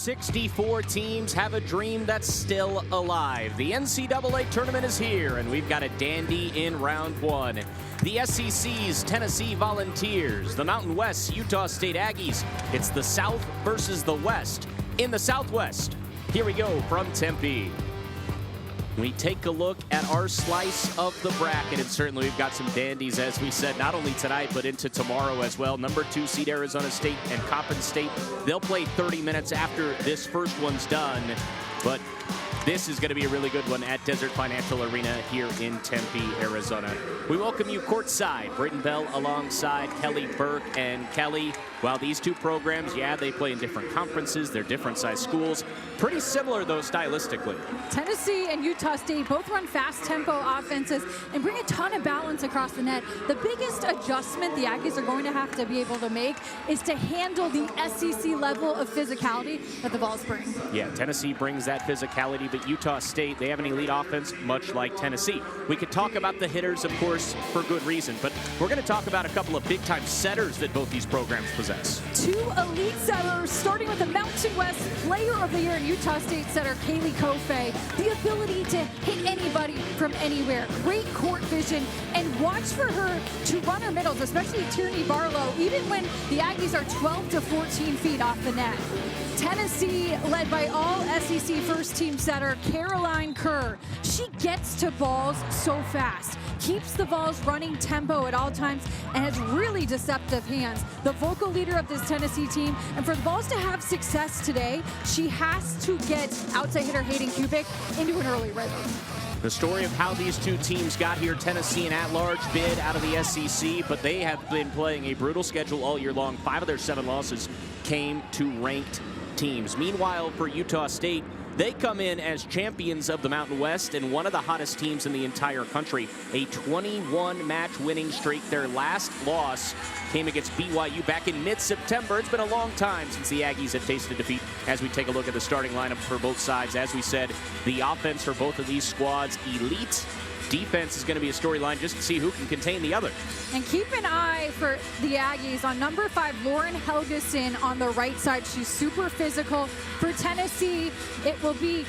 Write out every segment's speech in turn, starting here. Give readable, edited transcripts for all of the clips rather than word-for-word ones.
64 teams have a dream that's still alive. The NCAA tournament is here, and we've got a dandy in round one. The SEC's Tennessee Volunteers, the Mountain West's Utah State Aggies. It's the South versus the West. In the Southwest, here we go from Tempe. We take a look at our slice of the bracket, and certainly we've got some dandies, as we said, not only tonight, but into tomorrow as well. Number 2 seed Arizona State and Coppin State. They'll play 30 minutes after this first one's done, but this is going to be a really good one at Desert Financial Arena here in Tempe, Arizona. We welcome you courtside. Brayton Bell alongside Kelly Burke. And Kelly, while these two programs, yeah, they play in different conferences. They're different size schools. Pretty similar, though, stylistically. Tennessee and Utah State both run fast tempo offenses and bring a ton of balance across the net. The biggest adjustment the Aggies are going to have to be able to make is to handle the SEC level of physicality that the Vols bring. Yeah, Tennessee brings that physicality, but Utah State, they have an elite offense, much like Tennessee. We could talk about the hitters, of course, for good reason, but we're going to talk about a couple of big-time setters that both these programs possess. 2 elite setters, starting with the Mountain West Player of the Year in Utah State setter Kaylee Kofe. The ability to hit anybody from anywhere, great court vision, and watch for her to run her middles, especially Tierney Barlow, even when the Aggies are 12 to 14 feet off the net. Tennessee, led by all SEC first-team setter Caroline Kerr. She gets to balls so fast, keeps the Vols running tempo at all times, and has really deceptive hands. The vocal leader of this Tennessee team, and for the Vols to have success today, she has to get outside hitter Hayden Kubik into an early rhythm. The story of how these two teams got here, Tennessee an at-large bid out of the SEC, but they have been playing a brutal schedule all year long. 5 of their 7 losses came to ranked teams. Meanwhile, for Utah State, they come in as champions of the Mountain West and one of the hottest teams in the entire country. A 21-match winning streak. Their last loss came against BYU back in mid-September. It's been a long time since the Aggies have tasted defeat. As we take a look at the starting lineup for both sides, as we said, the offense for both of these squads, elite. Defense is going to be a storyline just to see who can contain the other. And keep an eye for the Aggies on number 5, Lauren Helgeson on the right side. She's super physical. For Tennessee, it will be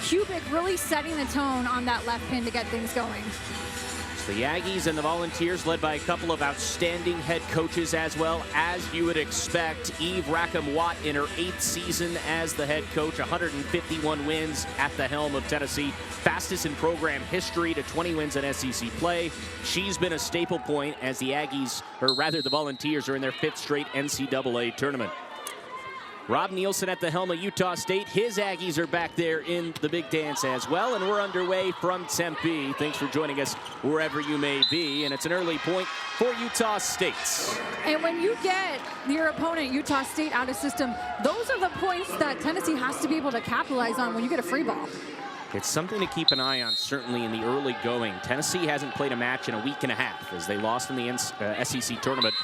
Kubik really setting the tone on that left pin to get things going. So the Aggies and the Volunteers, led by a couple of outstanding head coaches as well, as you would expect. Eve Rackham-Watt in her 8th season as the head coach, 151 wins at the helm of Tennessee. Fastest in program history to 20 wins in SEC play. She's been a staple point as the Aggies, or rather the Volunteers, are in their 5th straight NCAA tournament. Rob Nielsen at the helm of Utah State. His Aggies are back there in the big dance as well, and we're underway from Tempe. Thanks for joining us wherever you may be, and it's an early point for Utah State. And when you get your opponent, Utah State, out of system, those are the points that Tennessee has to be able to capitalize on when you get a free ball. It's something to keep an eye on, certainly in the early going. Tennessee hasn't played a match in a week and a half as they lost in the SEC tournament.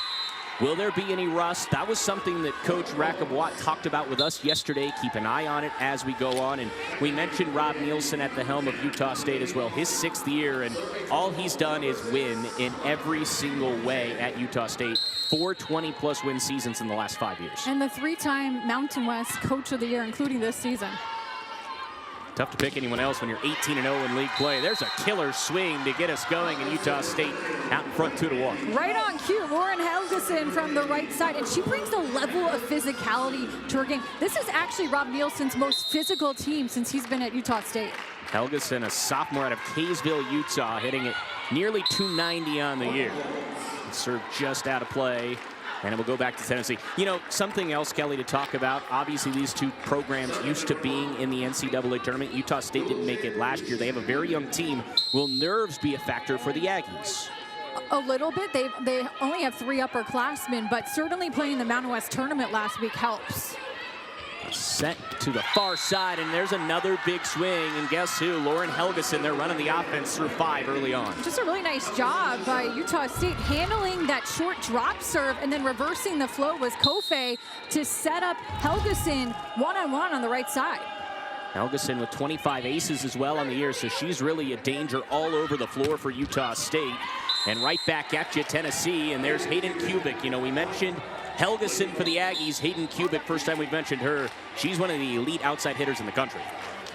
Will there be any rust? That was something that Coach Rackham-Watt talked about with us yesterday. Keep an eye on it as we go on. And we mentioned Rob Nielsen at the helm of Utah State as well. His 6th year, and all he's done is win in every single way at Utah State. 4 20-plus win seasons in the last 5 years. And the 3-time Mountain West Coach of the Year, including this season. Tough to pick anyone else when you're 18-0 in league play. There's a killer swing to get us going, and Utah State out in front 2-1. Right on cue, Lauren Helgeson from the right side, and she brings a level of physicality to her game. This is actually Rob Nielsen's most physical team since he's been at Utah State. Helgeson, a sophomore out of Kaysville, Utah, hitting it nearly 290 on the year. Served just out of play. And it will go back to Tennessee. You know, something else, Kelly, to talk about. Obviously, these two programs used to being in the NCAA tournament. Utah State didn't make it last year. They have a very young team. Will nerves be a factor for the Aggies? A little bit. They only have 3 upperclassmen, but certainly playing the Mountain West tournament last week helps. Set to the far side, and there's another big swing, and guess who? Lauren Helgeson. They're running the offense through 5 early on. Just a really nice job by Utah State handling that short drop serve and then reversing the flow was Kofe to set up Helgeson one-on-one on the right side. Helgeson with 25 aces as well on the year, so she's really a danger all over the floor for Utah State. And right back at you, Tennessee, and there's Hayden Kubik. You know, we mentioned Helgeson for the Aggies. Hayden Kubik, first time we've mentioned her. She's one of the elite outside hitters in the country.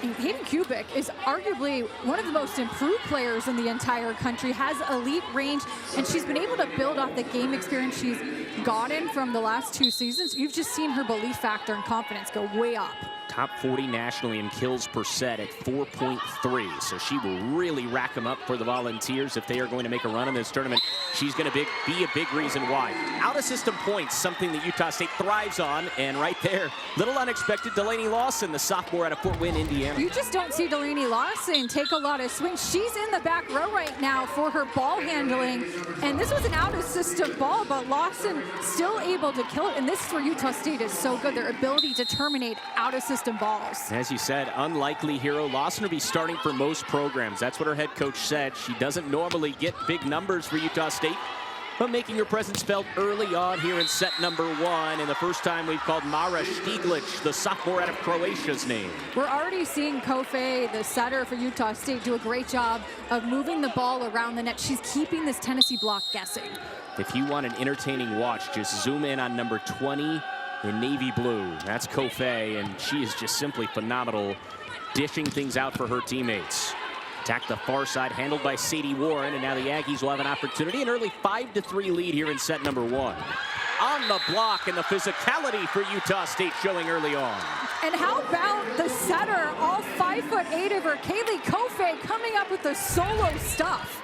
Hayden Kubik is arguably one of the most improved players in the entire country, has elite range, and she's been able to build off the game experience she's gotten from the last 2 seasons. You've just seen her belief factor and confidence go way up. Top 40 nationally in kills per set at 4.3. So she will really rack them up for the Volunteers if they are going to make a run in this tournament. She's going to be a big reason why. Out-of-system points, something that Utah State thrives on. And right there, little unexpected, Delaney Lawson, the sophomore out of Fort Wayne, Indiana. You just don't see Delaney Lawson take a lot of swings. She's in the back row right now for her ball handling. And this was an out-of-system ball, but Lawson still able to kill it. And this is where Utah State is so good, their ability to terminate out-of-system balls. As you said, unlikely hero. Lawson will be starting for most programs. That's what her head coach said. She doesn't normally get big numbers for Utah State, but making her presence felt early on here in set number 1. And the first time we've called Mara Stiglic, the sophomore out of Croatia's name. We're already seeing Kofe, the setter for Utah State, do a great job of moving the ball around the net. She's keeping this Tennessee block guessing. If you want an entertaining watch, just zoom in on number 20 in navy blue. That's Kofe, and she is just simply phenomenal, dishing things out for her teammates. Attack the far side, handled by Sadie Warren, and now the Aggies will have an opportunity. An early 5-3 lead here in set number 1. On the block, and the physicality for Utah State showing early on. And how about the setter, all 5'8" of her, Kaylee Kofe, coming up with the solo stuff.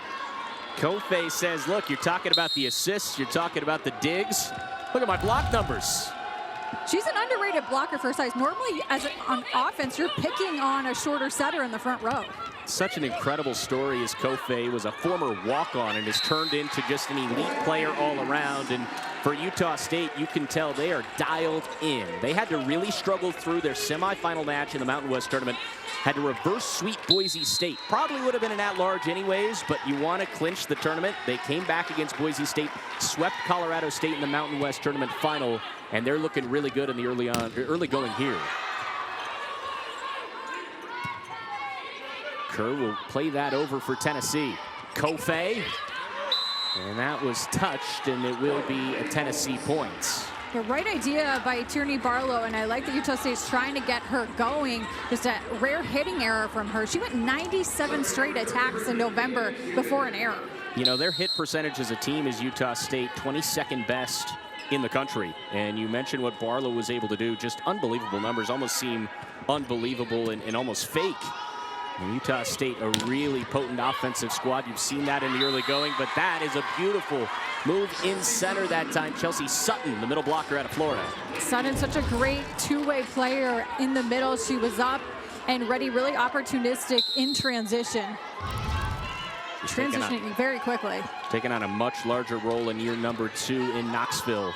Kofe says, look, you're talking about the assists, you're talking about the digs. Look at my block numbers. She's an underrated blocker for her size. Normally, on offense, you're picking on a shorter setter in the front row. Such an incredible story, as Kofe was a former walk-on and has turned into just an elite player all around. And for Utah State, you can tell they are dialed in. They had to really struggle through their semifinal match in the Mountain West tournament. Had to reverse sweep Boise State. Probably would have been an at-large anyways, but you want to clinch the tournament. They came back against Boise State, swept Colorado State in the Mountain West tournament final, and they're looking really good in the early going here. Kerr will play that over for Tennessee. Kofe, and that was touched, and it will be a Tennessee point. The right idea by Tierney Barlow, and I like that Utah State's trying to get her going. Just a rare hitting error from her. She went 97 straight attacks in November before an error. You know, their hit percentage as a team is Utah State 22nd best in the country. And you mentioned what Barlow was able to do. Just unbelievable numbers, almost seem unbelievable and almost fake. And Utah State, a really potent offensive squad. You've seen that in the early going, but that is a beautiful move in center that time. Chelsea Sutton, the middle blocker out of Florida. Sutton, such a great two-way player in the middle. She was up and ready, really opportunistic in transition. Transitioning very quickly. Taking on a much larger role in year number 2 in Knoxville.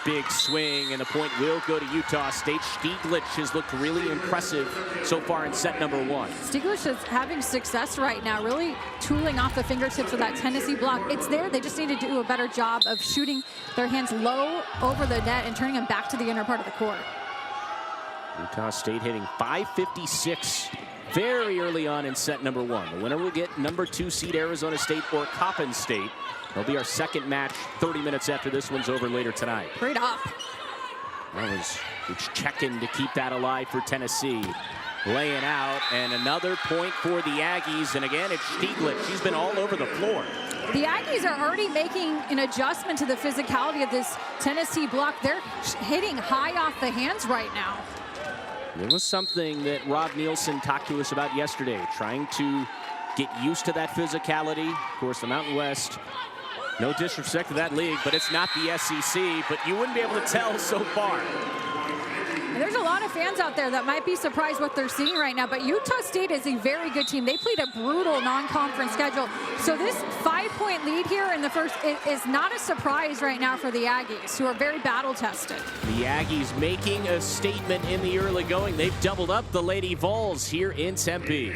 Big swing, and the point will go to Utah State. Stiglic has looked really impressive so far in set number 1. Stiglic is having success right now, really tooling off the fingertips of that Tennessee block. It's there. They just need to do a better job of shooting their hands low over the net and turning them back to the inner part of the court. Utah State hitting .556 very early on in set number 1. The winner will get number 2 seed Arizona State or Coppin State. It'll be our second match 30 minutes after this one's over later tonight. Great up. That was checking to keep that alive for Tennessee. Laying out, and another point for the Aggies. And again, it's Stiglic. She's been all over the floor. The Aggies are already making an adjustment to the physicality of this Tennessee block. They're hitting high off the hands right now. It was something that Rob Nielsen talked to us about yesterday, trying to get used to that physicality. Of course, the Mountain West, no disrespect to that league, but it's not the SEC, but you wouldn't be able to tell so far. And there's a lot of fans out there that might be surprised what they're seeing right now, but Utah State is a very good team. They played a brutal non-conference schedule. So this 5-point lead here in the first is not a surprise right now for the Aggies, who are very battle-tested. The Aggies making a statement in the early going. They've doubled up the Lady Vols here in Tempe.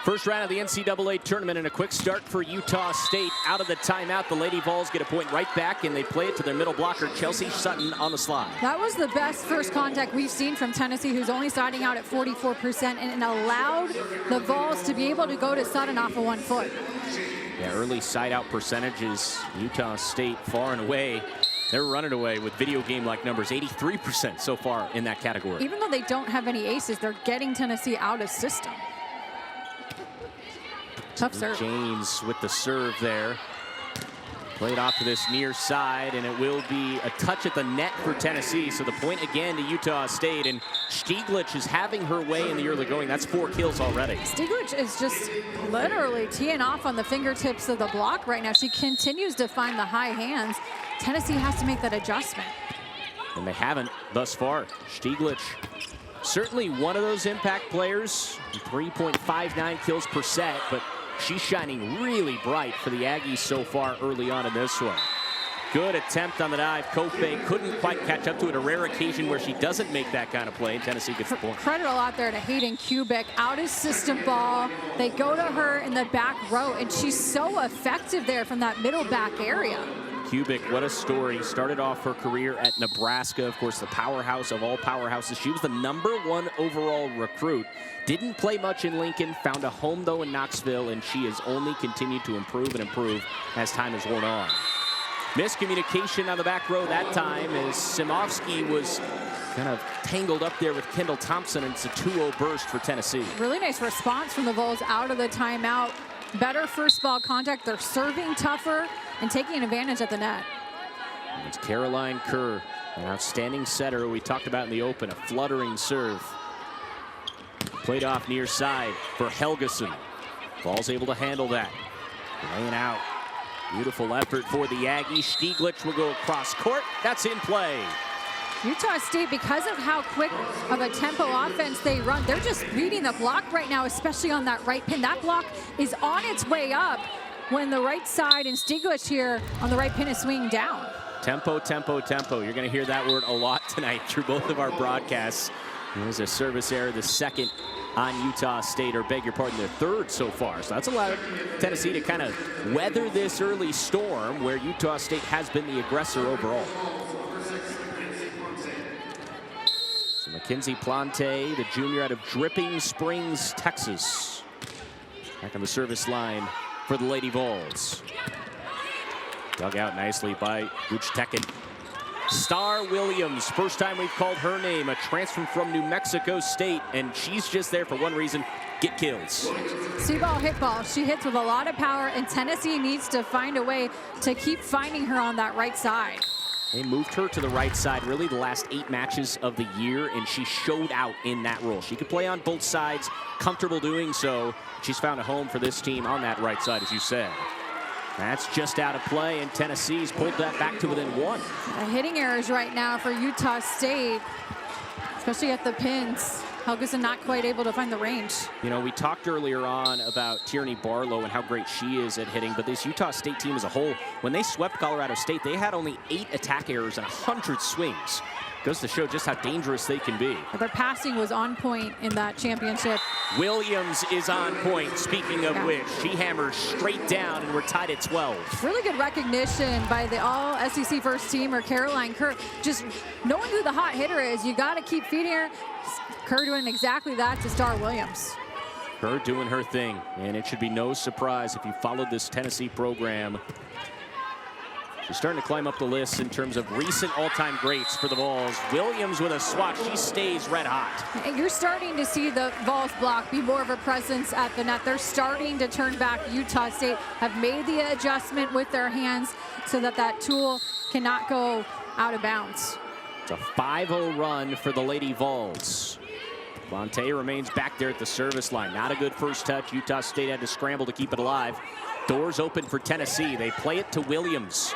First round of the NCAA tournament, and a quick start for Utah State. Out of the timeout, the Lady Vols get a point right back, and they play it to their middle blocker, Chelsea Sutton, on the slide. That was the best first contact we've seen from Tennessee, who's only starting out at 44%, and allowed the Vols to be able to go to Sutton off of 1 foot. Yeah, early side-out percentages, Utah State far and away. They're running away with video game-like numbers, 83% so far in that category. Even though they don't have any aces, they're getting Tennessee out of system. Tough serve. James with the serve there. Played off to this near side, and it will be a touch at the net for Tennessee. So the point again to Utah State, and Stieglitz is having her way in the early going. That's 4 kills already. Stieglitz is just literally teeing off on the fingertips of the block right now. She continues to find the high hands. Tennessee has to make that adjustment. And they haven't thus far. Stieglitz, certainly one of those impact players, 3.59 kills per set, but she's shining really bright for the Aggies so far early on in this one. Good attempt on the dive. Kofe couldn't quite catch up to it. A rare occasion where she doesn't make that kind of play, and Tennessee gets the point. Credit a lot there to Hayden Kubik. Out of system ball. They go to her in the back row, and she's so effective there from that middle back area. Kubik, what a story. Started off her career at Nebraska, of course, the powerhouse of all powerhouses. She was the #1 overall recruit. Didn't play much in Lincoln, found a home, though, in Knoxville, and she has only continued to improve and improve as time has worn on. Miscommunication on the back row that time as Simovsky was kind of tangled up there with Kendall Thompson, and it's a 2-0 burst for Tennessee. Really nice response from the Vols out of the timeout. Better first ball contact. They're serving tougher and taking advantage at the net. It's Caroline Kerr, an outstanding setter we talked about in the open, a fluttering serve. Played off near side for Helgeson. Ball's able to handle that. Laying out. Beautiful effort for the Aggies. Stieglitz will go across court. That's in play. Utah State, because of how quick of a tempo offense they run, they're just beating the block right now, especially on that right pin. That block is on its way up when the right side and Stieglitz here on the right pin is swinging down. Tempo, tempo, tempo. You're going to hear that word a lot tonight through both of our broadcasts. There's a service error, the second on Utah State, or beg your pardon, the third so far. So that's allowed Tennessee to kind of weather this early storm where Utah State has been the aggressor overall. So Mackenzie Plante, the junior out of Dripping Springs, Texas. Back on the service line for the Lady Vols. Dug out nicely by Guchtekin. Star Williams, first time we've called her name, a transfer from New Mexico State, and she's just there for one reason, get kills. See-ball, hit ball. She hits with a lot of power, and Tennessee needs to find a way to keep finding her on that right side. They moved her to the right side really the last 8 matches of the year, and she showed out in that role. She could play on both sides, comfortable doing so. She's found a home for this team on that right side, as you said. That's just out of play, and Tennessee's pulled that back to within 1. Hitting errors right now for Utah State, especially at the pins. Helgeson not quite able to find the range. You know, we talked earlier on about Tierney Barlow and how great she is at hitting, but this Utah State team as a whole, when they swept Colorado State, they had only 8 attack errors and 100 swings. Goes to show just how dangerous they can be. Their passing was on point in that championship. Williams is on point, speaking of which. She hammers straight down, and we're tied at 12. Really good recognition by the all-SEC first teamer, Caroline Kerr. Just knowing who the hot hitter is, you got to keep feeding her. Kerr doing exactly that to Star Williams. Kerr doing her thing, and it should be no surprise if you followed this Tennessee program. She's starting to climb up the list in terms of recent all-time greats for the Vols. Williams with a swat. She stays red hot. And you're starting to see the Vols block be more of a presence at the net. They're starting to turn back. Utah State have made the adjustment with their hands so that that tool cannot go out of bounds. It's a 5-0 run for the Lady Vols. Fonte remains back there at the service line. Not a good first touch. Utah State had to scramble to keep it alive. Doors open for Tennessee. They play it to Williams,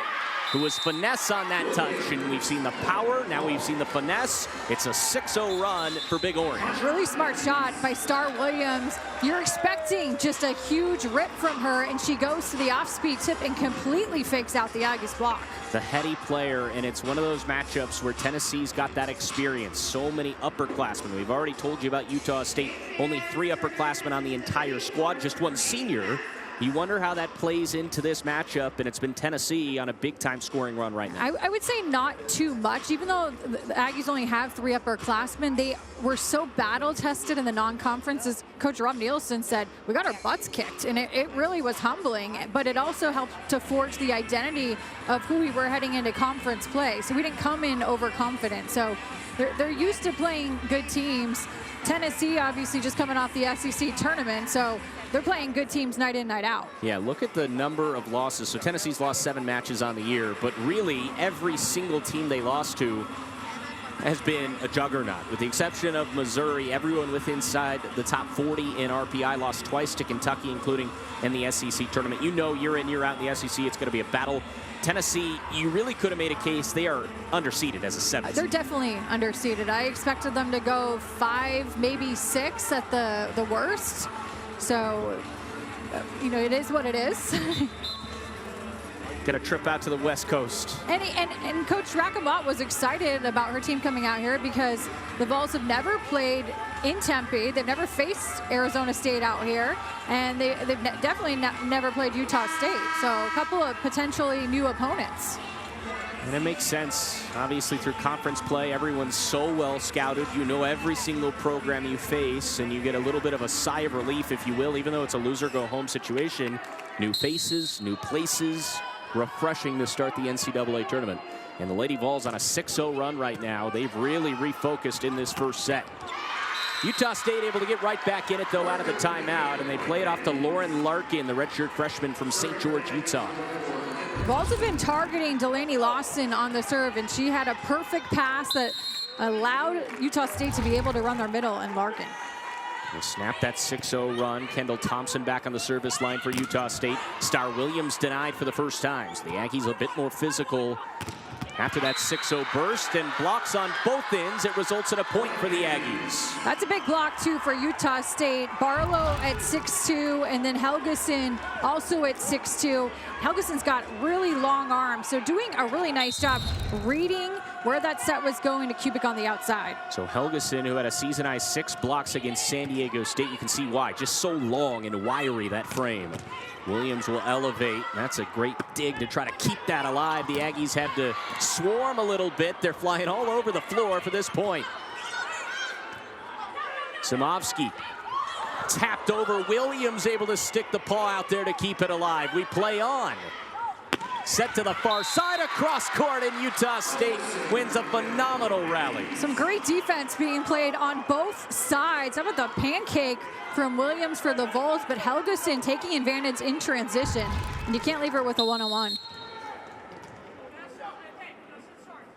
who was finesse on that touch, and we've seen the power, now we've seen the finesse. It's a 6-0 run for Big Orange. Really smart shot by Star Williams. You're expecting just a huge rip from her, and she goes to the off-speed tip and completely fakes out the Aggies block. The heady player, and it's one of those matchups where Tennessee's got that experience. So many upperclassmen. We've already told you about Utah State. Only 3 upperclassmen on the entire squad, just 1 senior. You wonder how that plays into this matchup, and it's been Tennessee on a big-time scoring run right now. I would say not too much. Even though the Aggies only have 3 upperclassmen, they were so battle-tested in the non-conference. As Coach Rob Nielsen said, we got our butts kicked, and it really was humbling. But it also helped to forge the identity of who we were heading into conference play. So we didn't come in overconfident. So they're used to playing good teams. Tennessee, obviously, just coming off the SEC tournament, so they're playing good teams night in, night out. Yeah, look at the number of losses. So Tennessee's lost 7 matches on the year, but really every single team they lost to has been a juggernaut. With the exception of Missouri, everyone within inside the top 40 in RPI lost twice to Kentucky, including in the SEC tournament. You know, year in, year out in the SEC, it's going to be a battle. Tennessee, you really could have made a case. They are underseeded as a 7th. They're definitely underseeded. I expected them to go 5, maybe 6 at the worst. So, you know, it is what it is. Get a trip out to the West Coast. And Coach Rackamot was excited about her team coming out here because the Vols have never played in Tempe. They've never faced Arizona State out here, and they've definitely never played Utah State. So a couple of potentially new opponents. And it makes sense. Obviously, through conference play, everyone's so well scouted. You know every single program you face, and you get a little bit of a sigh of relief, if you will, even though it's a loser-go-home situation. New faces, new places. Refreshing to start the NCAA tournament. And the Lady Vols on a 6-0 run right now. They've really refocused in this first set. Utah State able to get right back in it, though, out of the timeout, and they play it off to Lauren Larkin, the redshirt freshman from St. George, Utah. Vols have been targeting Delaney Lawson on the serve, and she had a perfect pass that allowed Utah State to be able to run their middle, and Larkin. They snap that 6-0 run. Kendall Thompson back on the service line for Utah State. Star Williams denied for the first time. So the Aggies a bit more physical after that 6-0 burst, and blocks on both ends. It results in a point for the Aggies. That's a big block, too, for Utah State. Barlow at 6'2", and then Helgeson also at 6'2". Helgeson's got really long arms, so doing a really nice job reading where that set was going to Kubik on the outside. So Helgeson, who had a season-high 6 blocks against San Diego State, you can see why. Just so long and wiry, that frame. Williams will elevate. That's a great dig to try to keep that alive. The Aggies have to swarm a little bit. They're flying all over the floor for this point. Simovsky tapped over. Williams able to stick the paw out there to keep it alive. We play on. Set to the far side across court, and Utah State wins a phenomenal rally. Some great defense being played on both sides. How about the pancake from Williams for the Vols, but Helgeson taking advantage in transition, and you can't leave her with a one-on-one.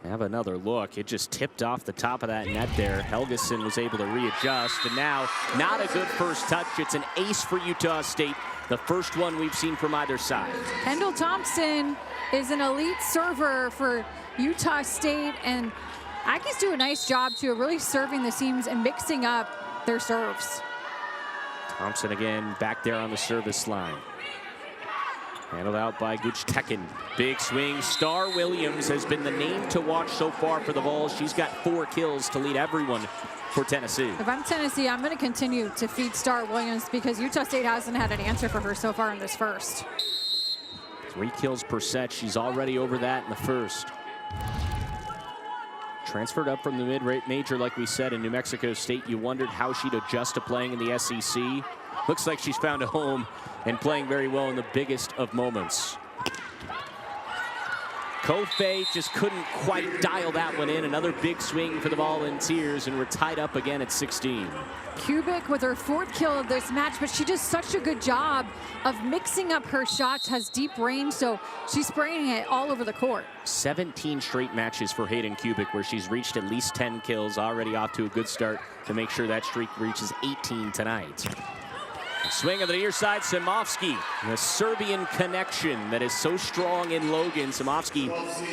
Have another look. It just tipped off the top of that net there. Helgeson was able to readjust, and now not a good first touch. It's an ace for Utah State, the first one we've seen from either side. Kendall Thompson is an elite server for Utah State, and Aggies do a nice job too, really serving the seams and mixing up their serves. Thompson again back there on the service line. Handled out by Gutstecken. Big swing. Star Williams has been the name to watch so far for the Vols. She's got 4 kills to lead everyone for Tennessee. If I'm Tennessee, I'm going to continue to feed Star Williams because Utah State hasn't had an answer for her so far in this first. 3 kills per set. She's already over that in the first. Transferred up from the mid-major, like we said, in New Mexico State. You wondered how she'd adjust to playing in the SEC. Looks like she's found a home and playing very well in the biggest of moments. Kofe just couldn't quite dial that one in. Another big swing for the Volunteers, and we're tied up again at 16. Kubik with her 4th kill of this match, but she does such a good job of mixing up her shots, has deep range, so she's spraying it all over the court. 17 straight matches for Hayden Kubik where she's reached at least 10 kills, already off to a good start to make sure that streak reaches 18 tonight. Swing of the near side, Simovsky. The Serbian connection that is so strong in Logan. Simovsky,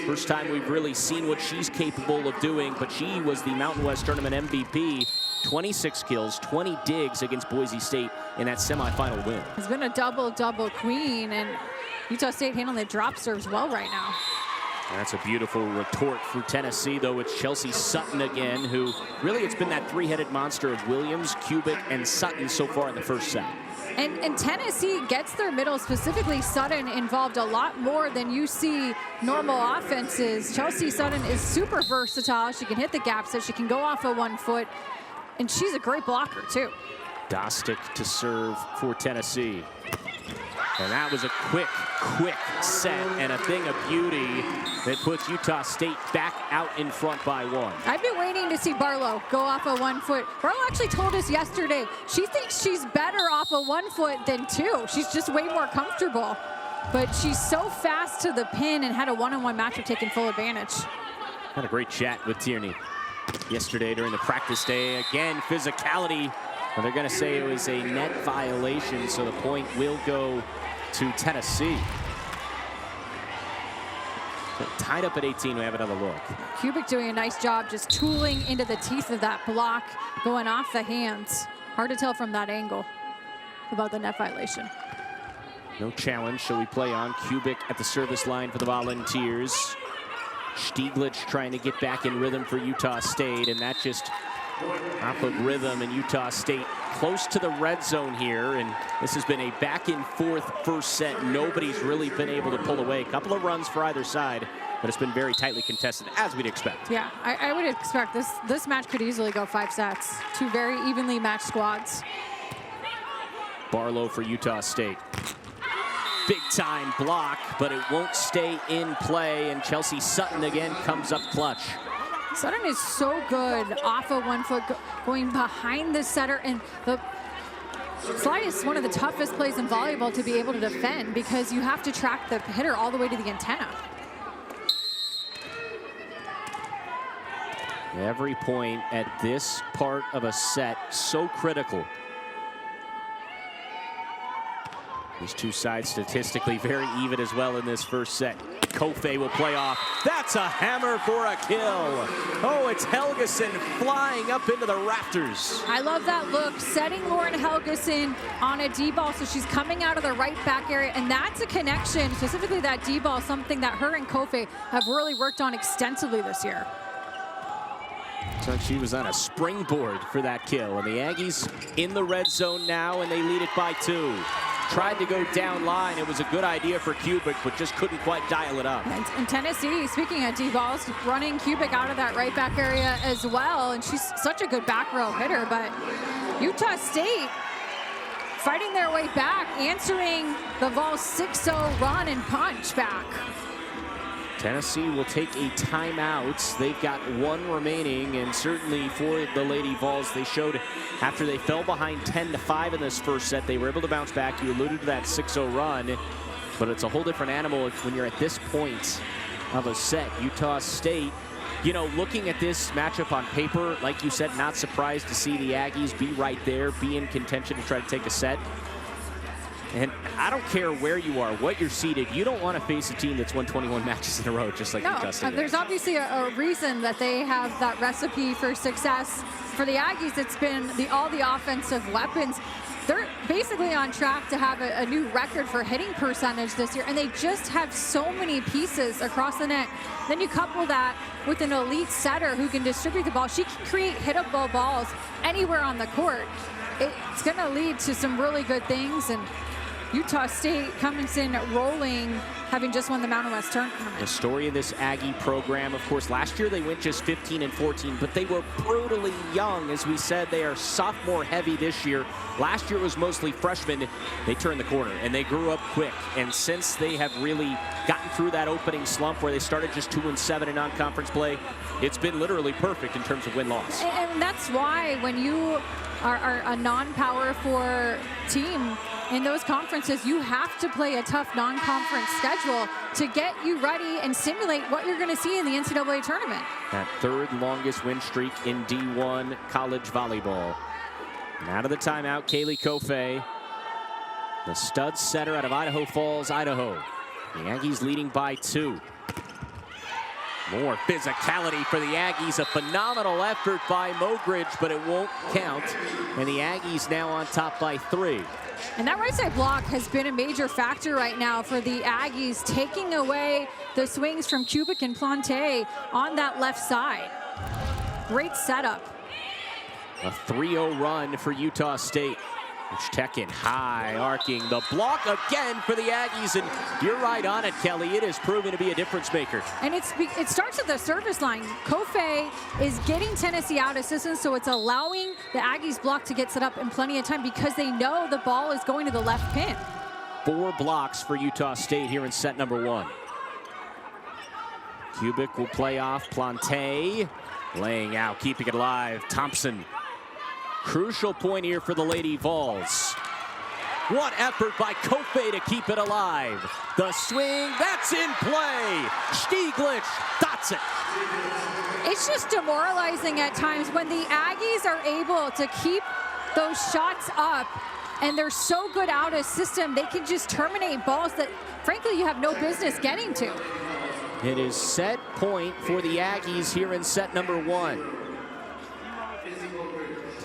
first time we've really seen what she's capable of doing, but she was the Mountain West Tournament MVP. 26 kills, 20 digs against Boise State in that semifinal win. It's been a double-double queen, and Utah State handling the drop serves well right now. That's a beautiful retort for Tennessee, though. It's Chelsea Sutton again, who really, it's been that 3-headed monster of Williams, Kubik, and Sutton so far in the first set. And Tennessee gets their middle, specifically Sutton, involved a lot more than you see normal offenses. Chelsea Sutton is super versatile. She can hit the gap set. She can go off of 1 foot. And she's a great blocker, too. Dostick to serve for Tennessee. And that was a quick set and a thing of beauty that puts Utah State back out in front by 1. I've been waiting to see Barlow go off of 1 foot. Barlow actually told us yesterday she thinks she's better off of 1 foot than 2. She's just way more comfortable. But she's so fast to the pin and had a one-on-one matchup taking full advantage. Had a great chat with Tierney yesterday during the practice day. Again, physicality. And they're going to say it was a net violation, so the point will go to Tennessee. So tied up at 18, we have another look. Kubik doing a nice job just tooling into the teeth of that block, going off the hands. Hard to tell from that angle about the net violation. No challenge, so we play on. Kubik at the service line for the Volunteers. Stieglitz trying to get back in rhythm for Utah State, and that just off of rhythm, and Utah State close to the red zone here, and this has been a back and forth first set. Nobody's really been able to pull away. A couple of runs for either side, but it's been very tightly contested, as we'd expect. Yeah, I would expect this match could easily go 5 sets. 2 very evenly matched squads. Barlow for Utah State. Big time block, but it won't stay in play, and Chelsea Sutton again comes up clutch. Sutton is so good off of 1 foot, going behind the setter, and the slide is one of the toughest plays in volleyball to be able to defend because you have to track the hitter all the way to the antenna. Every point at this part of a set, so critical. These two sides statistically very even as well in this first set. Kofe will play off. That's a hammer for a kill. Oh, it's Helgeson flying up into the rafters. I love that look, setting Lauren Helgeson on a D-ball, so she's coming out of the right back area, and that's a connection, specifically that D-ball, something that her and Kofe have really worked on extensively this year. So she was on a springboard for that kill, and the Aggies in the red zone now, and they lead it by 2. Tried to go down line. It was a good idea for Kubik, but just couldn't quite dial it up. And Tennessee, speaking of D-balls, running Kubik out of that right back area as well. And she's such a good back row hitter, but Utah State fighting their way back, answering the Vols 6-0 run and punch back. Tennessee will take a timeout. They've got 1 remaining, and certainly for the Lady Vols, they showed after they fell behind 10-5 in this first set, they were able to bounce back. You alluded to that 6-0 run, but it's a whole different animal when you're at this point of a set. Utah State, you know, looking at this matchup on paper, like you said, not surprised to see the Aggies be right there, be in contention to try to take a set. And I don't care where you are, what you're seeded, you don't want to face a team that's won 21 matches in a row, just like Utah State. There's obviously a reason that they have that recipe for success. For the Aggies, it's been all the offensive weapons. They're basically on track to have a new record for hitting percentage this year, and they just have so many pieces across the net. Then you couple that with an elite setter who can distribute the ball. She can create hittable balls anywhere on the court. It's going to lead to some really good things, and Utah State comes in rolling, having just won the Mountain West tournament. The story of this Aggie program, of course, last year they went just 15-14, but they were brutally young. As we said, they are sophomore heavy this year. Last year it was mostly freshmen. They turned the corner and they grew up quick. And since they have really gotten through that opening slump where they started just 2-7 in non-conference play, it's been literally perfect in terms of win-loss. And that's why when you are a non-Power 4 team in those conferences, you have to play a tough non-conference schedule to get you ready and simulate what you're going to see in the NCAA tournament. That 3rd longest win streak in D1 college volleyball. And out of the timeout, Kaylee Kofe, the stud setter out of Idaho Falls, Idaho. The Aggies leading by 2. More physicality for the Aggies. A phenomenal effort by Mogridge, but it won't count. And the Aggies now on top by 3. And that right side block has been a major factor right now for the Aggies, taking away the swings from Kubik and Plante on that left side. Great setup. A 3-0 run for Utah State. Tekin high, arcing the block again for the Aggies, and you're right on it, Kelly. It is proving to be a difference maker. And it starts at the service line. Kofe is getting Tennessee out of system, so it's allowing the Aggies block to get set up in plenty of time because they know the ball is going to the left pin. 4 blocks for Utah State here in set number 1. Kubik will play off Plante, laying out, keeping it alive. Thompson. Crucial point here for the Lady Vols. What effort by Kofe to keep it alive. The swing, that's in play. Stieglitz dots it. It's just demoralizing at times when the Aggies are able to keep those shots up and they're so good out of system, they can just terminate balls that, frankly, you have no business getting to. It is set point for the Aggies here in set number 1.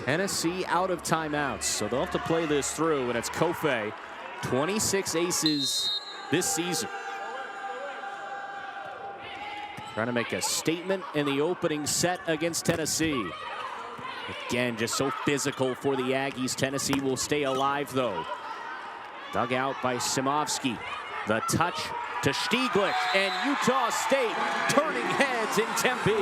Tennessee out of timeouts, so they'll have to play this through, and it's Kofe, 26 aces this season. Trying to make a statement in the opening set against Tennessee. Again, just so physical for the Aggies. Tennessee will stay alive, though. Dug out by Simovsky. The touch to Stieglitz, and Utah State turning heads in Tempe.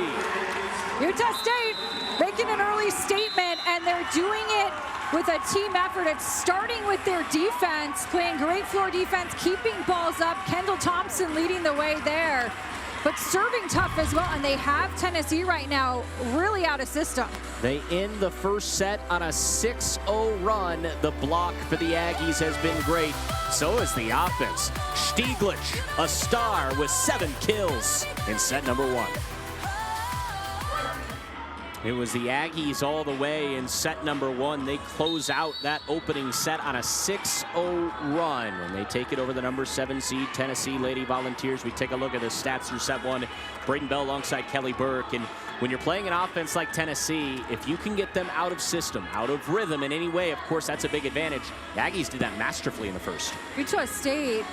Utah State making an early statement, and they're doing it with a team effort. It's starting with their defense, playing great floor defense, keeping balls up. Kendall Thompson leading the way there, but serving tough as well, and they have Tennessee right now really out of system. They end the first set on a 6-0 run. The block for the Aggies has been great. So is the offense. Stieglitz, a star with 7 kills in set number 1. It was the Aggies all the way in set number 1. They close out that opening set on a 6-0 run, and they take it over the number 7 seed Tennessee Lady Volunteers. We take a look at the stats through set 1. Braden Bell alongside Kelly Burke, and when you're playing an offense like Tennessee, if you can get them out of system, out of rhythm in any way, of course, that's a big advantage. The Aggies did that masterfully in the first. Utah State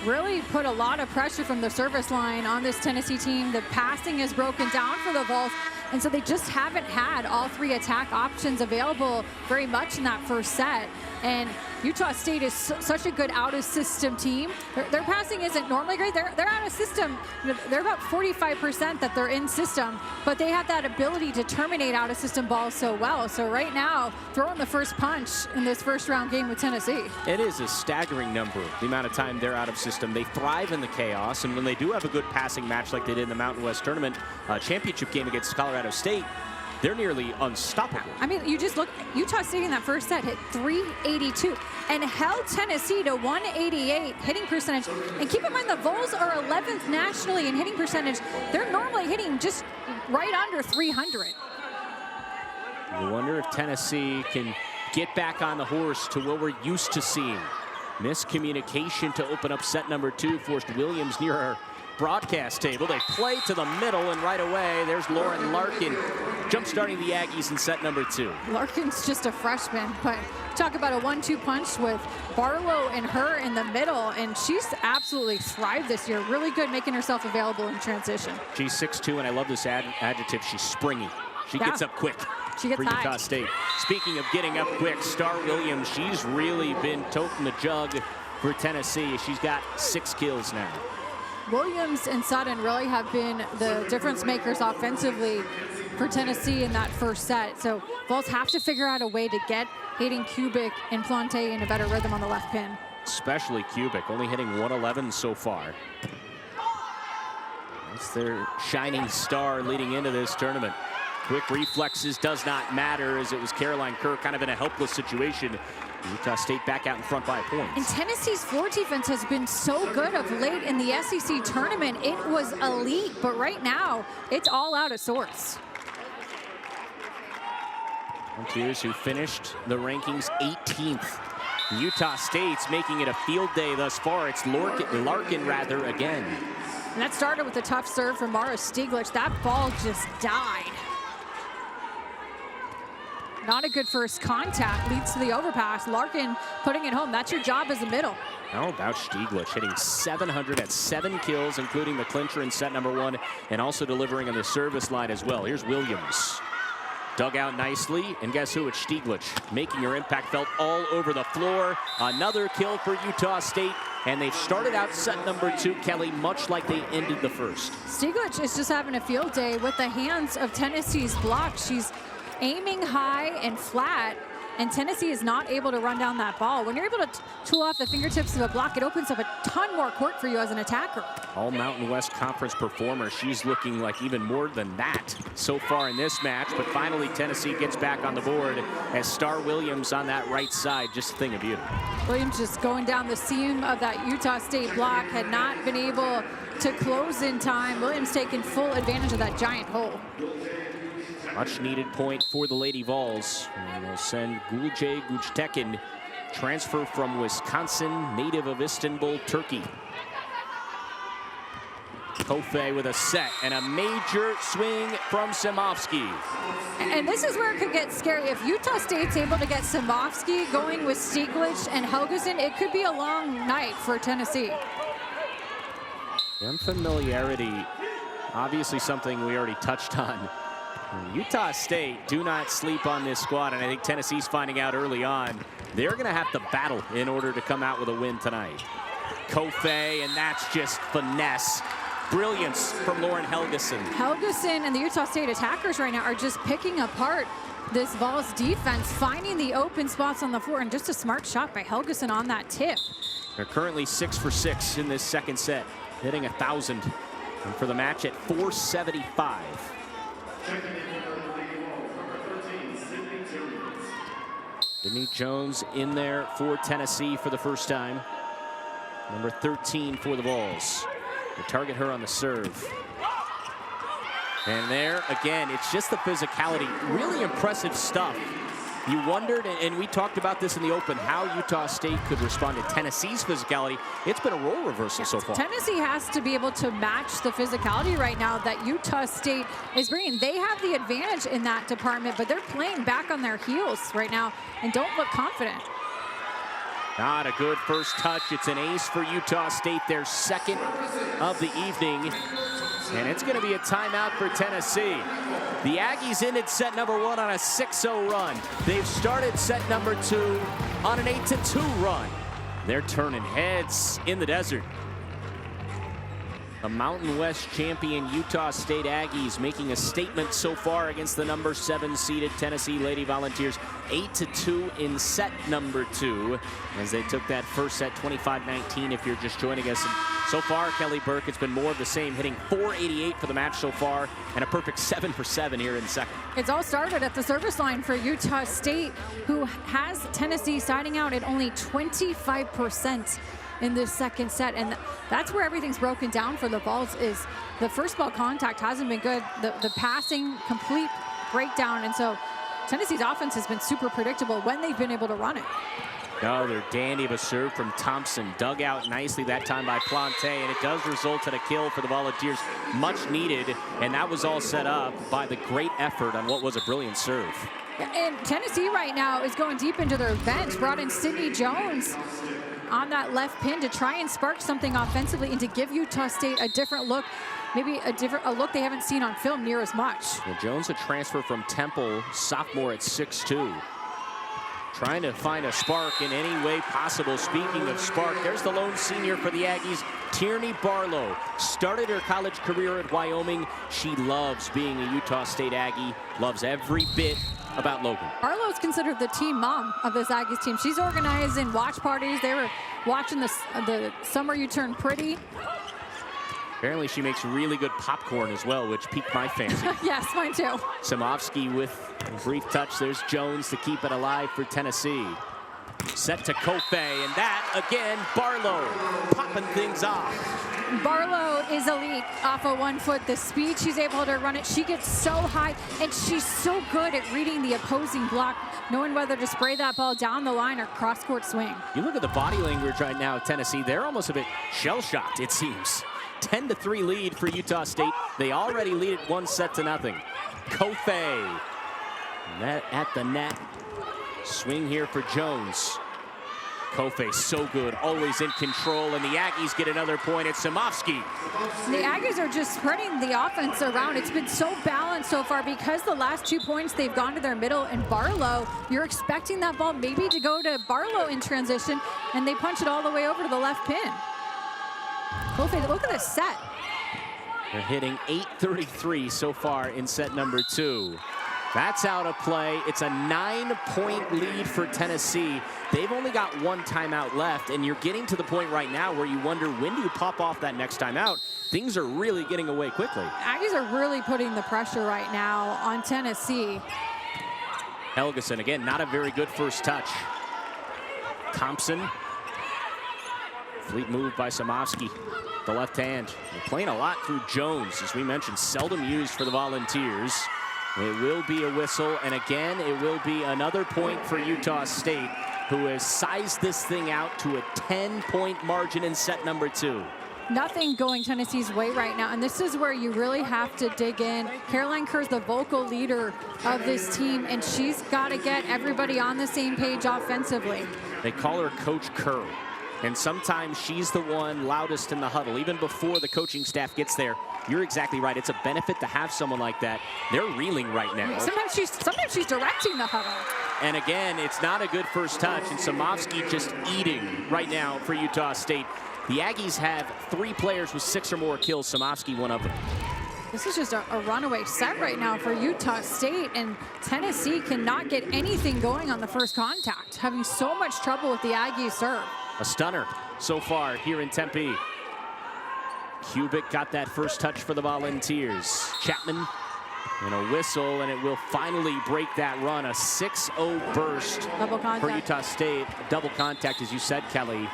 really put a lot of pressure from the service line on this Tennessee team. The passing is broken down for the Vols, and so they just haven't had all 3 attack options available very much in that first set. And Utah State is such a good out-of-system team. Their passing isn't normally great. They're out of system. They're about 45% that they're in system, but they have that ability to terminate out-of-system balls so well. So right now, throwing the first punch in this first-round game with Tennessee. It is a staggering number, the amount of time they're out of system. They thrive in the chaos, and when they do have a good passing match like they did in the Mountain West Tournament championship game against Colorado State, they're nearly unstoppable. I mean, you just look, Utah State in that first set hit 382 and held Tennessee to 188 hitting percentage. And keep in mind, the Vols are 11th nationally in hitting percentage. They're normally hitting just right under 300. You wonder if Tennessee can get back on the horse to what we're used to seeing. Miscommunication to open up set number 2 forced Williams near our broadcast table. They play to the middle, and right away, there's Lauren Larkin jump-starting the Aggies in set number 2. Larkin's just a freshman, but talk about a 1-2 punch with Barlow and her in the middle, and she's absolutely thrived this year. Really good making herself available in transition. She's 6'2", and I love this adjective. She's springy. She gets up quick. She gets for high. Utah State. Speaking of getting up quick, Star Williams, she's really been toting the jug for Tennessee. She's got 6 kills now. Williams and Sutton really have been the difference makers offensively for Tennessee in that first set. So Vols have to figure out a way to get Hayden Kubik and Plante in a better rhythm on the left pin. Especially Kubik, only hitting 111 so far. That's their shining star leading into this tournament. Quick reflexes does not matter, as it was Caroline Kerr kind of in a helpless situation. Utah State back out in front by a point. And Tennessee's floor defense has been so good of late in the SEC tournament. It was elite, but right now, it's all out of sorts. Volunteers who finished the rankings 18th. Utah State's making it a field day thus far. It's Larkin rather again. And that started with a tough serve from Mara Stieglitz. That ball just died. Not a good first contact, leads to the overpass. Larkin putting it home. That's your job as a middle. How about Stieglitz hitting 700 at 7 kills, including the clincher in set number 1, and also delivering on the service line as well. Here's Williams. Dug out nicely, and guess who? It's Stieglitz, making her impact felt all over the floor. Another kill for Utah State, and they've started out set number 2, Kelly, much like they ended the first. Stieglitz is just having a field day with the hands of Tennessee's block. She's aiming high and flat, and Tennessee is not able to run down that ball. When you're able to tool off the fingertips of a block, it opens up a ton more court for you as an attacker. All Mountain West Conference performer. She's looking like even more than that so far in this match, but finally Tennessee gets back on the board as Star Williams on that right side. Just a thing of beauty. Williams just going down the seam of that Utah State block, had not been able to close in time. Williams taking full advantage of that giant hole. Much needed point for the Lady Vols. And they'll send Gulce Gulcetekin, transfer from Wisconsin, native of Istanbul, Turkey. Kofe with a set and a major swing from Simovsky. And this is where it could get scary. If Utah State's able to get Simovsky going with Stieglitz and Helgeson, it could be a long night for Tennessee. Unfamiliarity, obviously something we already touched on. Utah State do not sleep on this squad, and I think Tennessee's finding out early on they're going to have to battle in order to come out with a win tonight. Kofe, and that's just finesse. Brilliance from Lauren Helgeson. Helgeson and the Utah State attackers right now are just picking apart this Vols defense, finding the open spots on the floor, and just a smart shot by Helgeson on that tip. They're currently 6 for 6 in this second set, hitting 1,000, and for the match at 475. Sydney Jones in there for Tennessee for the first time. Number 13 for the Vols. They target her on the serve. And there, again, it's just the physicality. Really impressive stuff. You wondered, and we talked about this in the open, how Utah State could respond to Tennessee's physicality. It's been a role reversal so far. Tennessee has to be able to match the physicality right now that Utah State is bringing. They have the advantage in that department, but they're playing back on their heels right now and don't look confident. Not a good first touch. It's an ace for Utah State, their second of the evening. And it's going to be a timeout for Tennessee. The Aggies ended set number 1 on a 6-0 run. They've started set number 2 on an 8-2 run. They're turning heads in the desert. The Mountain West champion Utah State Aggies making a statement so far against the number 7 seeded Tennessee Lady Volunteers. 8-2 in set number 2 as they took that first set 25-19 if you're just joining us. And so far, Kelly Burke, it's been more of the same, hitting 488 for the match so far and a perfect 7 for 7 here in second. It's all started at the service line for Utah State, who has Tennessee siding out at only 25% in this second set, and that's where everything's broken down for the Vols. Is the first ball contact hasn't been good, the passing complete breakdown, and so Tennessee's offense has been super predictable when they've been able to run it. Another dandy of a serve from Thompson, dug out nicely that time by Plante, and it does result in a kill for the Volunteers, much needed, and that was all set up by the great effort on what was a brilliant serve. And Tennessee right now is going deep into their bench, brought in Sydney Jones on that left pin to try and spark something offensively and to give Utah State a different look, maybe a look they haven't seen on film near as much. Well, Jones, a transfer from Temple, sophomore at 6'2". Trying to find a spark in any way possible. Speaking of spark, there's the lone senior for the Aggies, Tierney Barlow. Started her college career at Wyoming. She loves being a Utah State Aggie, loves every bit about Logan. Barlow is considered the team mom of this Aggies team. She's organizing watch parties. They were watching the Summer You Turn Pretty. Apparently she makes really good popcorn as well, which piqued my fancy. Yes, mine too. Simovsky with a brief touch. There's Jones to keep it alive for Tennessee. Set to Kofe, and that, again, Barlow popping things off. Barlow is elite off of 1 foot. The speed she's able to run it, she gets so high, and she's so good at reading the opposing block, knowing whether to spray that ball down the line or cross-court swing. You look at the body language right now at Tennessee, they're almost a bit shell-shocked, it seems. 10-3 lead for Utah State. They already lead it 1-0. Kofe, net at the net. Swing here for Jones. Kofe so good, always in control, and the Aggies get another point at Samovsky. The Aggies are just spreading the offense around. It's been so balanced so far because the last 2 points they've gone to their middle and Barlow. You're expecting that ball maybe to go to Barlow in transition, and they punch it all the way over to the left pin. Kofe, look at this set. They're hitting .833 so far in set number 2. That's out of play. It's a 9-point lead for Tennessee. They've only got 1 timeout left, and you're getting to the point right now where you wonder, when do you pop off that next timeout? Things are really getting away quickly. Aggies are really putting the pressure right now on Tennessee. Helgeson, again, not a very good first touch. Thompson. Fleet move by Samovsky. The left hand. They're playing a lot through Jones, as we mentioned, seldom used for the Volunteers. It will be a whistle, and again, it will be another point for Utah State, who has sized this thing out to a 10-point margin in set number 2. Nothing going Tennessee's way right now, and this is where you really have to dig in. Caroline Kerr's the vocal leader of this team, and she's got to get everybody on the same page offensively. They call her Coach Kerr, and sometimes she's the one loudest in the huddle, even before the coaching staff gets there. You're exactly right. It's a benefit to have someone like that. They're reeling right now. Sometimes she's directing the huddle. And again, it's not a good first touch, and Samovsky just eating right now for Utah State. The Aggies have 3 players with 6 or more kills. Samovsky, one of them. This is just a runaway set right now for Utah State, and Tennessee cannot get anything going on the first contact, having so much trouble with the Aggies serve. A stunner so far here in Tempe. Kubik got that first touch for the Volunteers. Chapman and a whistle, and it will finally break that run. A 6-0 burst for Utah State. Double contact, as you said, Kelly.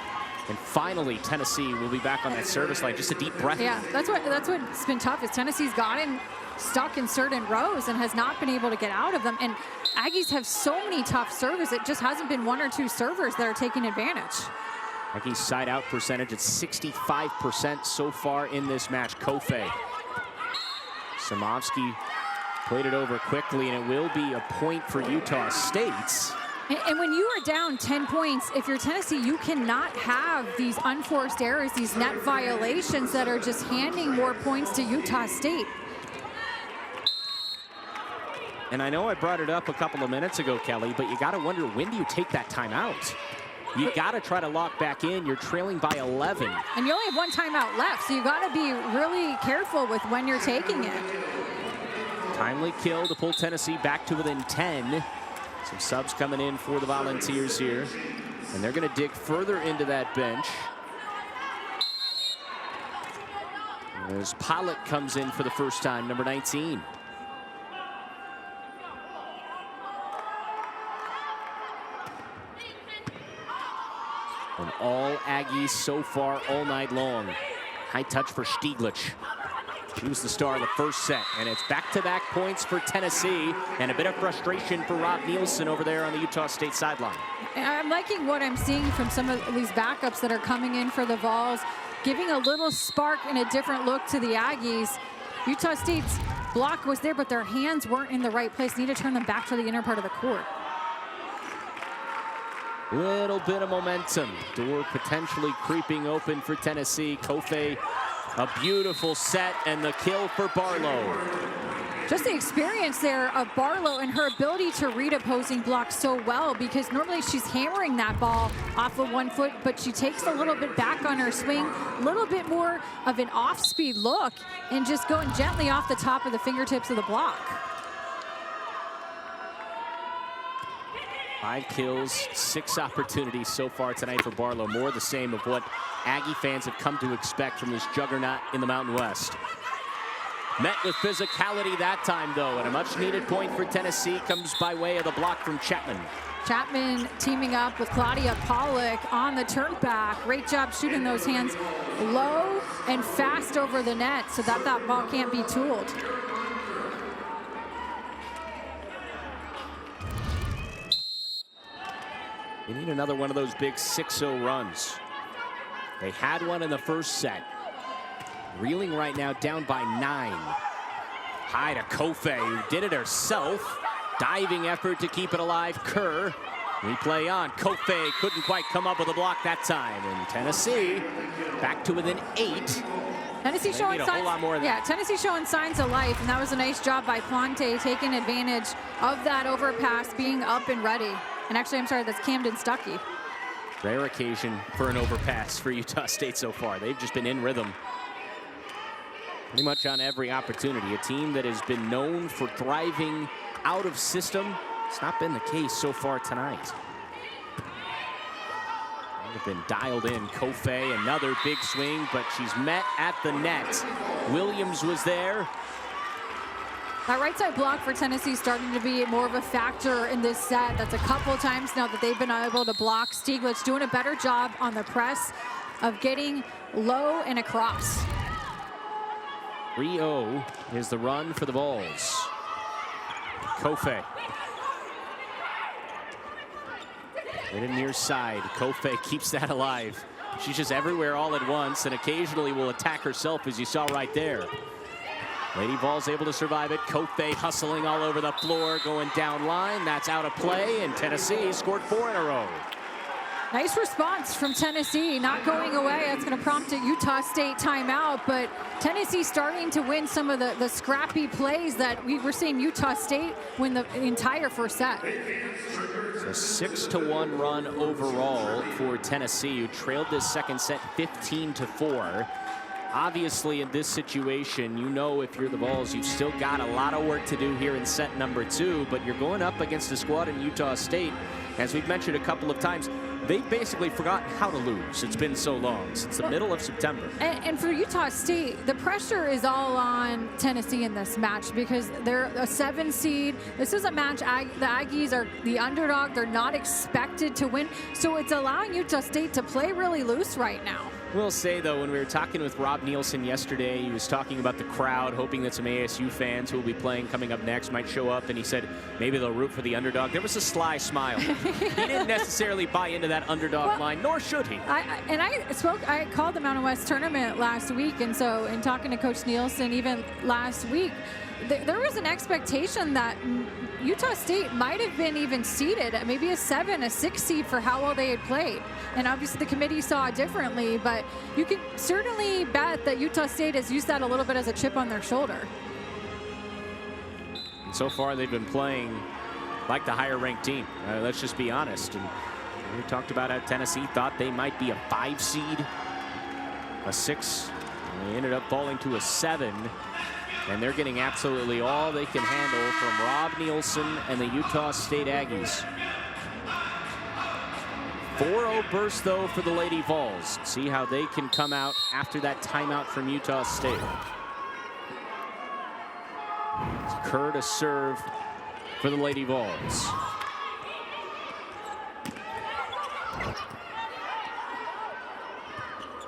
And finally, Tennessee will be back on that service line. Just a deep breath. Yeah, that's what's been tough, is Tennessee's gotten stuck in certain rows and has not been able to get out of them. And Aggies have so many tough servers. It just hasn't been 1 or 2 servers that are taking advantage. Aggies side out percentage at 65% so far in this match. Kofe. Samovsky played it over quickly, and it will be a point for Utah State. And when you are down 10 points, if you're Tennessee, you cannot have these unforced errors, these net violations that are just handing more points to Utah State. And I know I brought it up a couple of minutes ago, Kelly, but you got to wonder, when do you take that timeout? You got to try to lock back in. You're trailing by 11. And you only have 1 timeout left, so you got to be really careful with when you're taking it. Timely kill to pull Tennessee back to within 10. Some subs coming in for the Volunteers here, and they're going to dig further into that bench. As Pollock comes in for the first time, number 19. And all Aggies so far all night long. High touch for Stieglitz. She was the star of the first set, and it's back-to-back points for Tennessee, and a bit of frustration for Rob Nielsen over there on the Utah State sideline. I'm liking what I'm seeing from some of these backups that are coming in for the Vols, giving a little spark and a different look to the Aggies. Utah State's block was there, but their hands weren't in the right place. Need to turn them back to the inner part of the court. Little bit of momentum. Door potentially creeping open for Tennessee. Kofe, a beautiful set, and the kill for Barlow. Just the experience there of Barlow and her ability to read opposing blocks so well, because normally she's hammering that ball off of 1 foot, but she takes a little bit back on her swing, a little bit more of an off-speed look, and just going gently off the top of the fingertips of the block. 5 kills, 6 opportunities so far tonight for Barlow. More the same of what Aggie fans have come to expect from this juggernaut in the Mountain West. Met with physicality that time, though, and a much-needed point for Tennessee comes by way of the block from Chapman. Chapman teaming up with Claudia Pollock on the turn back. Great job shooting those hands low and fast over the net so that that ball can't be tooled. You need another one of those big 6-0 runs. They had one in the first set. Reeling right now, down by 9. High to Kofe, who did it herself. Diving effort to keep it alive. Kerr Replay on. Kofe couldn't quite come up with a block that time. And Tennessee back to within 8. Tennessee showing signs. A whole lot more than that. Tennessee showing signs of life, and that was a nice job by Plante taking advantage of that overpass, being up and ready. And actually, I'm sorry, that's Camden Stuckey. Rare occasion for an overpass for Utah State so far. They've just been in rhythm pretty much on every opportunity. A team that has been known for thriving out of system. It's not been the case so far tonight. They've been dialed in. Kofe, another big swing, but she's met at the net. Williams was there. That right side block for Tennessee starting to be more of a factor in this set. That's a couple of times now that they've been able to block. Stieglitz doing a better job on the press of getting low and across. 3-0 is the run for the Vols. Kofe. Right in near side. Kofe keeps that alive. She's just everywhere all at once and occasionally will attack herself, as you saw right there. Lady Vols able to survive it. Kofe hustling all over the floor, going down line. That's out of play, and Tennessee scored 4 in a row. Nice response from Tennessee, not going away. That's going to prompt a Utah State timeout, but Tennessee starting to win some of the scrappy plays that we were seeing Utah State win the entire first set. It's a 6-1 run overall for Tennessee, who trailed this second set 15-4. Obviously, in this situation, you know if you're the Vols, you've still got a lot of work to do here in set number 2, but you're going up against a squad in Utah State. As we've mentioned a couple of times, they've basically forgotten how to lose. It's been so long, since the middle of September. And for Utah State, the pressure is all on Tennessee in this match because they're a 7 seed. This is a match, the Aggies are the underdog. They're not expected to win. So it's allowing Utah State to play really loose right now. We'll say, though, when we were talking with Rob Nielsen yesterday, he was talking about the crowd, hoping that some ASU fans who will be playing coming up next might show up, and he said maybe they'll root for the underdog. There was a sly smile. He didn't necessarily buy into that underdog line, nor should he. I called the Mountain West tournament last week, and so in talking to Coach Nielsen even last week, there was an expectation that Utah State might have been even seeded at maybe a 7, a 6 seed for how well they had played. And obviously the committee saw it differently, but you can certainly bet that Utah State has used that a little bit as a chip on their shoulder. And so far they've been playing like the higher ranked team. Let's just be honest. And we talked about how Tennessee thought they might be a 5 seed, a 6. And they ended up falling to a 7. And they're getting absolutely all they can handle from Rob Nielsen and the Utah State Aggies. 4-0 burst, though, for the Lady Vols. See how they can come out after that timeout from Utah State. Kerr to serve for the Lady Vols.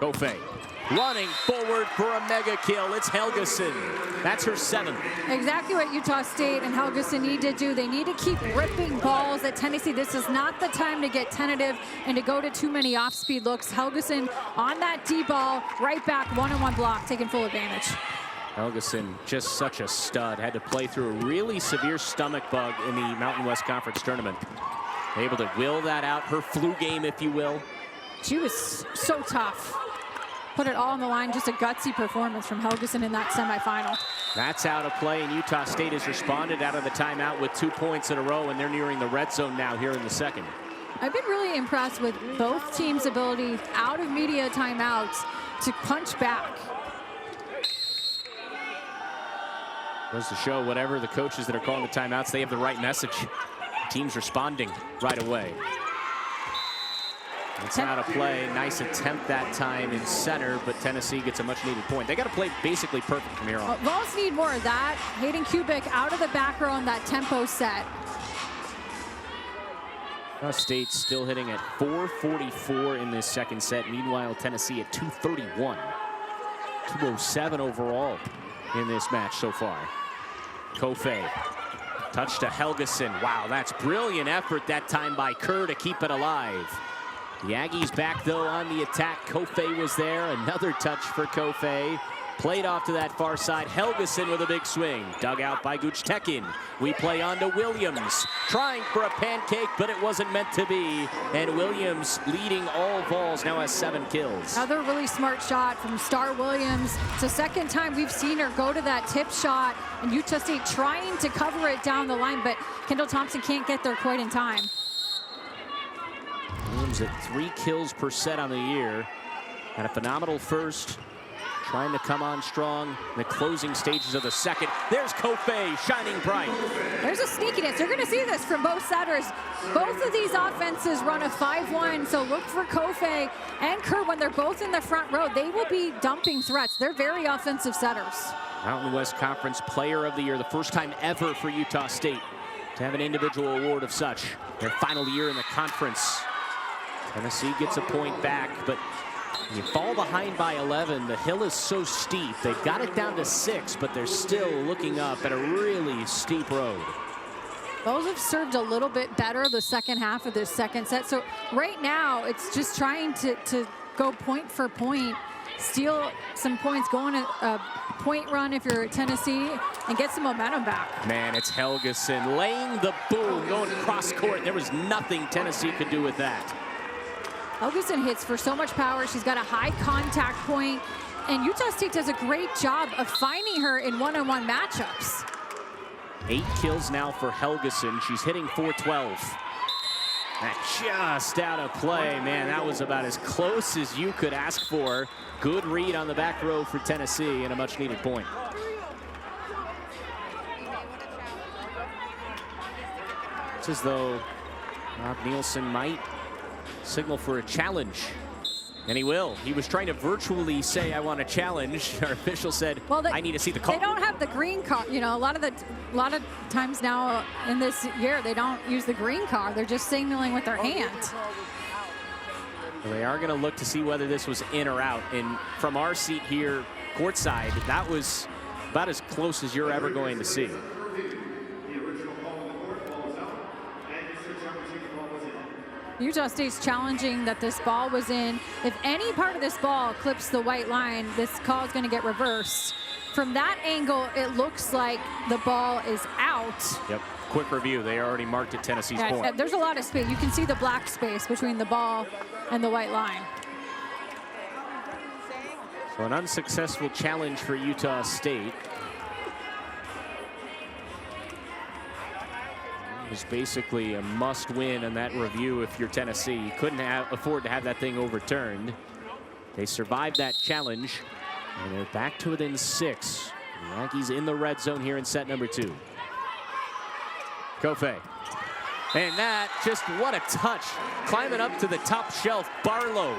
Kofe running forward for a mega kill. It's Helgeson. That's her 7th. Exactly what Utah State and Helgeson need to do. They need to keep ripping balls at Tennessee. This is not the time to get tentative and to go to too many off-speed looks. Helgeson on that D ball, right back, one-on-one block, taking full advantage. Helgeson, just such a stud. Had to play through a really severe stomach bug in the Mountain West Conference tournament. Able to will that out, her flu game, if you will. She was so tough. Put it all on the line. Just a gutsy performance from Helgeson in that semifinal. That's out of play, and Utah State has responded out of the timeout with 2 points in a row, and they're nearing the red zone now here in the second. I've been really impressed with both teams' ability out of media timeouts to punch back. Goes to show whatever the coaches that are calling the timeouts, they have the right message. Teams responding right away. It's out of play. Nice attempt that time in center, but Tennessee gets a much-needed point. They got to play basically perfect from here on. Vols need more of that. Hayden Kubik out of the back row on that tempo set. Utah State still hitting at 444 in this second set. Meanwhile, Tennessee at 231. 207 overall in this match so far. Kofe. Touch to Helgeson. Wow, that's brilliant effort that time by Kerr to keep it alive. The Aggies back, though, on the attack. Kofe was there. Another touch for Kofe. Played off to that far side. Helgeson with a big swing. Dug out by Guchtekin. We play on to Williams. Trying for a pancake, but it wasn't meant to be. And Williams leading all balls, now has 7 kills. Another really smart shot from Star Williams. It's the second time we've seen her go to that tip shot. And Utah State trying to cover it down the line, but Kendall Thompson can't get there quite in time. Williams at 3 kills per set on the year. Had a phenomenal first. Trying to come on strong in the closing stages of the second. There's Kofe shining bright. There's a sneakiness. You're going to see this from both setters. Both of these offenses run a 5-1, so look for Kofe and Kerr when they're both in the front row. They will be dumping threats. They're very offensive setters. Mountain West Conference Player of the Year, the first time ever for Utah State to have an individual award of such. Their final year in the conference. Tennessee gets a point back, but when you fall behind by 11, the hill is so steep. They've got it down to 6, but they're still looking up at a really steep road. Those have served a little bit better the second half of this second set. So right now, it's just trying to go point for point, steal some points, go on a point run if you're Tennessee, and get some momentum back. Man, it's Helgeson laying the boom, going cross court. There was nothing Tennessee could do with that. Helgeson hits for so much power. She's got a high contact point, and Utah State does a great job of finding her in one-on-one matchups. 8 kills now for Helgeson. She's hitting .412. That just out of play. Man, that was about as close as you could ask for. Good read on the back row for Tennessee and a much-needed point. It's as though Rob Nielsen might signal for a challenge, and he will. He was trying to virtually say, I want a challenge. Our official said, well, I need to see the call. They don't have the green card. You know, a lot of times now in this year, they don't use the green card. They're just signaling with their hand. Well, they are going to look to see whether this was in or out. And from our seat here, courtside, that was about as close as you're ever going to see. Utah State's challenging that this ball was in. If any part of this ball clips the white line, this call is going to get reversed. From that angle, it looks like the ball is out. Yep. Quick review. They already marked it Tennessee's point. There's a lot of space. You can see the black space between the ball and the white line. So an unsuccessful challenge for Utah State. Was basically a must-win in that review if you're Tennessee. You couldn't afford to have that thing overturned. They survived that challenge, and they're back to within 6. The Aggies in the red zone here in set number 2. Kofe. And that, just what a touch. Climbing up to the top shelf, Barlow.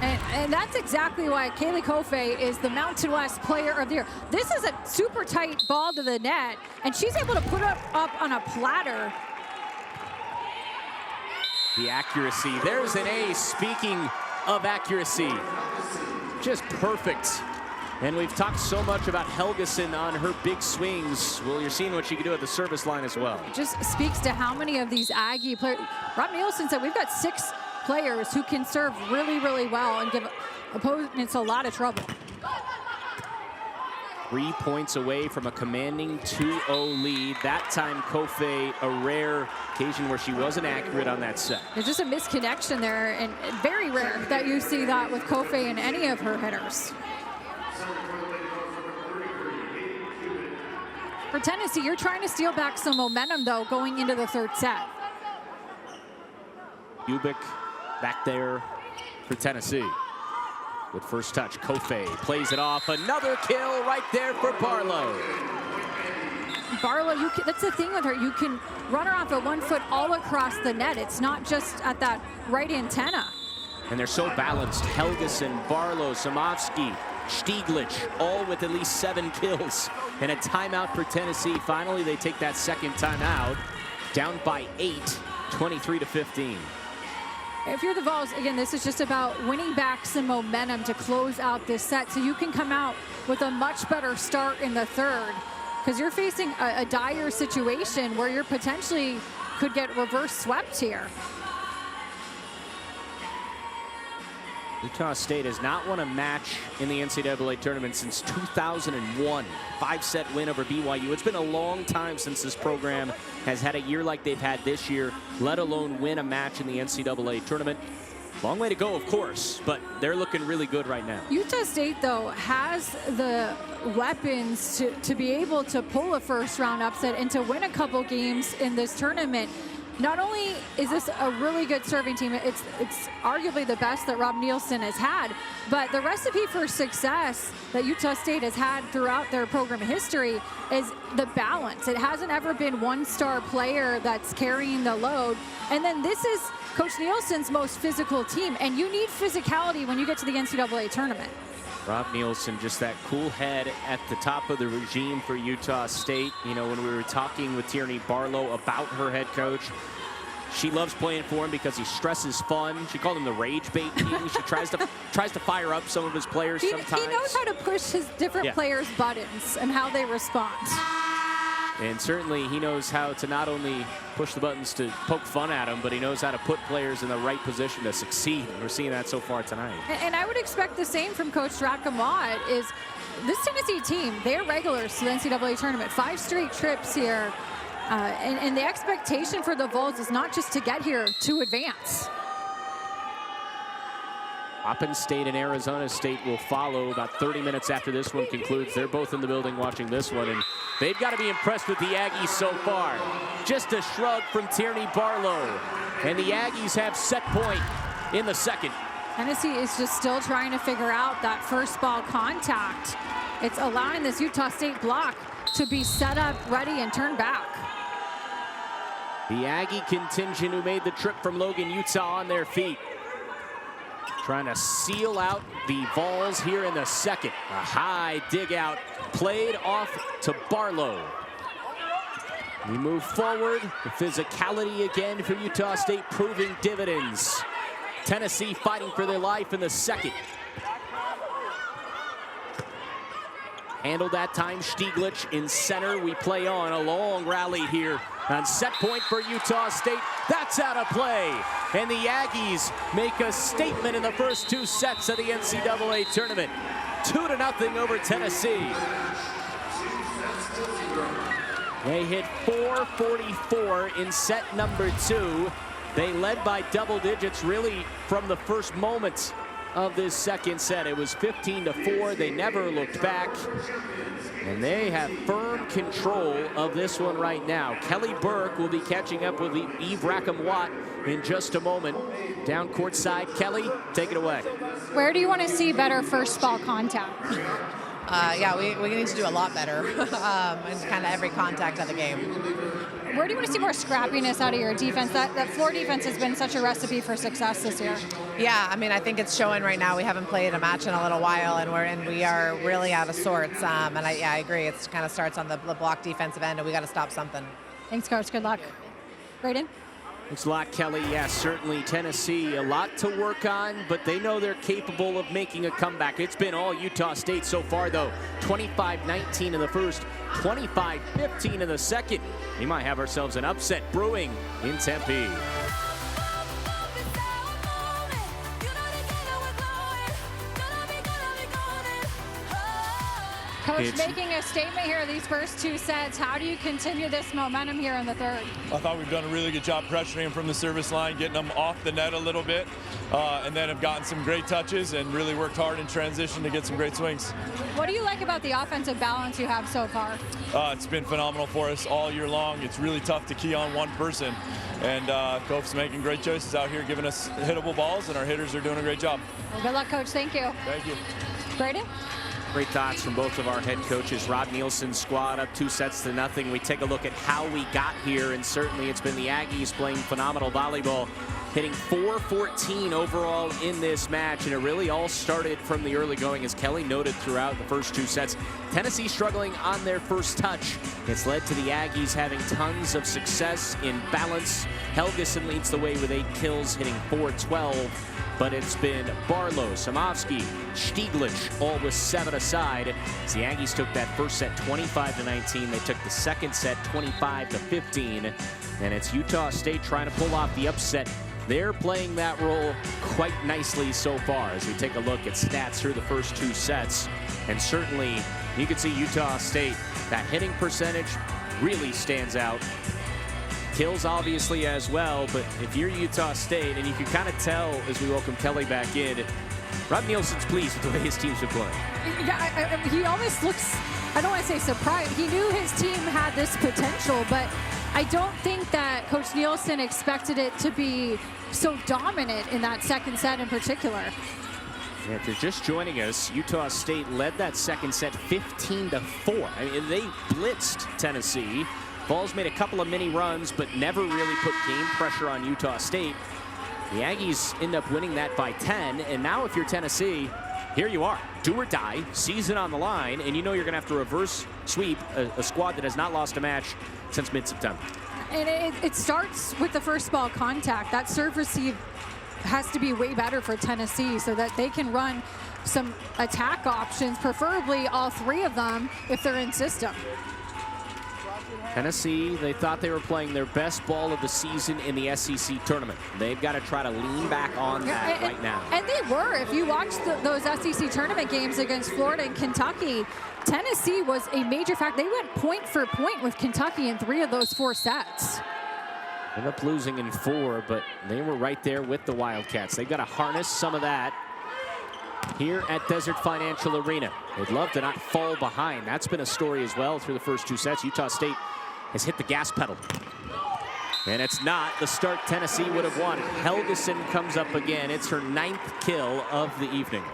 And that's exactly why Kaylee Kofe is the Mountain West Player of the Year. This is a super tight ball to the net, and she's able to put it up on a platter. The accuracy. There's an ace. Speaking of accuracy, just perfect. And we've talked so much about Helgeson on her big swings. Well, you're seeing what she can do at the service line as well. It just speaks to how many of these Aggie players. Rob Nielsen said we've got 6 players who can serve really, really well and give opponents a lot of trouble. 3 points away from a commanding 2-0 lead. That time, Kofe, a rare occasion where she wasn't accurate on that set. There's just a misconnection there, and very rare that you see that with Kofe and any of her hitters. For Tennessee, you're trying to steal back some momentum, though, going into the 3rd set. Ubik back there for Tennessee. With first touch, Kofe plays it off. Another kill right there for Barlow. Barlow, that's the thing with her. You can run her off at 1 foot all across the net. It's not just at that right antenna. And they're so balanced. Helgeson, Barlow, Samovsky, Stieglitz, all with at least 7 kills. And a timeout for Tennessee. Finally, they take that second timeout. Down by 8, 23-15. If you're the Vols, again, this is just about winning back some momentum to close out this set so you can come out with a much better start in the 3rd, because you're facing a dire situation where you're potentially could get reverse swept here. Utah State has not won a match in the NCAA tournament since 2001. 5-set win over BYU. It's been a long time since this program has had a year like they've had this year, let alone win a match in the NCAA tournament. Long way to go, of course, but they're looking really good right now. Utah State, though, has the weapons to be able to pull a first-round upset and to win a couple games in this tournament. Not only is this a really good serving team, it's arguably the best that Rob Nielsen has had, but the recipe for success that Utah State has had throughout their program history is the balance. It hasn't ever been one star player that's carrying the load. And then this is Coach Nielsen's most physical team, and you need physicality when you get to the NCAA tournament. Rob Nielsen, just that cool head at the top of the regime for Utah State. You know, when we were talking with Tierney Barlow about her head coach, she loves playing for him because he stresses fun. She called him the rage bait king. She tries to fire up some of his players sometimes. He knows how to push his different players' buttons and how they respond. And certainly he knows how to not only push the buttons to poke fun at them, but he knows how to put players in the right position to succeed. We're seeing that so far tonight. And I would expect the same from Coach Rackamot. Is this Tennessee team, they're regulars to the NCAA tournament. 5 straight trips here. And the expectation for the Vols is not just to get here, to advance. Appin State and Arizona State will follow about 30 minutes after this one concludes. They're both in the building watching this one, and they've got to be impressed with the Aggies so far. Just a shrug from Tierney Barlow, and the Aggies have set point in the second. Tennessee is just still trying to figure out that first ball contact. It's allowing this Utah State block to be set up, ready, and turn back. The Aggie contingent who made the trip from Logan, Utah on their feet. Trying to seal out the Vols here in the second. A high dig out played off to Barlow. We move forward. The physicality again for Utah State proving dividends. Tennessee fighting for their life in the second. Handled that time, Stieglitz in center. We play on. A long rally here on set point for Utah State. That's out of play. And the Aggies make a statement in the first 2 sets of the NCAA tournament. 2-0 over Tennessee. They hit 444 in set number 2. They led by double digits really from the first moments of this second set. It was 15-4. They never looked back. And they have firm control of this one right now. Kelly Burke will be catching up with Eve Rackham-Watt in just a moment. Down courtside, Kelly, take it away. Where do you want to see better first ball contact? Yeah, we need to do a lot better in kind of every contact of the game. Where do you want to see more scrappiness out of your defense? That floor defense has been such a recipe for success this year. Yeah, I mean, I think it's showing right now. We haven't played a match in a little while, and we are really out of sorts. And I agree. It kind of starts on the block defensive end, and we got to stop something. Thanks, Coach. Good luck. Braden? Thanks a lot, Kelly. Yes, certainly Tennessee, a lot to work on, but they know they're capable of making a comeback. It's been all Utah State so far, though. 25-19 in the first, 25-15 in the second. We might have ourselves an upset brewing in Tempe. Coach, making a statement here these first 2 sets. How do you continue this momentum here in the third? I thought we've done a really good job pressuring them from the service line, getting them off the net a little bit, and then have gotten some great touches and really worked hard in transition to get some great swings. What do you like about the offensive balance you have so far? It's been phenomenal for us all year long. It's really tough to key on one person, and Coach's making great choices out here, giving us hittable balls, and our hitters are doing a great job. Well, good luck, Coach. Thank you. Thank you. Braden? Great thoughts from both of our head coaches. Rob Nielsen's squad up 2-0. We take a look at how we got here, and certainly it's been the Aggies playing phenomenal volleyball, hitting 414 overall in this match, and it really all started from the early going, as Kelly noted throughout the first 2 sets. Tennessee struggling on their first touch. It's led to the Aggies having tons of success in balance. Helgeson leads the way with 8 kills, hitting 412. But it's been Barlow, Samovsky, Stieglitz, all with 7 aside. As the Aggies took that first set 25-19. They took the second set 25-15. And it's Utah State trying to pull off the upset they're playing that role quite nicely so far as we take a look at stats through the first 2 sets. And certainly you can see Utah State, that hitting percentage really stands out. Kills obviously as well, but if you're Utah State, and you can kind of tell as we welcome Kelly back in, Rob Nielsen's pleased with the way his team's been playing. Yeah, he almost looks, I don't want to say surprised. He knew his team had this potential, but I don't think that Coach Nielsen expected it to be so dominant in that second set in particular. Yeah, if you're just joining us, Utah State led that second set 15-4. I mean, they blitzed Tennessee. Vols made a couple of mini runs, but never really put game pressure on Utah State. The Aggies end up winning that by 10, and now if you're Tennessee, here you are. Do or die, season on the line, and you know you're going to have to reverse sweep a squad that has not lost a match since mid-September. And it starts with the first ball contact. That serve receive has to be way better for Tennessee so that they can run some attack options, preferably all 3 of them if they're in system. Tennessee, they thought they were playing their best ball of the season in the SEC tournament. They've got to try to lean back on that right now. And they were. If you watched those SEC tournament games against Florida and Kentucky, Tennessee was a major factor. They went point for point with Kentucky in 3 of those 4 sets. Ended up losing in 4, but they were right there with the Wildcats. They've got to harness some of that here at Desert Financial Arena. They'd love to not fall behind. That's been a story as well through the first 2 sets. Utah State has hit the gas pedal. And it's not the start Tennessee would have wanted. Helgeson comes up again. It's her 9th kill of the evening.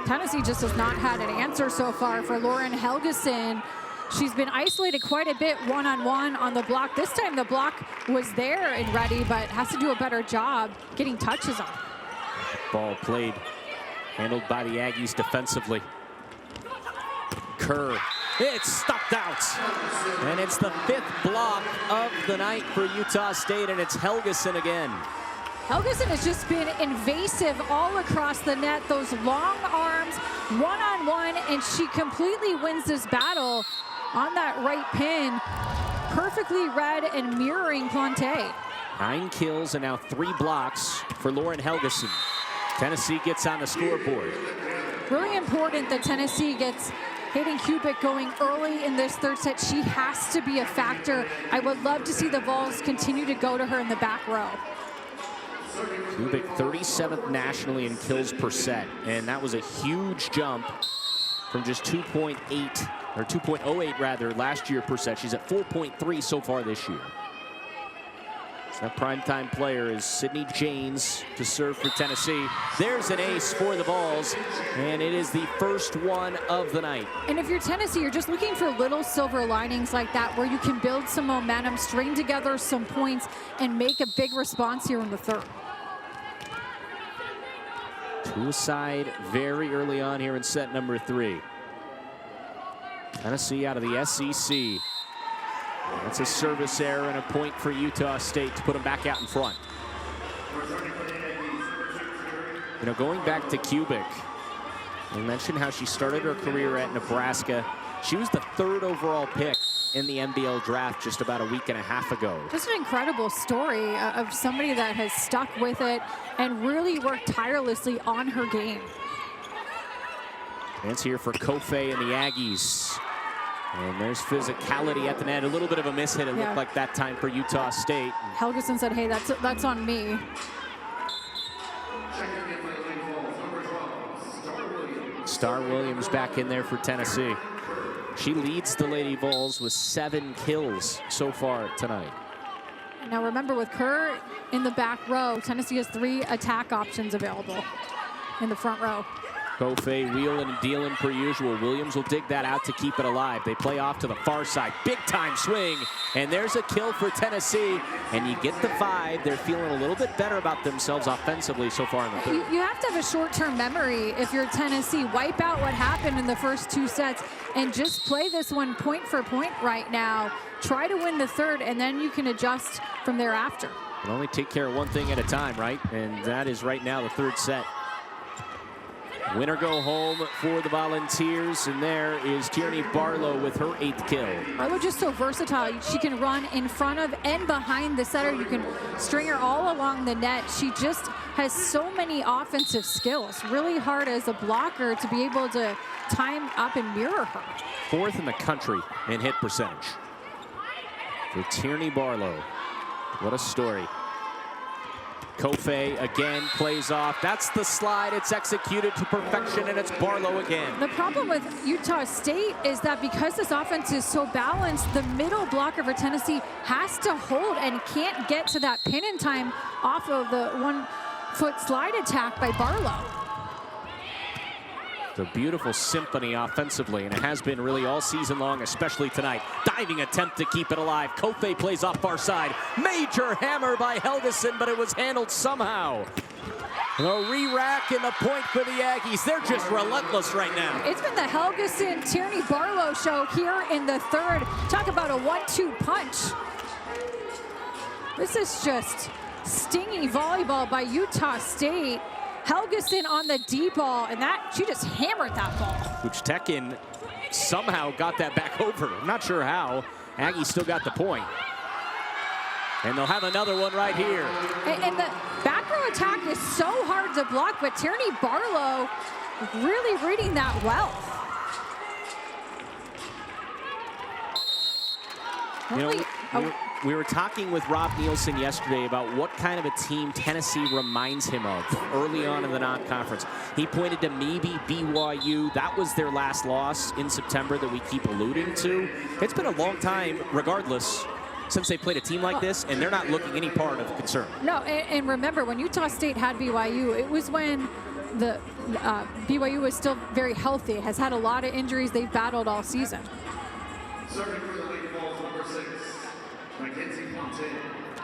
Tennessee just has not had an answer so far for Lauren Helgeson. She's been isolated quite a bit one-on-one on the block. This time the block was there and ready, but has to do a better job getting touches on. Ball played, handled by the Aggies defensively. Kerr, it's stopped out. And it's the 5th block of the night for Utah State, and it's Helgeson again. Helgeson has just been invasive all across the net. Those long arms, one-on-one, and she completely wins this battle on that right pin. Perfectly read and mirroring Plante. 9 kills and now 3 blocks for Lauren Helgeson. Tennessee gets on the scoreboard. Really important that Tennessee gets Hayden Kubik going early in this 3rd set. She has to be a factor. I would love to see the Vols continue to go to her in the back row. Kubik 37th nationally in kills per set, and that was a huge jump from just 2.8 or 2.08 rather last year per set. She's at 4.3 so far this year. So that primetime player is Sydney Janes to serve for Tennessee. There's an ace for the Vols, and it is the first one of the night. And if you're Tennessee, you're just looking for little silver linings like that where you can build some momentum, string together some points, and make a big response here in the 3rd. 2 aside very early on here in set number 3. Tennessee out of the SEC. That's a service error and a point for Utah State to put them back out in front. You know, going back to Kubik, we mentioned how she started her career at Nebraska. She was the 3rd overall pick in the NBL draft just about a week and a half ago. Just an incredible story of somebody that has stuck with it and really worked tirelessly on her game. Chance here for Kofe and the Aggies. And there's physicality at the net. A little bit of a miss hit, it looked like that time for Utah State. Helgeson said, hey, that's on me. Star Williams back in there for Tennessee. She leads the Lady Vols with 7 kills so far tonight. Now remember, with Kerr in the back row, Tennessee has 3 attack options available in the front row. Kofe wheeling and dealing per usual. Williams will dig that out to keep it alive. They play off to the far side. Big time swing. And there's a kill for Tennessee. And you get the 5. They're feeling a little bit better about themselves offensively so far in the 3rd. You have to have a short-term memory if you're Tennessee. Wipe out what happened in the first 2 sets and just play this one point for point right now. Try to win the 3rd, and then you can adjust from thereafter. You can only take care of one thing at a time, right? And that is right now the 3rd set. Winner go home for the Volunteers, and there is Tierney Barlow with her 8th kill. Barlow just so versatile. She can run in front of and behind the setter. You can string her all along the net. She just has so many offensive skills. Really hard as a blocker to be able to time up and mirror her. 4th in the country in hit percentage for Tierney Barlow. What a story. Kofe again plays off. That's the slide. It's executed to perfection, and it's Barlow again. The problem with Utah State is that because this offense is so balanced, the middle blocker for Tennessee has to hold and can't get to that pin in time off of the 1-foot slide attack by Barlow. The beautiful symphony offensively, and it has been really all season long, especially tonight. Diving attempt to keep it alive. Kofe plays off far side. Major hammer by Helgeson, but it was handled somehow. A re-rack and the point for the Aggies. They're just relentless right now. It's been the Helgeson Tierney Barlow show here in the 3rd. Talk about a 1-2 punch. This is just stingy volleyball by Utah State. Helgeson on the D ball, and that she just hammered that ball. Uchtekin somehow got that back over. I'm not sure how. Aggies still got the point. And they'll have another one right here. And the back row attack is so hard to block, but Tierney Barlow really reading that well. You know, we were talking with Rob Nielsen yesterday about what kind of a team Tennessee reminds him of early on in the non-conference. He pointed to maybe BYU. That was their last loss in September that we keep alluding to. It's been a long time, regardless, since they played a team like this, and they're not looking any part of concern. No, and remember, when Utah State had BYU, it was when the BYU was still very healthy. It has had a lot of injuries they've battled all season.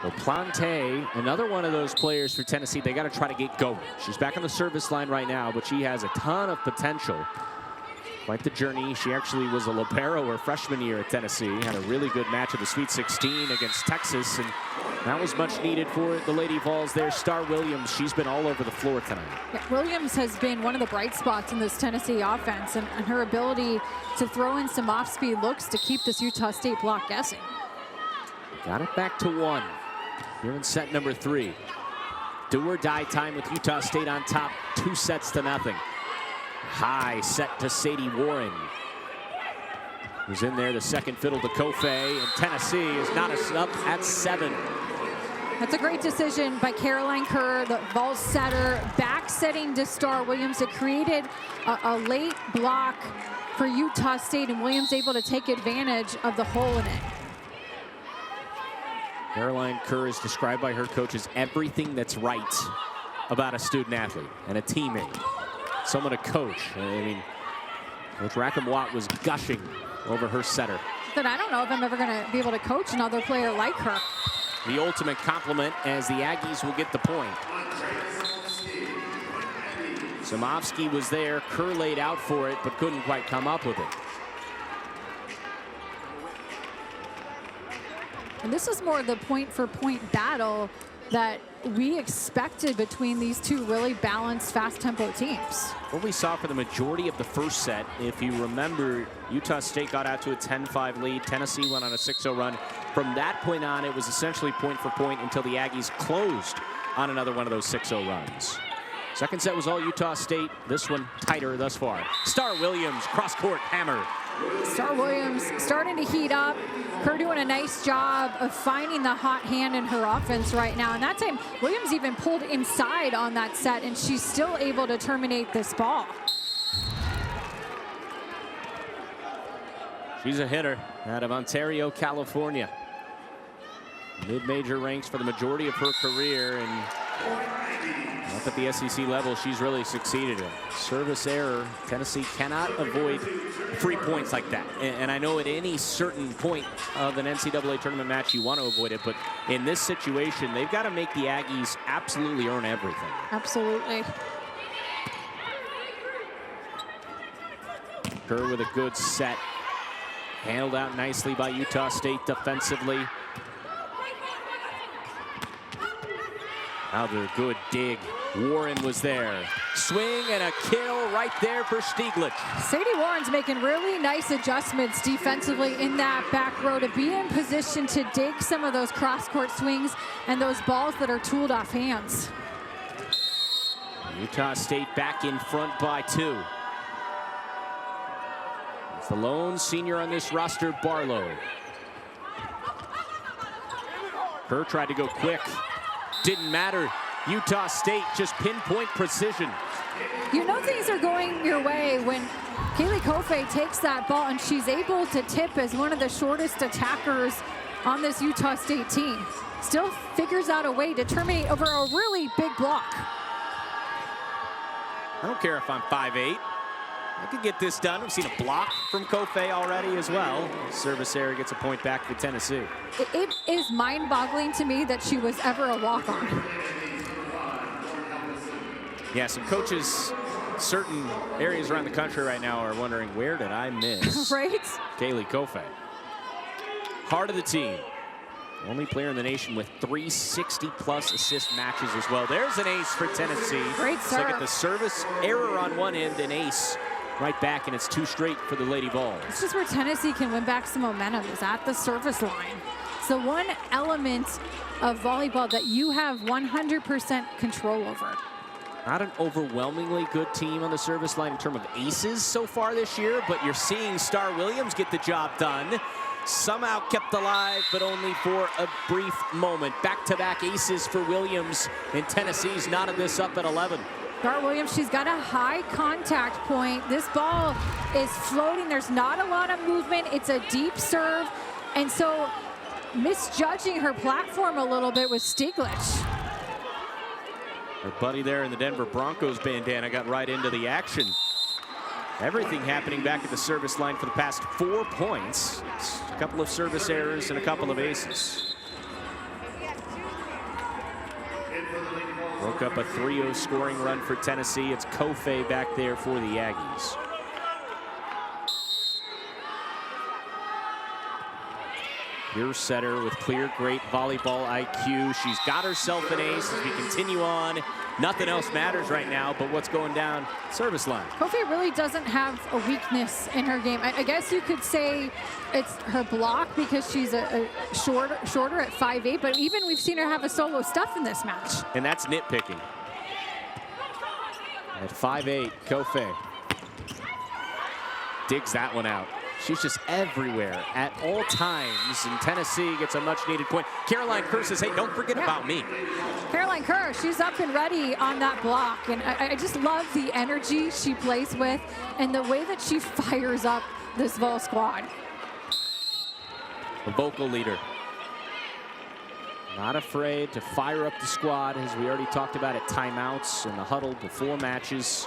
Well, Plante, another one of those players for Tennessee, they got to try to get going. She's back on the service line right now, but she has a ton of potential. Quite the journey. She actually was a libero her freshman year at Tennessee. Had a really good match at the Sweet 16 against Texas, and that was much needed for the Lady Vols there. Star Williams, she's been all over the floor tonight. Yeah, Williams has been one of the bright spots in this Tennessee offense, and her ability to throw in some off-speed looks to keep this Utah State block guessing. Got it back to 1 here in set number 3. Do or die time with Utah State on top, 2-0. High set to Sadie Warren, who's in there, the second fiddle to Kofe, and Tennessee is not up at 7. That's a great decision by Caroline Kerr, the Vols setter, back setting to Star Williams. It created a late block for Utah State, and Williams able to take advantage of the hole in it. Caroline Kerr is described by her coach as everything that's right about a student athlete and a teammate, someone to coach. I mean, Coach Rackham-Watt was gushing over her setter. But I don't know if I'm ever going to be able to coach another player like her. The ultimate compliment, as the Aggies will get the point. Samovsky was there. Kerr laid out for it, but couldn't quite come up with it. And this is more the point-for-point battle that we expected between these two really balanced, fast-tempo teams. What we saw for the majority of the first set, if you remember, Utah State got out to a 10-5 lead. Tennessee went on a 6-0 run. From that point on, it was essentially point-for-point until the Aggies closed on another one of those 6-0 runs. Second set was all Utah State. This one tighter thus far. Star Williams, cross-court hammer. Star Williams starting to heat up. Kerr doing a nice job of finding the hot hand in her offense right now. And that time, Williams even pulled inside on that set, and she's still able to terminate this ball. She's a hitter out of Ontario, California. Mid-major ranks for the majority of her career, and up at the SEC level, she's really succeeded in. Service error, Tennessee cannot avoid free points like that. And I know at any certain point of an NCAA tournament match, you want to avoid it, but in this situation, they've got to make the Aggies absolutely earn everything. Absolutely. Kerr with a good set. Handled out nicely by Utah State defensively. Another good dig. Warren was there. Swing and a kill right there for Stieglitz. Sadie Warren's making really nice adjustments defensively in that back row to be in position to dig some of those cross-court swings and those balls that are tooled off hands. Utah State back in front by 2. It's the lone senior on this roster, Barlow. Kerr tried to go quick. Didn't matter. Utah State just pinpoint precision. You know things are going your way when Kaylee Kofe takes that ball and she's able to tip as one of the shortest attackers on this Utah State team. Still figures out a way to terminate over a really big block. I don't care if I'm 5'8". I could get this done. We've seen a block from Kofe already as well. Service error gets a point back for Tennessee. It is mind-boggling to me that she was ever a walk-on. Yeah, some coaches, certain areas around the country right now are wondering, where did I miss Right? Kaylee Kofe? Heart of the team. Only player in the nation with 360-plus assist matches as well. There's an ace for Tennessee. Great serve. Look at the service error on one end, an ace right back, and it's 2 straight for the Lady Vols. It's just where Tennessee can win back some momentum is at the service line. So one element of volleyball that you have 100% control over. Not an overwhelmingly good team on the service line in terms of aces so far this year, but you're seeing Star Williams get the job done. Somehow kept alive, but only for a brief moment. Back-to-back aces for Williams, and Tennessee's knotted this up at 11. Star Williams, she's got a high contact point. This ball is floating. There's not a lot of movement. It's a deep serve. And so misjudging her platform a little bit with Stieglitz. Her buddy there in the Denver Broncos bandana got right into the action. Everything happening back at the service line for the past 4 points. It's a couple of service errors and a couple of aces. Broke up a 3-0 scoring run for Tennessee. It's Kofe back there for the Aggies. Pure setter with clear, great volleyball IQ. She's got herself an ace as we continue on. Nothing else matters right now but what's going down service line. Kofi really doesn't have a weakness in her game. I guess you could say it's her block because she's a shorter at 5'8", but even we've seen her have a solo stuff in this match. And that's nitpicking. At 5'8", Kofe digs that one out. She's just everywhere at all times, and Tennessee gets a much-needed point. Caroline Kerr says, hey, don't forget about me. Caroline Kerr, she's up and ready on that block, and I just love the energy she plays with and the way that she fires up this Vol squad. The vocal leader. Not afraid to fire up the squad, as we already talked about at timeouts and the huddle before matches.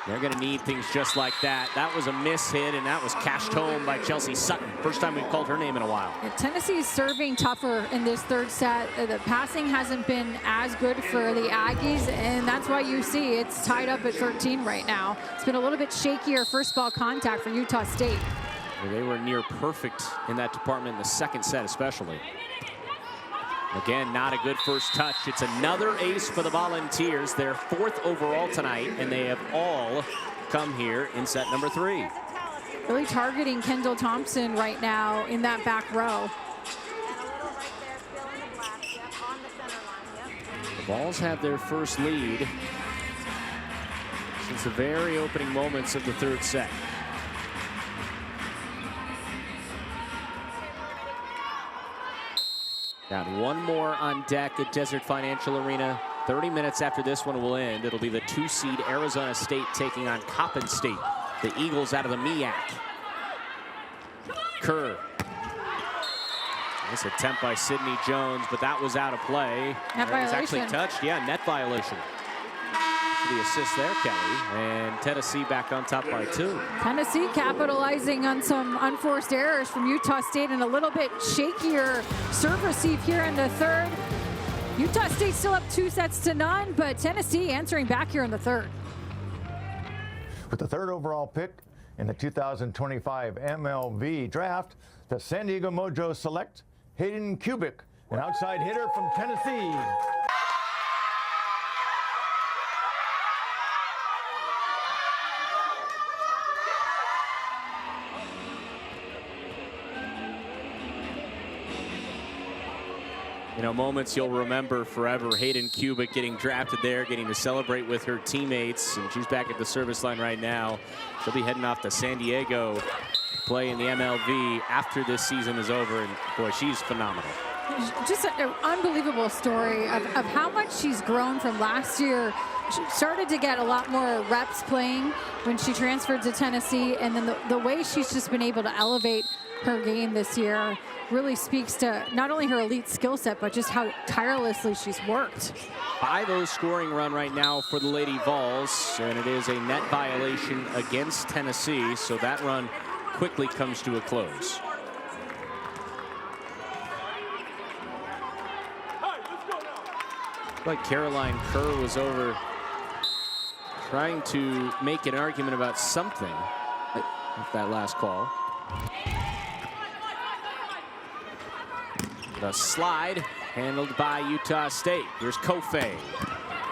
They're going to need things just like that. That was a miss hit, and that was cashed home by Chelsea Sutton. First time we've called her name in a while. Tennessee's serving tougher in this third set. The passing hasn't been as good for the Aggies, and that's why you see it's tied up at 13 right now. It's been a little bit shakier first ball contact for Utah State. Well, they were near perfect in that department in the second set especially. Again, not a good first touch. It's another ace for the Volunteers. They're 4th overall tonight, and they have all come here in set number 3. Really targeting Kendall Thompson right now in that back row. The Vols have their first lead since the very opening moments of the third set. Got one more on deck at Desert Financial Arena. 30 minutes after this one will end, it'll be the 2-seed Arizona State taking on Coppin State, the Eagles out of the MEAC. Kerr. Nice attempt by Sydney Jones, but that was out of play. Net violation. It was actually touched. Yeah, net violation. The assist there, Kelly, and Tennessee back on top by 2. Tennessee capitalizing on some unforced errors from Utah State and a little bit shakier serve receive here in the third. Utah State still up 2-0, but Tennessee answering back here in the third. With the 3rd overall pick in the 2025 MLB draft, the San Diego Mojo select Hayden Kubik, an outside hitter from Tennessee. You know, moments you'll remember forever. Hayden Kubik getting drafted there, getting to celebrate with her teammates, and she's back at the service line right now. She'll be heading off to San Diego to play in the MLV after this season is over, and boy, she's phenomenal. Just an unbelievable story of how much she's grown from last year. She started to get a lot more reps playing when she transferred to Tennessee, and then the way she's just been able to elevate her game this year really speaks to not only her elite skill set, but just how tirelessly she's worked. 5-0 scoring run right now for the Lady Vols, and it is a net violation against Tennessee, so that run quickly comes to a close. Like Caroline Kerr was over trying to make an argument about something with that last call. The slide handled by Utah State. Here's Kofe.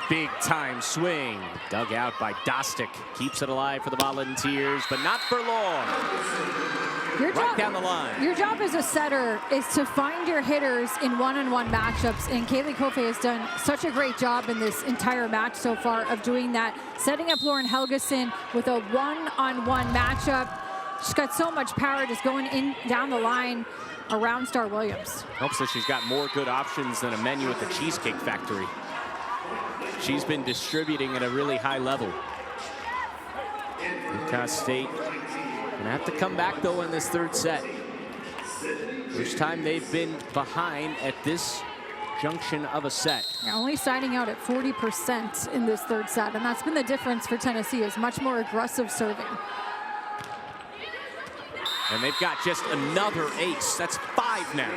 Big time swing. Dug out by Dostik. Keeps it alive for the Volunteers, but not for long. Right down the line. Your job as a setter is to find your hitters in one-on-one matchups, and Kaylee Kofe has done such a great job in this entire match so far of doing that, setting up Lauren Helgeson with a one-on-one matchup. She's got so much power just going in down the line around Star Williams. Helps that she's got more good options than a menu at the Cheesecake Factory. She's been distributing at a really high level. Utah State gonna have to come back though in this third set. First time they've been behind at this junction of a set. Only siding out at 40% in this third set, and that's been the difference for Tennessee, is much more aggressive serving. And they've got just another ace. That's 5 now.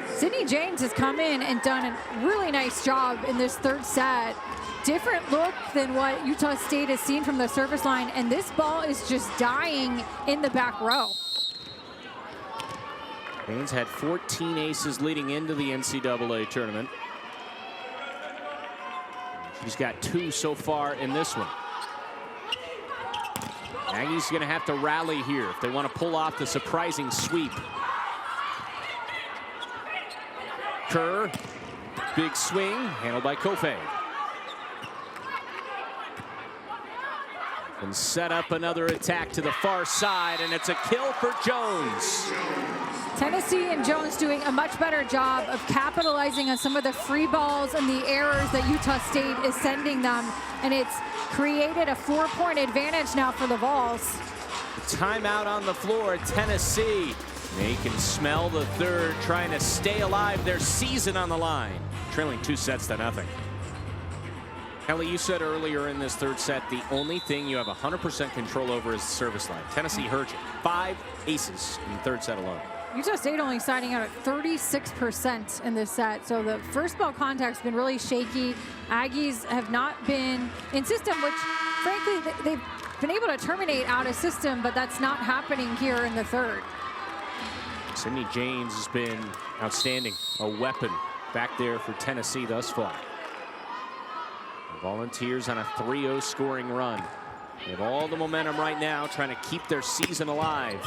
Sydney James has come in and done a really nice job in this third set. Different look than what Utah State has seen from the service line, and this ball is just dying in the back row. James had 14 aces leading into the NCAA tournament. She's got 2 so far in this one. Aggies going to have to rally here if they want to pull off the surprising sweep. Kerr, big swing, handled by Kofe. And set up another attack to the far side, and it's a kill for Jones. Tennessee and Jones doing a much better job of capitalizing on some of the free balls and the errors that Utah State is sending them, and it's created a 4-point advantage now for the Vols. Timeout on the floor, Tennessee. They can smell the third, trying to stay alive, their season on the line. Trailing 2-0. Kelly, you said earlier in this third set, the only thing you have 100% control over is the service line. Tennessee heard you. 5 aces in the third set alone. Utah State only siding out at 36% in this set, so the first ball contact's been really shaky. Aggies have not been in system, which frankly they've been able to terminate out of system, but that's not happening here in the third. Sydney James has been outstanding, a weapon back there for Tennessee thus far. The Volunteers on a 3-0 scoring run. They have all the momentum right now, trying to keep their season alive.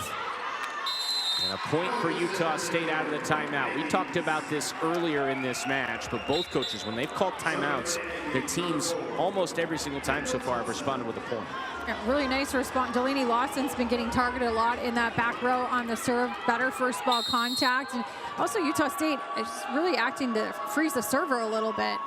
And a point for Utah State out of the timeout. We talked about this earlier in this match, but both coaches, when they've called timeouts, their teams almost every single time so far have responded with a point. Yeah, really nice response. Delaney Lawson's been getting targeted a lot in that back row on the serve. Better first ball contact. And also Utah State is really acting to freeze the server a little bit.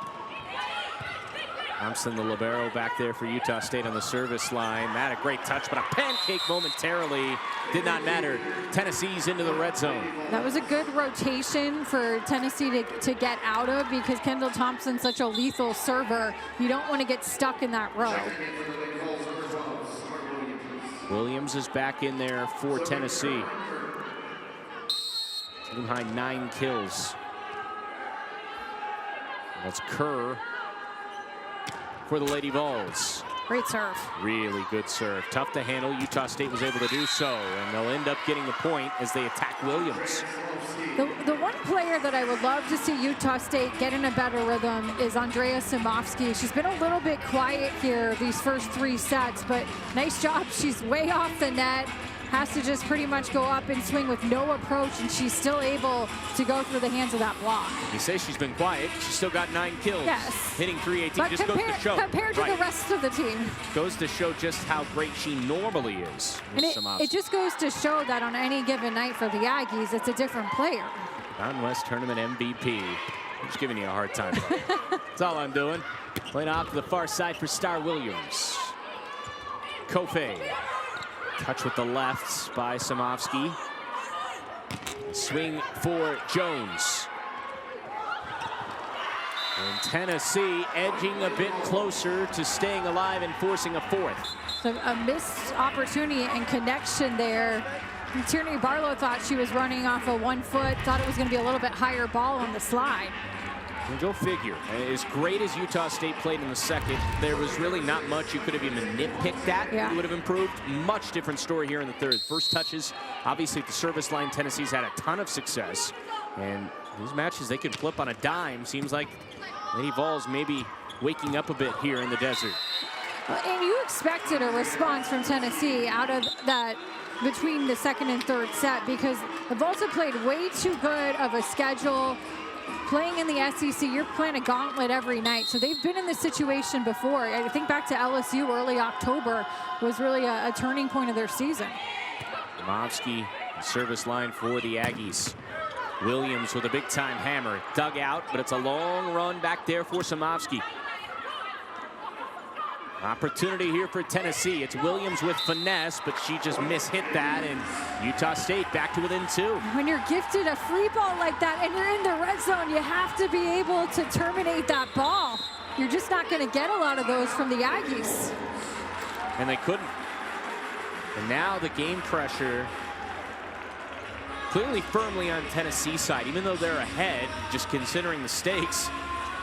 Thompson, the libero, back there for Utah State on the service line. That a great touch, but a pancake momentarily. Did not matter. Tennessee's into the red zone. That was a good rotation for Tennessee to get out of, because Kendall Thompson's such a lethal server. You don't want to get stuck in that row. Williams is back in there for Tennessee. Team high 9 kills. That's Kerr for the Lady Vols. Great serve. Really good serve. Tough to handle. Utah State was able to do so, and they'll end up getting the point as they attack Williams. The one player that I would love to see Utah State get in a better rhythm is Andrea Simovsky. She's been a little bit quiet here these first 3 sets, but nice job. She's way off the net, has to just pretty much go up and swing with no approach, and she's still able to go through the hands of that block. You say she's been quiet. She's still got 9 kills. Yes. Hitting .318 But just goes to show. compared to the rest of the team. Goes to show just how great she normally is. And it just goes to show that on any given night for the Aggies, it's a different player. Mountain West Tournament MVP. I'm just giving you a hard time. That's all I'm doing. Playing off to the far side for Star Williams. Kofe. Touch with the left by Samovsky. Swing for Jones. And Tennessee edging a bit closer to staying alive and forcing a fourth. So a missed opportunity and connection there. And Tierney Barlow thought she was running off of 1 foot, thought it was going to be a little bit higher ball on the slide. And go figure. As great as Utah State played in the second, there was really not much you could have even nitpicked at. Yeah. It would have improved. Much different story here in the third. First touches, obviously at the service line, Tennessee's had a ton of success. And these matches, they can flip on a dime. Seems like Lady Vols maybe waking up a bit here in the desert. And you expected a response from Tennessee out of that between the second and third set, because the Vols have played way too good of a schedule. Playing in the SEC, you're playing a gauntlet every night. So they've been in this situation before. I think back to LSU early October was really a turning point of their season. Samovsky, service line for the Aggies. Williams with a big time hammer. Dug out, but it's a long run back there for Samovsky. Opportunity here for Tennessee. It's Williams with finesse, but she just mishit that, and Utah State back to within 2. When you're gifted a free ball like that and you're in the red zone, you have to be able to terminate that ball. You're just not going to get a lot of those from the Aggies. And they couldn't. And now the game pressure clearly firmly on Tennessee's side, even though they're ahead, just considering the stakes.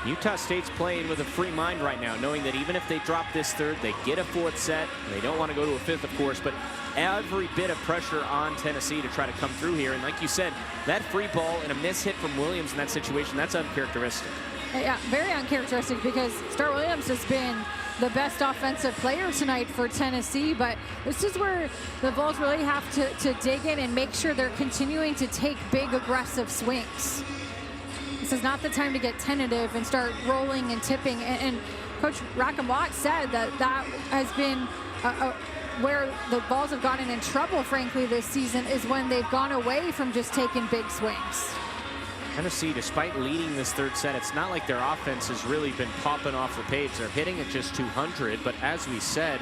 Utah State's playing with a free mind right now, knowing that even if they drop this third, they get a fourth set. They don't want to go to a fifth, of course, but every bit of pressure on Tennessee to try to come through here. And like you said, that free ball and a miss hit from Williams in that situation, that's uncharacteristic. Yeah, very uncharacteristic, because Star Williams has been the best offensive player tonight for Tennessee, but this is where the Vols really have to dig in and make sure they're continuing to take big, aggressive swings. This is not the time to get tentative and start rolling and tipping. And Coach Rackham-Watt said that has been where the Vols have gotten in trouble, frankly, this season, is when they've gone away from just taking big swings. Tennessee, despite leading this third set, it's not like their offense has really been popping off the page. They're hitting at just 200, but as we said,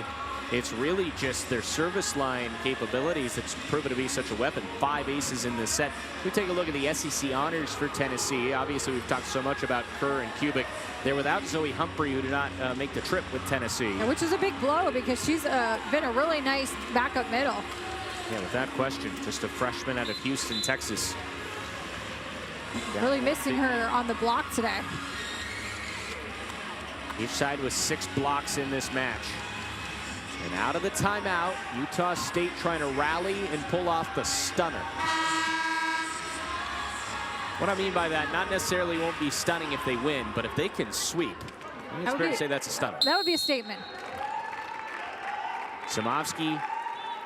it's really just their service line capabilities that's proven to be such a weapon. 5 aces in this set. We take a look at the SEC honors for Tennessee. Obviously, we've talked so much about Kerr and Kubik. They're without Zoe Humphrey, who did not make the trip with Tennessee. Yeah, which is a big blow, because she's been a really nice backup middle. Yeah, without question. Just a freshman out of Houston, Texas. Really missing her on the block today. Each side with 6 blocks in this match. And out of the timeout, Utah State trying to rally and pull off the stunner. What I mean by that, not necessarily won't be stunning if they win, but if they can sweep, I think it's fair to say that's a stunner. That would be a statement. Samovsky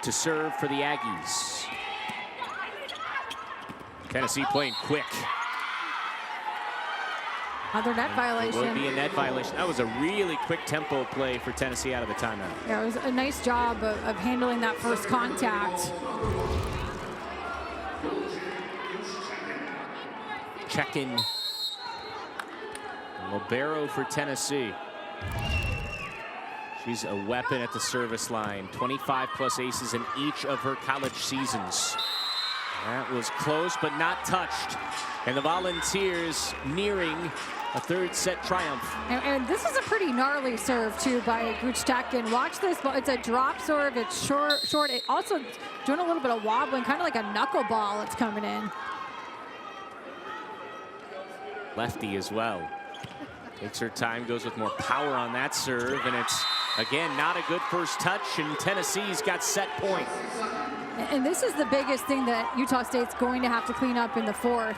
to serve for the Aggies. Tennessee playing quick. Another net violation. It would be a net violation. That was a really quick tempo play for Tennessee out of the timeout. Yeah, it was a nice job of handling that first contact. Check-in. Libero for Tennessee. She's a weapon at the service line. 25+ aces in each of her college seasons. That was close, but not touched. And the Volunteers nearing a third set triumph. And this is a pretty gnarly serve, too, by Gruchtakin. Watch this. It's a drop serve. It's short. It also doing a little bit of wobbling, kind of like a knuckleball. It's coming in. Lefty as well. Takes her time, goes with more power on that serve, and it's, again, not a good first touch, and Tennessee's got set point. And this is the biggest thing that Utah State's going to have to clean up in the fourth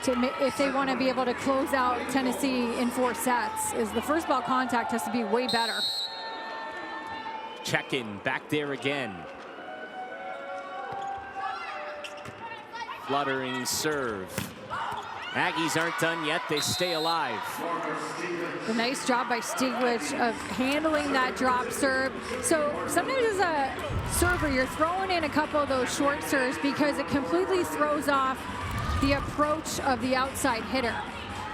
if they want to be able to close out Tennessee in 4 sets, is the first ball contact has to be way better. Check-in back there again. fluttering serve. Aggies aren't done yet. They stay alive. A nice job by Stigwich of handling that drop serve. So sometimes as a server, you're throwing in a couple of those short serves because it completely throws off the approach of the outside hitter.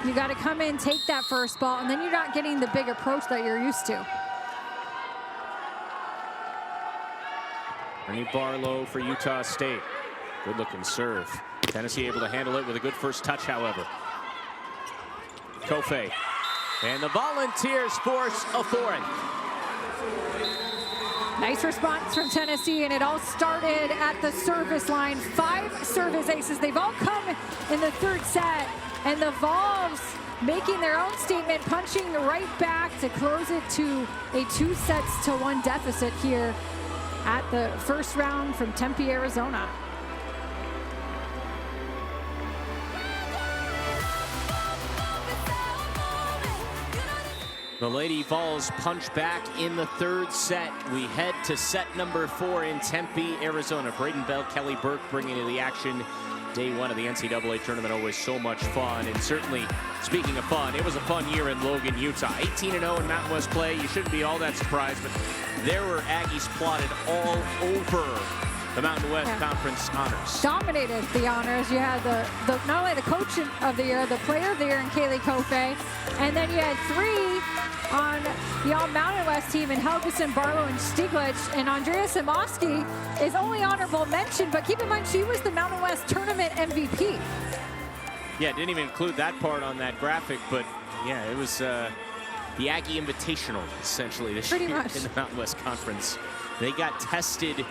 You got to come in, take that first ball, and then you're not getting the big approach that you're used to. Ernie Barlow for Utah State. Good looking serve. Tennessee able to handle it with a good first touch, however. Kofe. And the Volunteers force a fourth. Nice response from Tennessee, and it all started at the service line. 5 service aces. They've all come in the third set, and the Vols making their own statement, punching right back to close it to a 2-1 deficit here at the first round from Tempe, Arizona. The Lady Vols punch back in the third set. We head to set number 4 in Tempe, Arizona. Braden Bell, Kelly Burke bringing to the action. Day 1 of the NCAA tournament, always so much fun. And certainly, speaking of fun, it was a fun year in Logan, Utah. 18-0 in Mountain West play. You shouldn't be all that surprised, but there were Aggies plotted all over the Mountain West Conference honors. Dominated the honors. You had the not only the coach of the year, the player of the year in Kaylee Kofe, and then you had 3 on the All Mountain West team in Helgeson, Barlow, and Stiglich. And Andrea Samoski is only honorable mention, but keep in mind she was the Mountain West tournament MVP. Yeah, didn't even include that part on that graphic, but yeah, it was the Aggie Invitational essentially this year in the Mountain West Conference. They got tested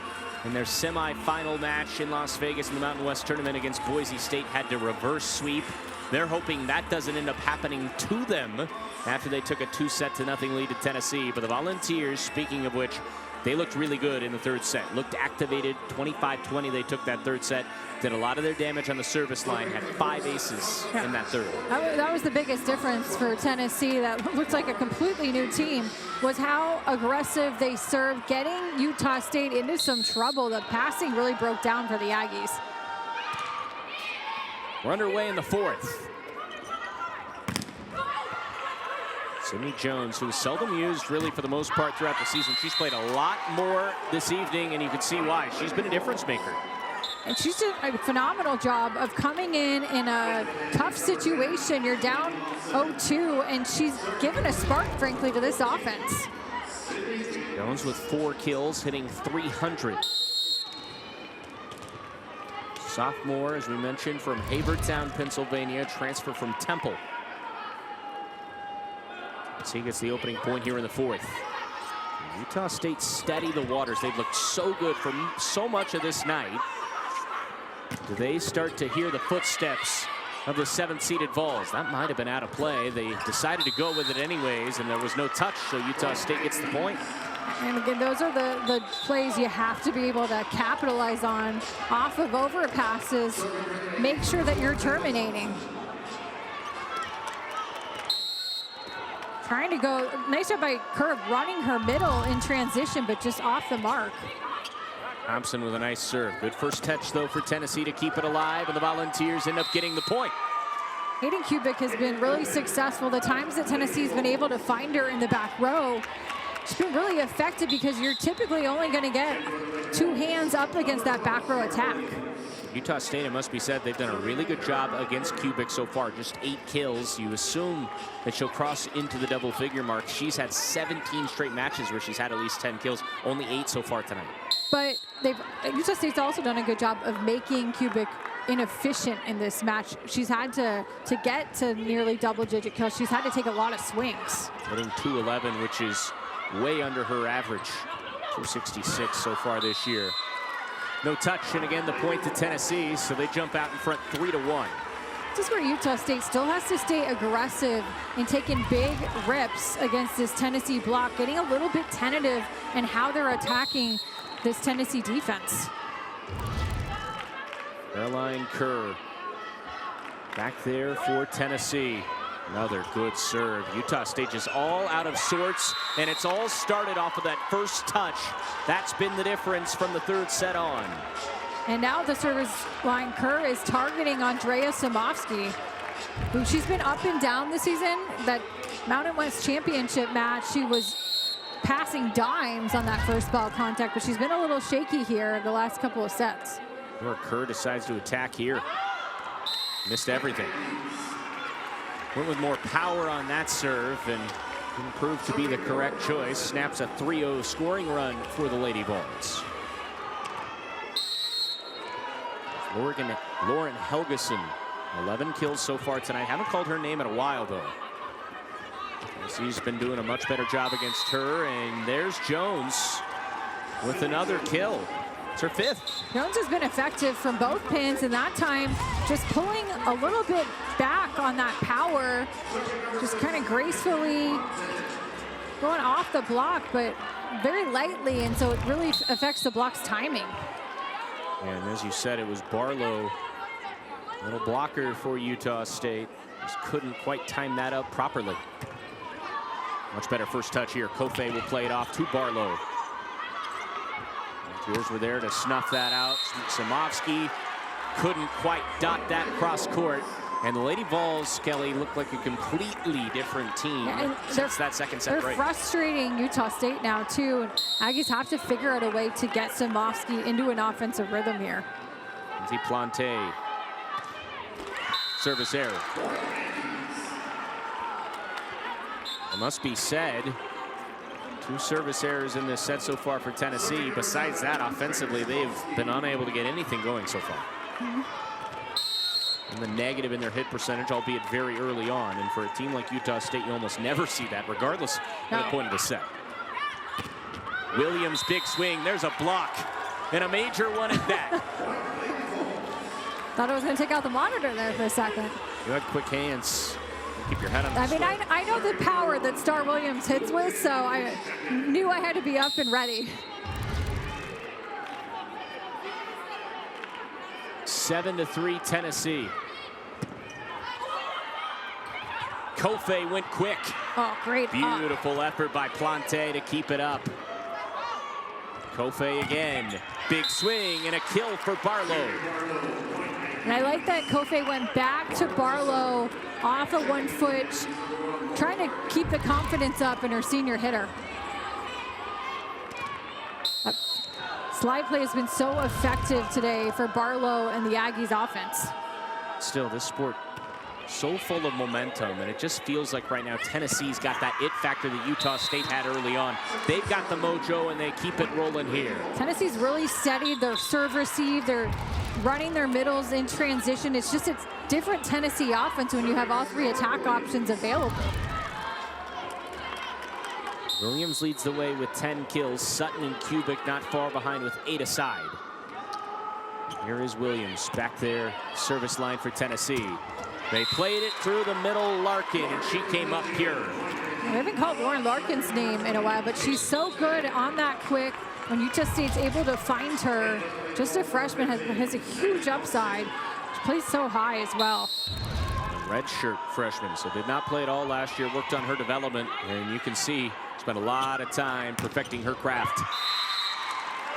in their semifinal match in Las Vegas in the Mountain West tournament against Boise State. Had to reverse sweep. They're hoping that doesn't end up happening to them after they took a 2-0 lead to Tennessee. But the Volunteers, speaking of which, they looked really good in the third set. Looked activated, 25-20 they took that third set. Did a lot of their damage on the service line, had 5 aces in that third. That was the biggest difference for Tennessee. That looked like a completely new team, was how aggressive they served, getting Utah State into some trouble. The passing really broke down for the Aggies. We're underway in the fourth. Sydney Jones, who was seldom used really for the most part throughout the season. She's played a lot more this evening, and you can see why. She's been a difference maker. And she's did a phenomenal job of coming in a tough situation. You're down 0-2, and she's given a spark, frankly, to this offense. Jones with 4 kills, hitting 300. Sophomore, as we mentioned, from Havertown, Pennsylvania, transfer from Temple. So he gets the opening point here in the fourth. Utah State steady the waters. They've looked so good for so much of this night. Do they start to hear the footsteps of the 7th-seeded Vols? That might have been out of play. They decided to go with it anyways, and there was no touch, so Utah State gets the point. And again, those are the plays you have to be able to capitalize on off of overpasses. Make sure that you're terminating. Trying to go, nice job by Curve running her middle in transition, but just off the mark. Thompson with a nice serve. Good first touch, though, for Tennessee to keep it alive, and the Volunteers end up getting the point. Hayden Kubik has been really successful. The times that Tennessee's been able to find her in the back row, she's been really effective because you're typically only going to get 2 hands up against that back row attack. Utah State, it must be said, they've done a really good job against Kubik so far. Just 8 kills. You assume that she'll cross into the double-figure mark. She's had 17 straight matches where she's had at least 10 kills. Only 8 so far tonight. But Utah State's also done a good job of making Kubik inefficient in this match. She's had to get to nearly double-digit kills. She's had to take a lot of swings. Hitting 211, which is way under her average. 266 so far this year. No touch, and again, the point to Tennessee, so they jump out in front 3-1. This is where Utah State still has to stay aggressive and taking big rips against this Tennessee block, getting a little bit tentative in how they're attacking this Tennessee defense. Caroline Kerr back there for Tennessee. Another good serve. Utah State just all out of sorts, and it's all started off of that first touch. That's been the difference from the third set on. And now the service line, Kerr is targeting Andrea Samovsky, who she's been up and down this season. That Mountain West Championship match, she was passing dimes on that first ball contact, but she's been a little shaky here the last couple of sets. Or Kerr decides to attack here. Missed everything. Went with more power on that serve and didn't prove to be the correct choice. Snaps a 3-0 scoring run for the Lady Vols. Lauren Helgeson, 11 kills so far tonight. Haven't called her name in a while, though. She's been doing a much better job against her. And there's Jones with another kill. It's her 5th. Jones has been effective from both pins, and that time just pulling a little bit back on that power, just kind of gracefully going off the block, but very lightly, and so it really affects the block's timing. And as you said, it was Barlow, little blocker for Utah State. Just couldn't quite time that up properly. Much better first touch here. Kofe will play it off to Barlow. Volunteers were there to snuff that out. Samovsky couldn't quite dot that cross court. And the Lady Vols, Kelly, looked like a completely different team since that second set break. They're frustrating Utah State now, too. And Aggies have to figure out a way to get Samovsky into an offensive rhythm here. Lindsay Plante. Service error. It must be said, 2 service errors in this set so far for Tennessee. Besides that, offensively, they've been unable to get anything going so far. And the negative in their hit percentage, albeit very early on. And for a team like Utah State, you almost never see that, regardless of the point of the set. Williams, big swing. There's a block. And a major one at that. Thought I was going to take out the monitor there for a second. You had quick hands. Keep your head on the I mean, I know the power that Star Williams hits with, so I knew I had to be up and ready. 7-3 Tennessee. Kofe went quick. Oh, great. Beautiful effort by Plante to keep it up. Kofe again. Big swing and a kill for Barlow. And I like that Kofe went back to Barlow off of 1 foot, trying to keep the confidence up in her senior hitter. Slide play has been so effective today for Barlow and the Aggies offense. Still, this sport so full of momentum, and it just feels like right now Tennessee's got that it factor that Utah State had early on. They've got the mojo, and they keep it rolling here. Tennessee's really steadied their serve receive. They're running their middles in transition. It's different Tennessee offense when you have all 3 attack options available. Williams leads the way with 10 kills. Sutton and Kubik not far behind with 8 aside. Here is Williams back there, service line for Tennessee. They played it through the middle, Larkin, and she came up pure. We haven't called Lauren Larkin's name in a while, but she's so good on that quick. When Utah State's able to find her, just a freshman has a huge upside. She plays so high as well. Redshirt freshman, so did not play at all last year. Worked on her development, and you can see spent a lot of time perfecting her craft.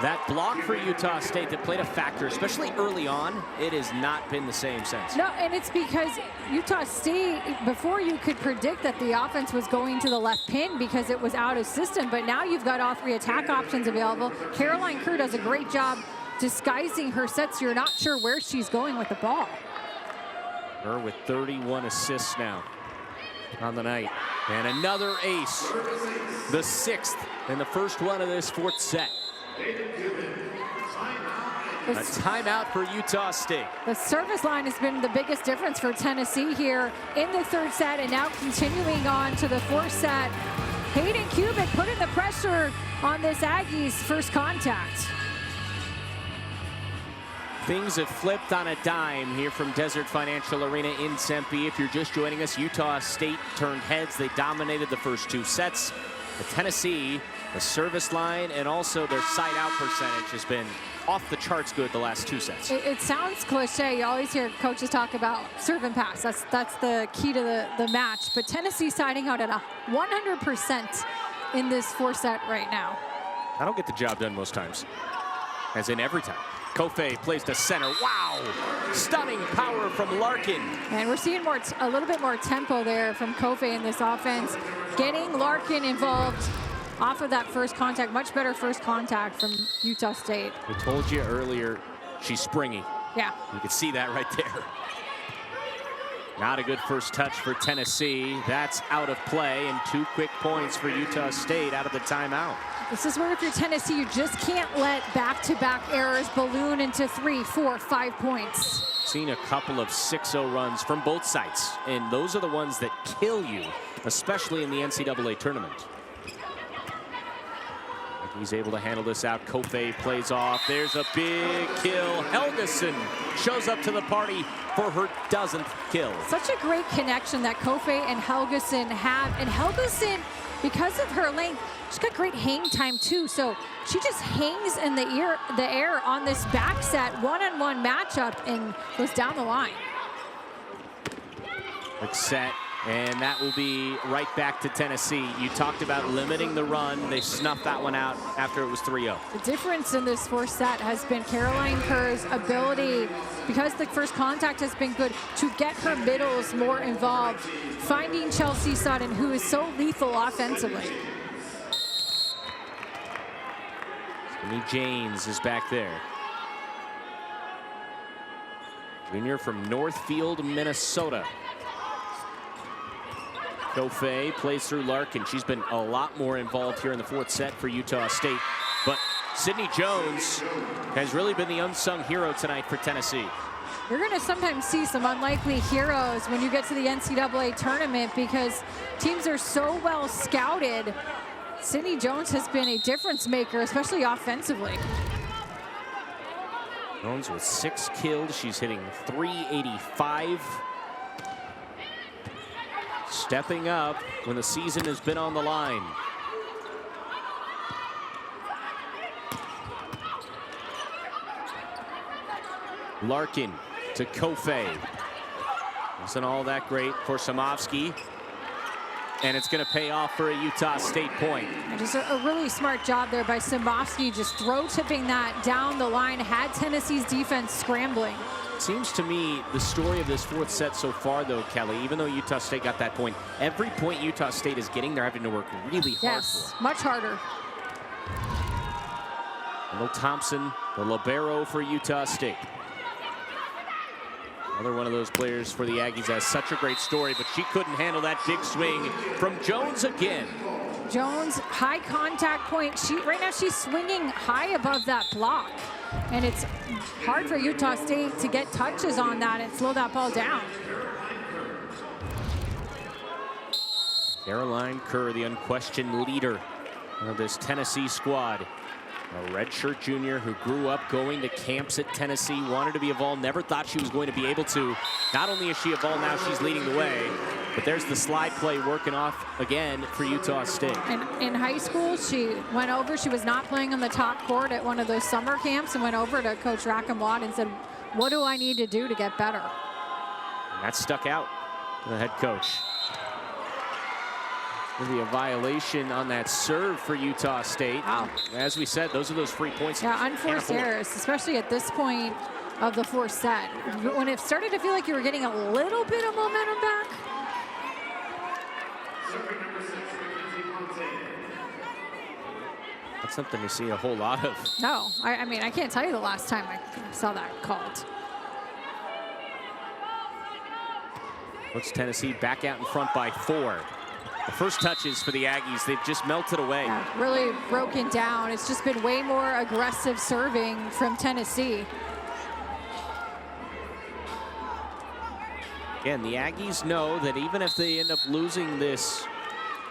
That block for Utah State that played a factor, especially early on, it has not been the same since. No, and it's because Utah State, before you could predict that the offense was going to the left pin because it was out of system, but now you've got all 3 attack options available. Caroline Kerr does a great job disguising her sets. You're not sure where she's going with the ball. Her with 31 assists now on the night. And another ace, the 6th and the first one of this 4th set. A timeout for Utah State. The service line has been the biggest difference for Tennessee here in the 3rd set, and now continuing on to the 4th set. Hayden Kubik putting the pressure on this Aggies first contact. Things have flipped on a dime here from Desert Financial Arena in Tempe. If you're just joining us, Utah State turned heads. They dominated the first 2 sets. But Tennessee, the service line and also their side-out percentage has been off the charts good the last 2 sets. It sounds cliche. You always hear coaches talk about serve and pass. That's the key to the match. But Tennessee siding out at 100% in this 4th set right now. I don't get the job done most times, as in every time. Kofe plays to center. Wow! Stunning power from Larkin. And we're seeing a little bit more tempo there from Kofe in this offense. Getting Larkin involved off of that first contact. Much better first contact from Utah State. I told you earlier, she's springy. Yeah. You can see that right there. Not a good first touch for Tennessee. That's out of play, and 2 quick points for Utah State out of the timeout. This is where if you're Tennessee, you just can't let back-to-back errors balloon into 3, 4, 5 points. Seen a couple of 6-0 runs from both sides, and those are the ones that kill you, especially in the NCAA tournament. He's able to handle this out. Kofe plays off. There's a big kill. Helgeson shows up to the party for her 10th kill. Such a great connection that Kofe and Helgeson have. And Helgeson, because of her length, she's got great hang time too. So she just hangs in the air on this back set, one-on-one matchup, and goes down the line. Quick set. And that will be right back to Tennessee. You talked about limiting the run. They snuffed that one out after it was 3-0. The difference in this first set has been Caroline Kerr's ability, because the first contact has been good, to get her middles more involved, finding Chelsea Sutton, who is so lethal offensively. Sydney James is back there. Junior from Northfield, Minnesota. Kofe plays through Larkin. She's been a lot more involved here in the 4th set for Utah State. But Sydney Jones has really been the unsung hero tonight for Tennessee. You're going to sometimes see some unlikely heroes when you get to the NCAA tournament because teams are so well scouted. Sydney Jones has been a difference maker, especially offensively. Jones with 6 kills. She's hitting .385. Stepping up when the season has been on the line. Larkin to Kofe. Wasn't all that great for Samovsky. And it's going to pay off for a Utah State point. And just a really smart job there by Samovsky, just throw tipping that down the line, had Tennessee's defense scrambling. Seems to me the story of this 4th set so far, though, Kelly, even though Utah State got that point, every point Utah State is getting, they're having to work really hard for. Much harder. Kendall Thompson, the libero for Utah State. Another one of those players for the Aggies has such a great story, but she couldn't handle that big swing from Jones again. Jones, high contact point. Right now she's swinging high above that block. And it's hard for Utah State to get touches on that and slow that ball down. Caroline Kerr, the unquestioned leader of this Tennessee squad. A redshirt junior who grew up going to camps at Tennessee, wanted to be a Vol, never thought she was going to be able to. Not only is she a Vol, now she's leading the way. But there's the slide play working off again for Utah State. And in high school, she went over. She was not playing on the top court at one of those summer camps and went over to Coach Rackham-Watt and said, what do I need to do to get better? And that stuck out to the head coach. Maybe a violation on that serve for Utah State. Wow. As we said, those are those free points. Yeah, unforced errors, especially at this point of the 4th set. When it started to feel like you were getting a little bit of momentum back. That's something you see a whole lot of. No, I mean, I can't tell you the last time I saw that called. Puts Tennessee back out in front by 4. The first touches for the Aggies, they've just melted away. Yeah, really broken down. It's just been way more aggressive serving from Tennessee. Again, the Aggies know that even if they end up losing this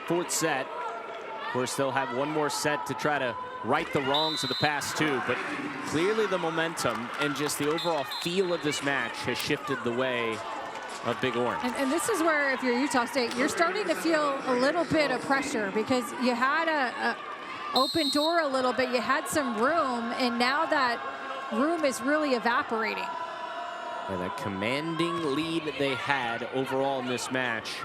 4th set, of course, they'll have one more set to try to right the wrongs of the past 2. But clearly the momentum and just the overall feel of this match has shifted the way of Big Orange. And this is where, if you're Utah State, you're starting to feel a little bit of pressure because you had a open door a little bit. You had some room, and now that room is really evaporating. And that commanding lead that they had overall in this match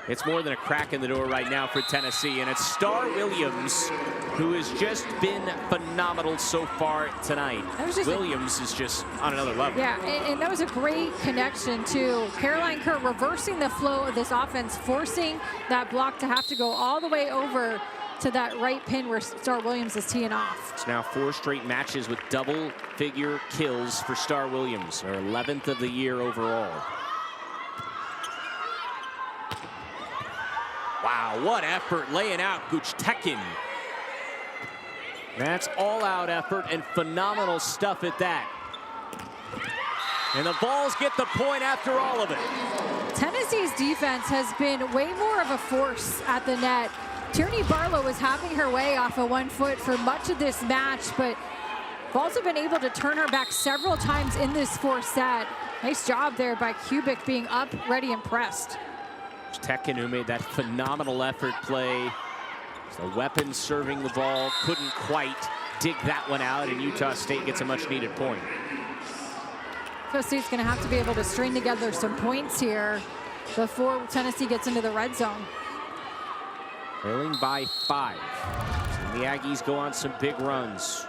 It's more than a crack in the door right now for Tennessee, and it's Star Williams who has just been phenomenal so far tonight. Williams is just on another level. Yeah, and that was a great connection too. Caroline Kerr reversing the flow of this offense, forcing that block to have to go all the way over to that right pin where Star Williams is teeing off. It's now 4 straight matches with double-figure kills for Star Williams, her 11th of the year overall. Wow, what effort laying out Guchtekin. That's all-out effort and phenomenal stuff at that. And the Vols get the point after all of it. Tennessee's defense has been way more of a force at the net. Tierney Barlow was having her way off of 1 foot for much of this match, but Vols have been able to turn her back several times in this 4th set. Nice job there by Kubik, being up, ready, and pressed. Tekin, who made that phenomenal effort play. The weapon serving the ball, couldn't quite dig that one out, and Utah State gets a much-needed point. Utah State's going to have to be able to string together some points here before Tennessee gets into the red zone. Trailing by 5. And the Aggies go on some big runs.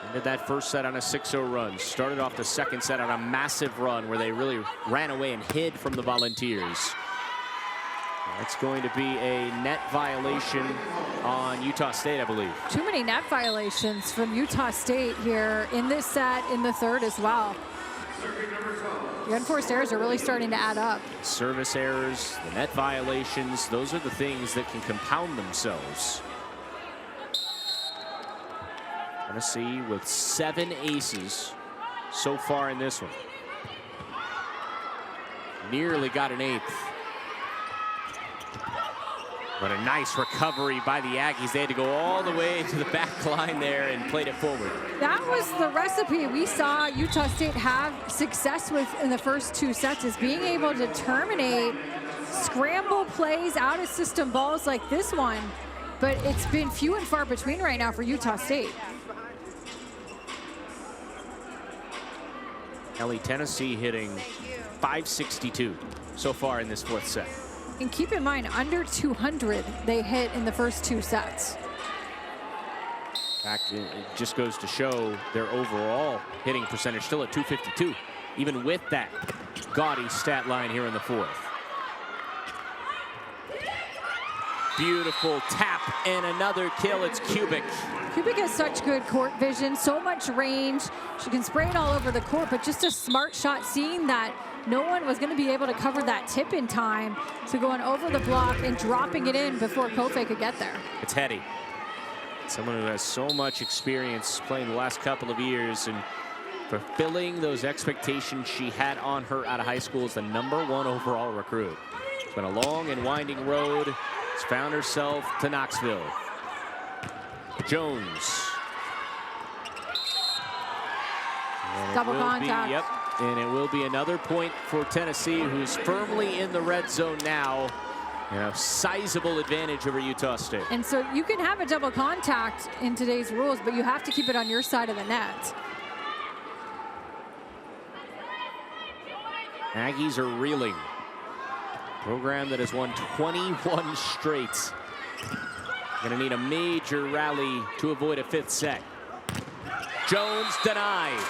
Ended that first set on a 6-0 run. Started off the second set on a massive run where they really ran away and hid from the Volunteers. That's going to be a net violation on Utah State, I believe. Too many net violations from Utah State here in this set, in the 3rd as well. The unforced errors are really starting to add up. Service errors, the net violations, those are the things that can compound themselves. Tennessee with 7 aces so far in this one. Nearly got an 8th. But a nice recovery by the Aggies. They had to go all the way to the back line there and played it forward. That was the recipe we saw Utah State have success with in the first 2 sets, is being able to terminate scramble plays, out of system balls like this one. But it's been few and far between right now for Utah State. Ellie, Tennessee hitting .562 so far in this 4th set. And keep in mind, under 200 they hit in the first 2 sets. In fact, it just goes to show their overall hitting percentage still at .252, even with that gaudy stat line here in the 4th. Beautiful tap and another kill. It's Kubik. Kubik has such good court vision, so much range. She can spray it all over the court, but just a smart shot, seeing that no one was going to be able to cover that tip in time. So going over the block and dropping it in before Kofe could get there. It's Hetty. Someone who has so much experience playing the last couple of years and fulfilling those expectations she had on her out of high school as the #1 overall recruit. It's been a long and winding road. She's found herself to Knoxville. Jones. Double contact. Yep. And it will be another point for Tennessee, who's firmly in the red zone now. And a sizable advantage over Utah State. And so you can have a double contact in today's rules, but you have to keep it on your side of the net. Aggies are reeling. Program that has won 21 straight. Gonna need a major rally to avoid a 5th set. Jones denied.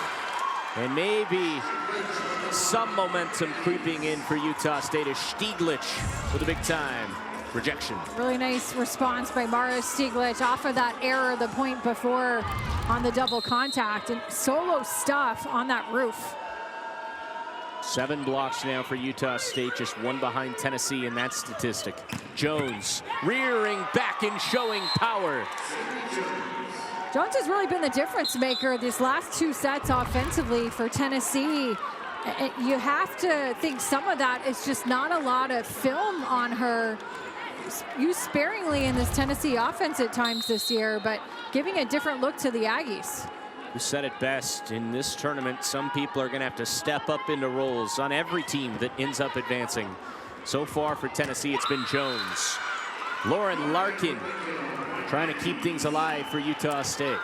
And maybe some momentum creeping in for Utah State as Stieglitz with a big time rejection. Really nice response by Mara Stieglitz off of that error the point before on the double contact, and solo stuff on that roof. 7 blocks now for Utah State, just 1 behind Tennessee in that statistic. Jones rearing back and showing power. Jones has really been the difference maker these last 2 sets offensively for Tennessee. You have to think some of that is just not a lot of film on her. Used sparingly in this Tennessee offense at times this year, but giving a different look to the Aggies. You said it best. In this tournament, some people are going to have to step up into roles on every team that ends up advancing. So far for Tennessee, it's been Jones. Lauren Larkin trying to keep things alive for Utah State.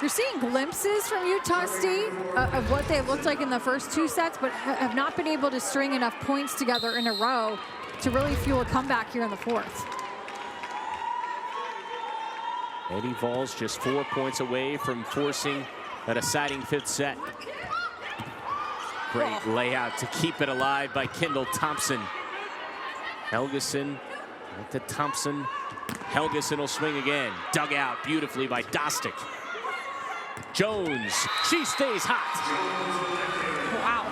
You're seeing glimpses from Utah State of what they looked like in the first 2 sets, but have not been able to string enough points together in a row to really fuel a comeback here in the fourth. Eddie Vols just 4 points away from forcing a deciding fifth set. Great layout to keep it alive by Kendall Thompson. Helgeson to Thompson. Helgeson will swing again. Dug out beautifully by Dostik. Jones, she stays hot. Wow.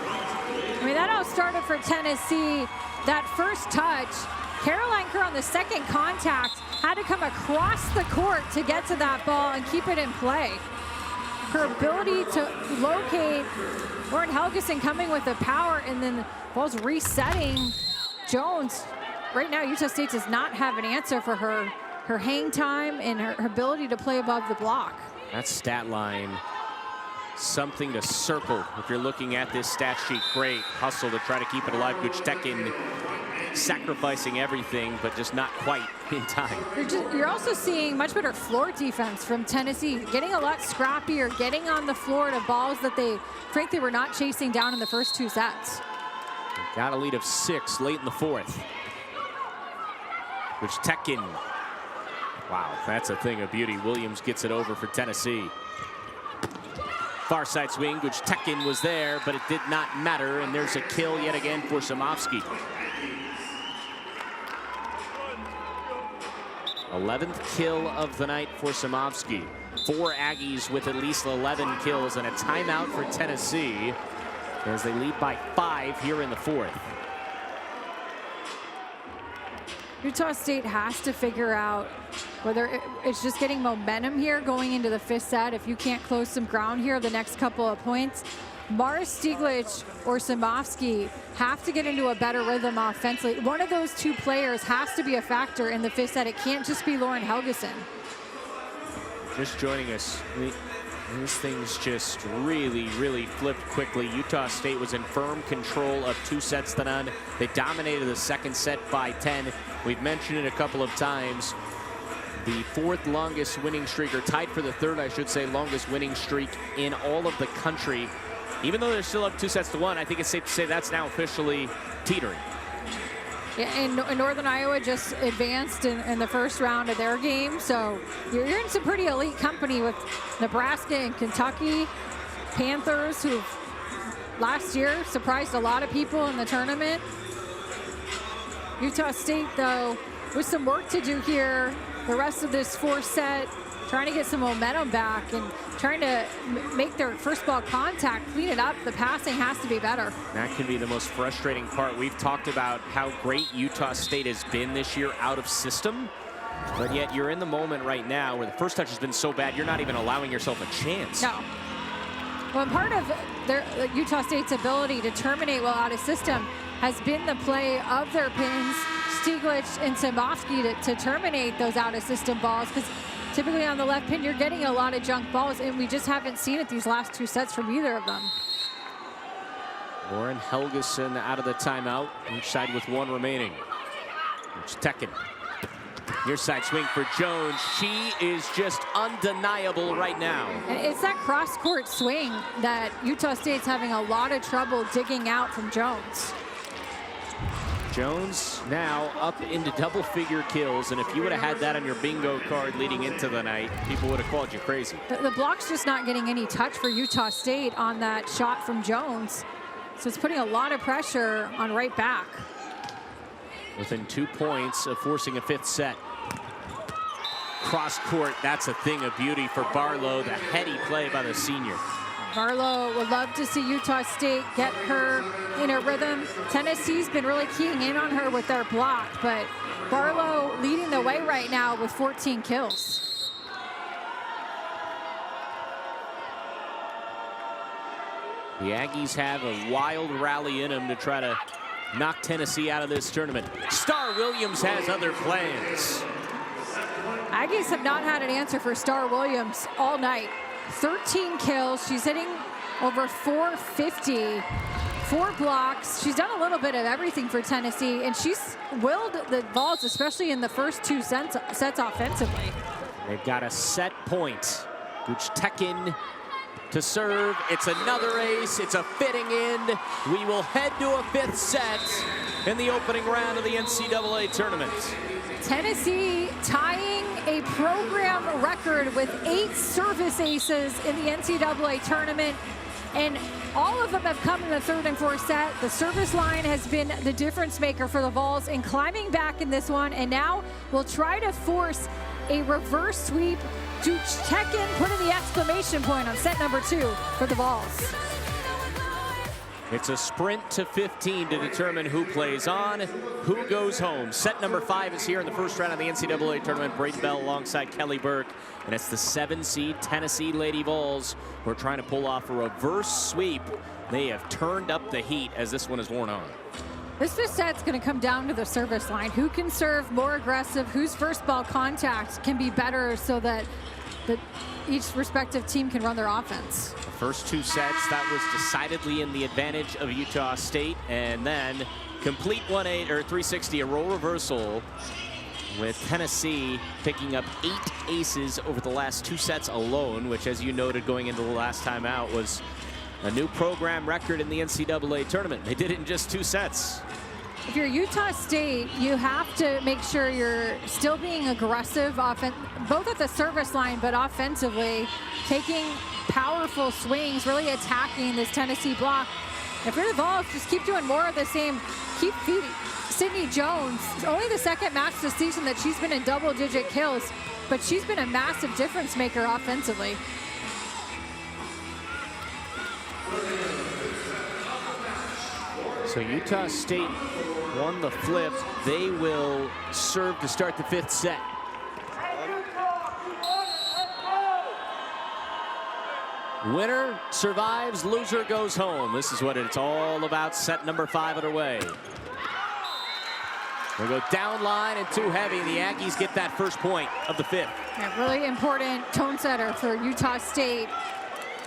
I mean, that all started for Tennessee. That first touch, Caroline Kerr on the second contact had to come across the court to get to that ball and keep it in play. Her ability to locate Lauren Helgeson coming with the power and then Vols resetting. Jones, right now Utah State does not have an answer for her hang time and her ability to play above the block. That stat line, something to circle if you're looking at this stat sheet. Great hustle to try to keep it alive. Guchtekin sacrificing everything, but just not quite in time. You're also seeing much better floor defense from Tennessee, getting a lot scrappier, getting on the floor to balls that they frankly were not chasing down in the first two sets. Got a lead of 6 late in the fourth. Guchtekin. Wow, that's a thing of beauty. Williams gets it over for Tennessee. Far side swing, Guchtekin was there, but it did not matter, and there's a kill yet again for Samofsky. 11th kill of the night for Samofsky. 4 Aggies with at least 11 kills and a timeout for Tennessee as they lead by 5 here in the fourth. Utah State has to figure out whether it's just getting momentum here going into the fifth set. If you can't close some ground here the next couple of points, Mars Stieglitz or Samofsky have to get into a better rhythm offensively. One of those two players has to be a factor in the fifth set. It can't just be Lauren Helgeson. Just joining us, these things just really flipped quickly. Utah State was in firm control of 2 sets to none. They dominated the second set by 10. We've mentioned it a couple of times. The 4th longest winning streak, or tied for the 3rd, I should say, longest winning streak in all of the country. Even though they're still up 2 sets to 1, I think it's safe to say that's now officially teetering. Yeah, and Northern Iowa just advanced in the first round of their game, so you're in some pretty elite company with Nebraska and Kentucky, Panthers, who last year surprised a lot of people in the tournament. Utah State, though, with some work to do here the rest of this 4th set, trying to get some momentum back and trying to make their first ball contact, clean it up. The passing has to be better. That can be the most frustrating part. We've talked about how great Utah State has been this year out of system, but yet you're in the moment right now where the first touch has been so bad, you're not even allowing yourself a chance. No. Well, part of Utah State's ability to terminate well out of system has been the play of their pins, Stieglitz and Samofsky, to terminate those out of system balls, because typically on the left pin, you're getting a lot of junk balls, and we just haven't seen it these last 2 sets from either of them. Lauren Helgeson out of the timeout, each side with 1 remaining. It's Tekken. Near side swing for Jones. She is just undeniable right now. And it's that cross-court swing that Utah State's having a lot of trouble digging out from Jones. Jones now up into double-figure kills, and if you would have had that on your bingo card leading into the night, people would have called you crazy. The block's just not getting any touch for Utah State on that shot from Jones, so it's putting a lot of pressure on right back. Within 2 points of forcing a 5th set. Cross court, that's a thing of beauty for Barlow. The heady play by the senior. Barlow would love to see Utah State get her in a rhythm. Tennessee's been really keying in on her with their block, but Barlow leading the way right now with 14 kills. The Aggies have a wild rally in them to try to knock Tennessee out of this tournament. Star Williams has other plans. Aggies have not had an answer for Star Williams all night. 13 kills. She's hitting over 450, 4 blocks. She's done a little bit of everything for Tennessee, and she's willed the Vols, especially in the first 2 sets offensively. They've got a set point. Guchtekin to serve. It's another ace. It's a fitting end. We will head to a 5th set in the opening round of the NCAA tournament. Tennessee tying a program record with 8 service aces in the NCAA tournament, and all of them have come in the 3rd and 4th set. The service line has been the difference maker for the Vols in climbing back in this one, and now we'll try to force a reverse sweep to check in, put in the exclamation point on set number 2 for the Vols. It's a sprint to 15 to determine who plays on, who goes home. Set number 5 is here in the first round of the NCAA tournament. Braden Bell alongside Kelly Burke, and it's the 7 seed Tennessee Lady Vols who are trying to pull off a reverse sweep. They have turned up the heat as this one is worn on. This 5th set's going to come down to the service line. Who can serve more aggressive? Whose first ball contact can be better so that each respective team can run their offense? The first 2 sets, that was decidedly in the advantage of Utah State, and then complete 180 or 360, a role reversal, with Tennessee picking up 8 aces over the last 2 sets alone, which, as you noted going into the last time out, was a new program record in the NCAA tournament. They did it in just 2 sets. If you're Utah State, you have to make sure you're still being aggressive, both at the service line, but offensively, taking powerful swings, really attacking this Tennessee block. If you're the Vols, just keep doing more of the same. Keep feeding. Sydney Jones, only the 2nd match this season that she's been in double-digit kills, but she's been a massive difference maker offensively. So Utah State won the flip. They will serve to start the 5th set. Winner survives, loser goes home. This is what it's all about. Set number 5 underway. They go down line and too heavy. The Aggies get that first point of the 5th. Yeah, really important tone setter for Utah State.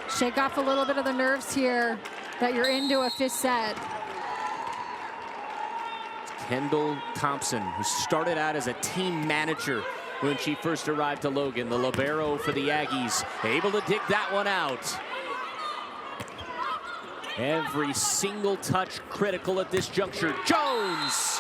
Shake off a little bit of the nerves here that you're into a 5th set. Kendall Thompson, who started out as a team manager when she first arrived to Logan, the libero for the Aggies, able to dig that one out. Every single touch critical at this juncture. Jones!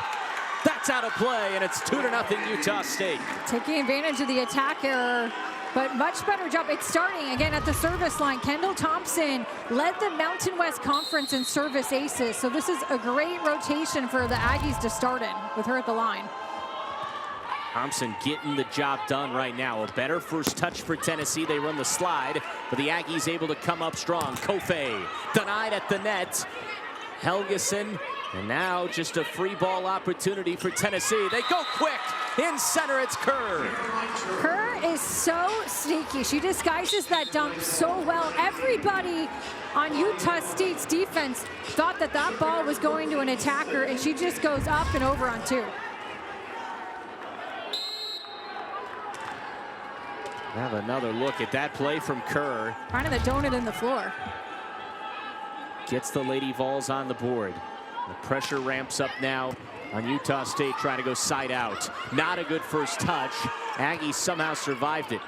That's out of play, and it's 2-0 Utah State. Taking advantage of the attack error, but much better job. It's starting again at the service line. Kendall Thompson led the Mountain West Conference in service aces, so this is a great rotation for the Aggies to start in with her at the line. Thompson getting the job done right now. A better first touch for Tennessee. They run the slide, but the Aggies able to come up strong. Kofe denied at the net. Helgeson, and now just a free ball opportunity for Tennessee. They go quick. In center, it's Kerr. Kerr is so sneaky. She disguises that dump so well. Everybody on Utah State's defense thought that that ball was going to an attacker, and she just goes up and over on 2. Have another look at that play from Kerr. Finding the donut in the floor. Gets the Lady Vols on the board. The pressure ramps up now on Utah State, trying to go side out. Not a good first touch. Aggies somehow survived it.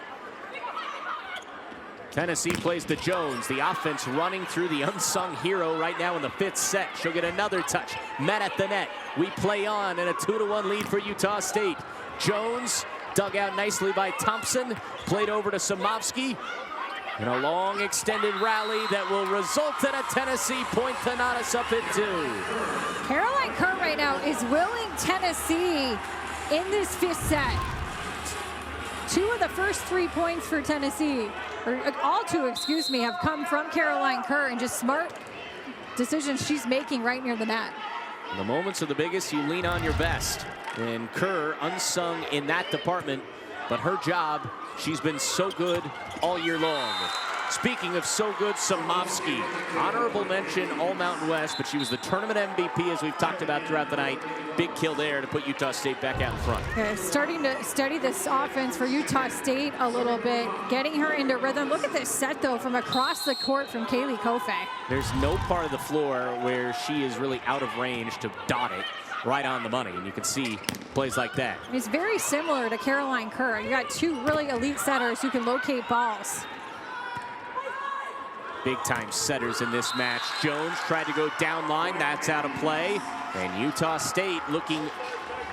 Tennessee plays to Jones. The offense running through the unsung hero right now in the 5th set. She'll get another touch. Met at the net. We play on, and a 2-1 lead for Utah State. Jones dug out nicely by Thompson. Played over to Samovsky. And a long extended rally that will result in a Tennessee point to knot us up at 2. Caroline Kerr right now is willing Tennessee in this 5th set. 2 of the first 3 points for Tennessee, or all 2, excuse me, have come from Caroline Kerr, and just smart decisions she's making right near the net. In the moments are the biggest, you lean on your best. And Kerr unsung in that department, but her job, she's been so good all year long. Speaking of so good, Samovsky, honorable mention All Mountain West, but she was the tournament MVP, as we've talked about throughout the night. Big kill there to put Utah State back out in front. Okay, starting to study this offense for Utah State a little bit, getting her into rhythm. Look at this set, though, from across the court from Kaylee Kofe. There's no part of the floor where she is really out of range to dot it right on the money, and you can see plays like that. It's very similar to Caroline Kerr. You got 2 really elite setters who can locate balls. big-time setters in this match. Jones tried to go down line. That's out of play. And Utah State looking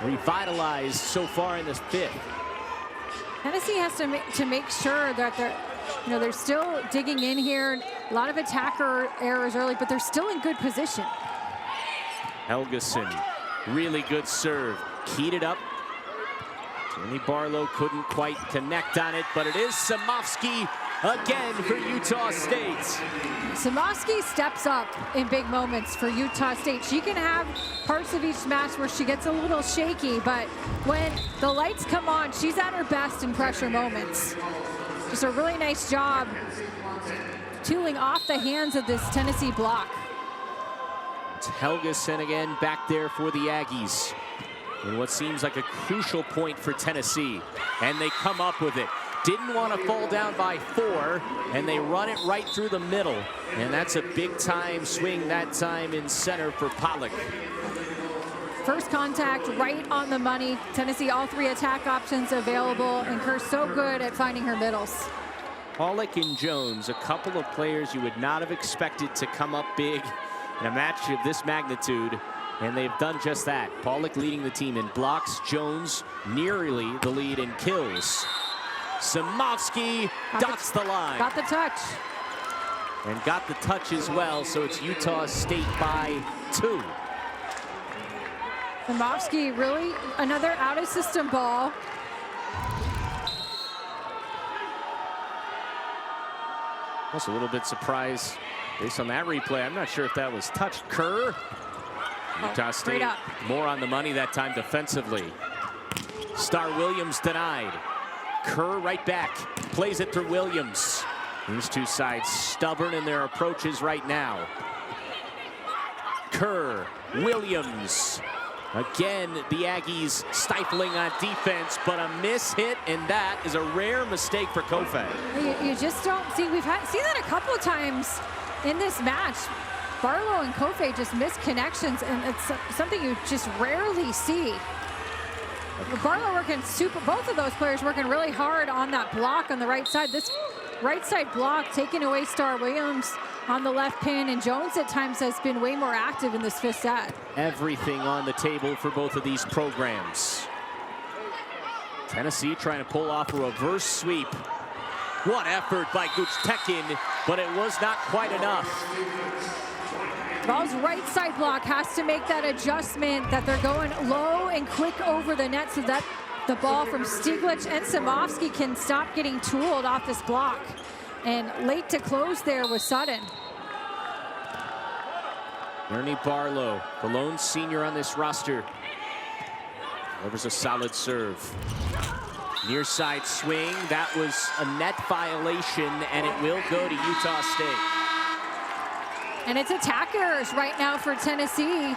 revitalized so far in this fifth. Tennessee has to make sure that they're still digging in here. A lot of attacker errors early, but they're still in good position. Helgeson, really good serve. Keyed it up. Jenny Barlow couldn't quite connect on it, but it is Samovsky again for Utah State. Samovsky steps up in big moments for Utah State. She can have parts of each match where she gets a little shaky, but when the lights come on, she's at her best in pressure moments. Just a really nice job tooling off the hands of this Tennessee block. It's Helgeson again back there for the Aggies in what seems like a crucial point for Tennessee, and they come up with it. Didn't want to fall down by 4, and they run it right through the middle, and that's a big-time swing that time in center for Pollock. First contact right on the money. Tennessee, all 3 attack options available, and Kerr's so good at finding her middles. Pollock and Jones, a couple of players you would not have expected to come up big in a match of this magnitude, and they've done just that. Pollock leading the team in blocks, Jones nearly the lead in kills. Samovsky dots the line. Got the touch. And got the touch as well, so it's Utah State by 2. Samovsky, really another out-of-system ball. I was a little bit surprised based on that replay. I'm not sure if that was touched. Kerr. Utah State more on the money that time defensively. Star Williams denied. Kerr right back. Plays it through Williams. These two sides stubborn in their approaches right now. Kerr, Williams. Again, the Aggies stifling on defense, but a miss hit, and that is a rare mistake for Kofe. You just don't see, seen that a couple of times in this match. Barlow and Kofe just miss connections, and it's something you just rarely see. Barlow working both of those players working really hard on that block on the right side. This right side block taking away Star Williams on the left pin, and Jones at times has been way more active in this fifth set. Everything on the table for both of these programs. Tennessee trying to pull off a reverse sweep. What effort by Guchtekin, but it was not quite enough. Ball's right side block has to make that adjustment that they're going low and quick over the net so that the ball from Stieglitz and Samovsky can stop getting tooled off this block. And late to close there was Sutton. Ernie Barlow, the lone senior on this roster. Delivers a solid serve. Near side swing, that was a net violation, and it will go to Utah State. And it's attack errors right now for Tennessee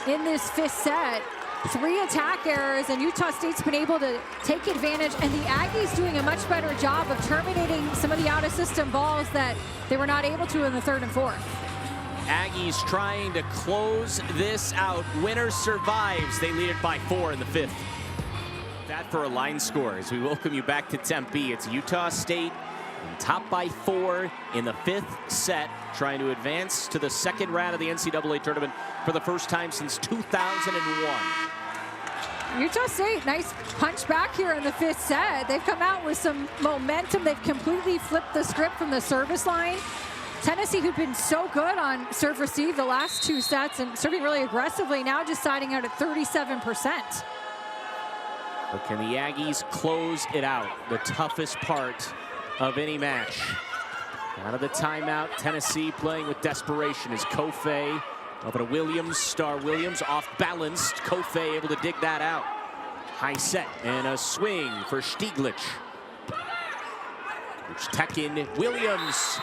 in this fifth set. 3 attack errors, and Utah State's been able to take advantage, and the Aggies doing a much better job of terminating some of the out-of-system balls that they were not able to in the 3rd and 4th. Aggies trying to close this out. Winner survives. They lead it by 4 in the 5th. That for a line score as we welcome you back to Tempe. It's Utah State top by 4 in the 5th set, trying to advance to the 2nd round of the NCAA tournament for the first time since 2001. Utah State, nice punch back here in the 5th set. They've come out with some momentum. They've completely flipped the script from the service line. Tennessee, who've been so good on serve receive the last 2 sets and serving really aggressively, now just siding out at 37%. But can the Aggies close it out? The toughest part of any match. Out of the timeout, Tennessee playing with desperation as Kofe over to Williams. Star Williams off balanced. Kofe able to dig that out. High set and a swing for Stieglitz. Tekin Williams.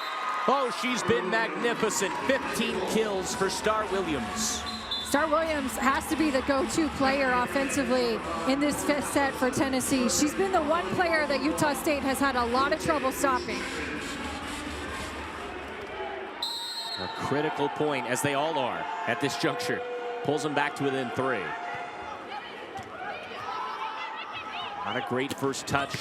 Oh, she's been magnificent. 15 kills for Star Williams. Star Williams has to be the go-to player offensively in this 5th set for Tennessee. She's been the one player that Utah State has had a lot of trouble stopping. A critical point, as they all are at this juncture. Pulls them back to within 3. Not a great first touch.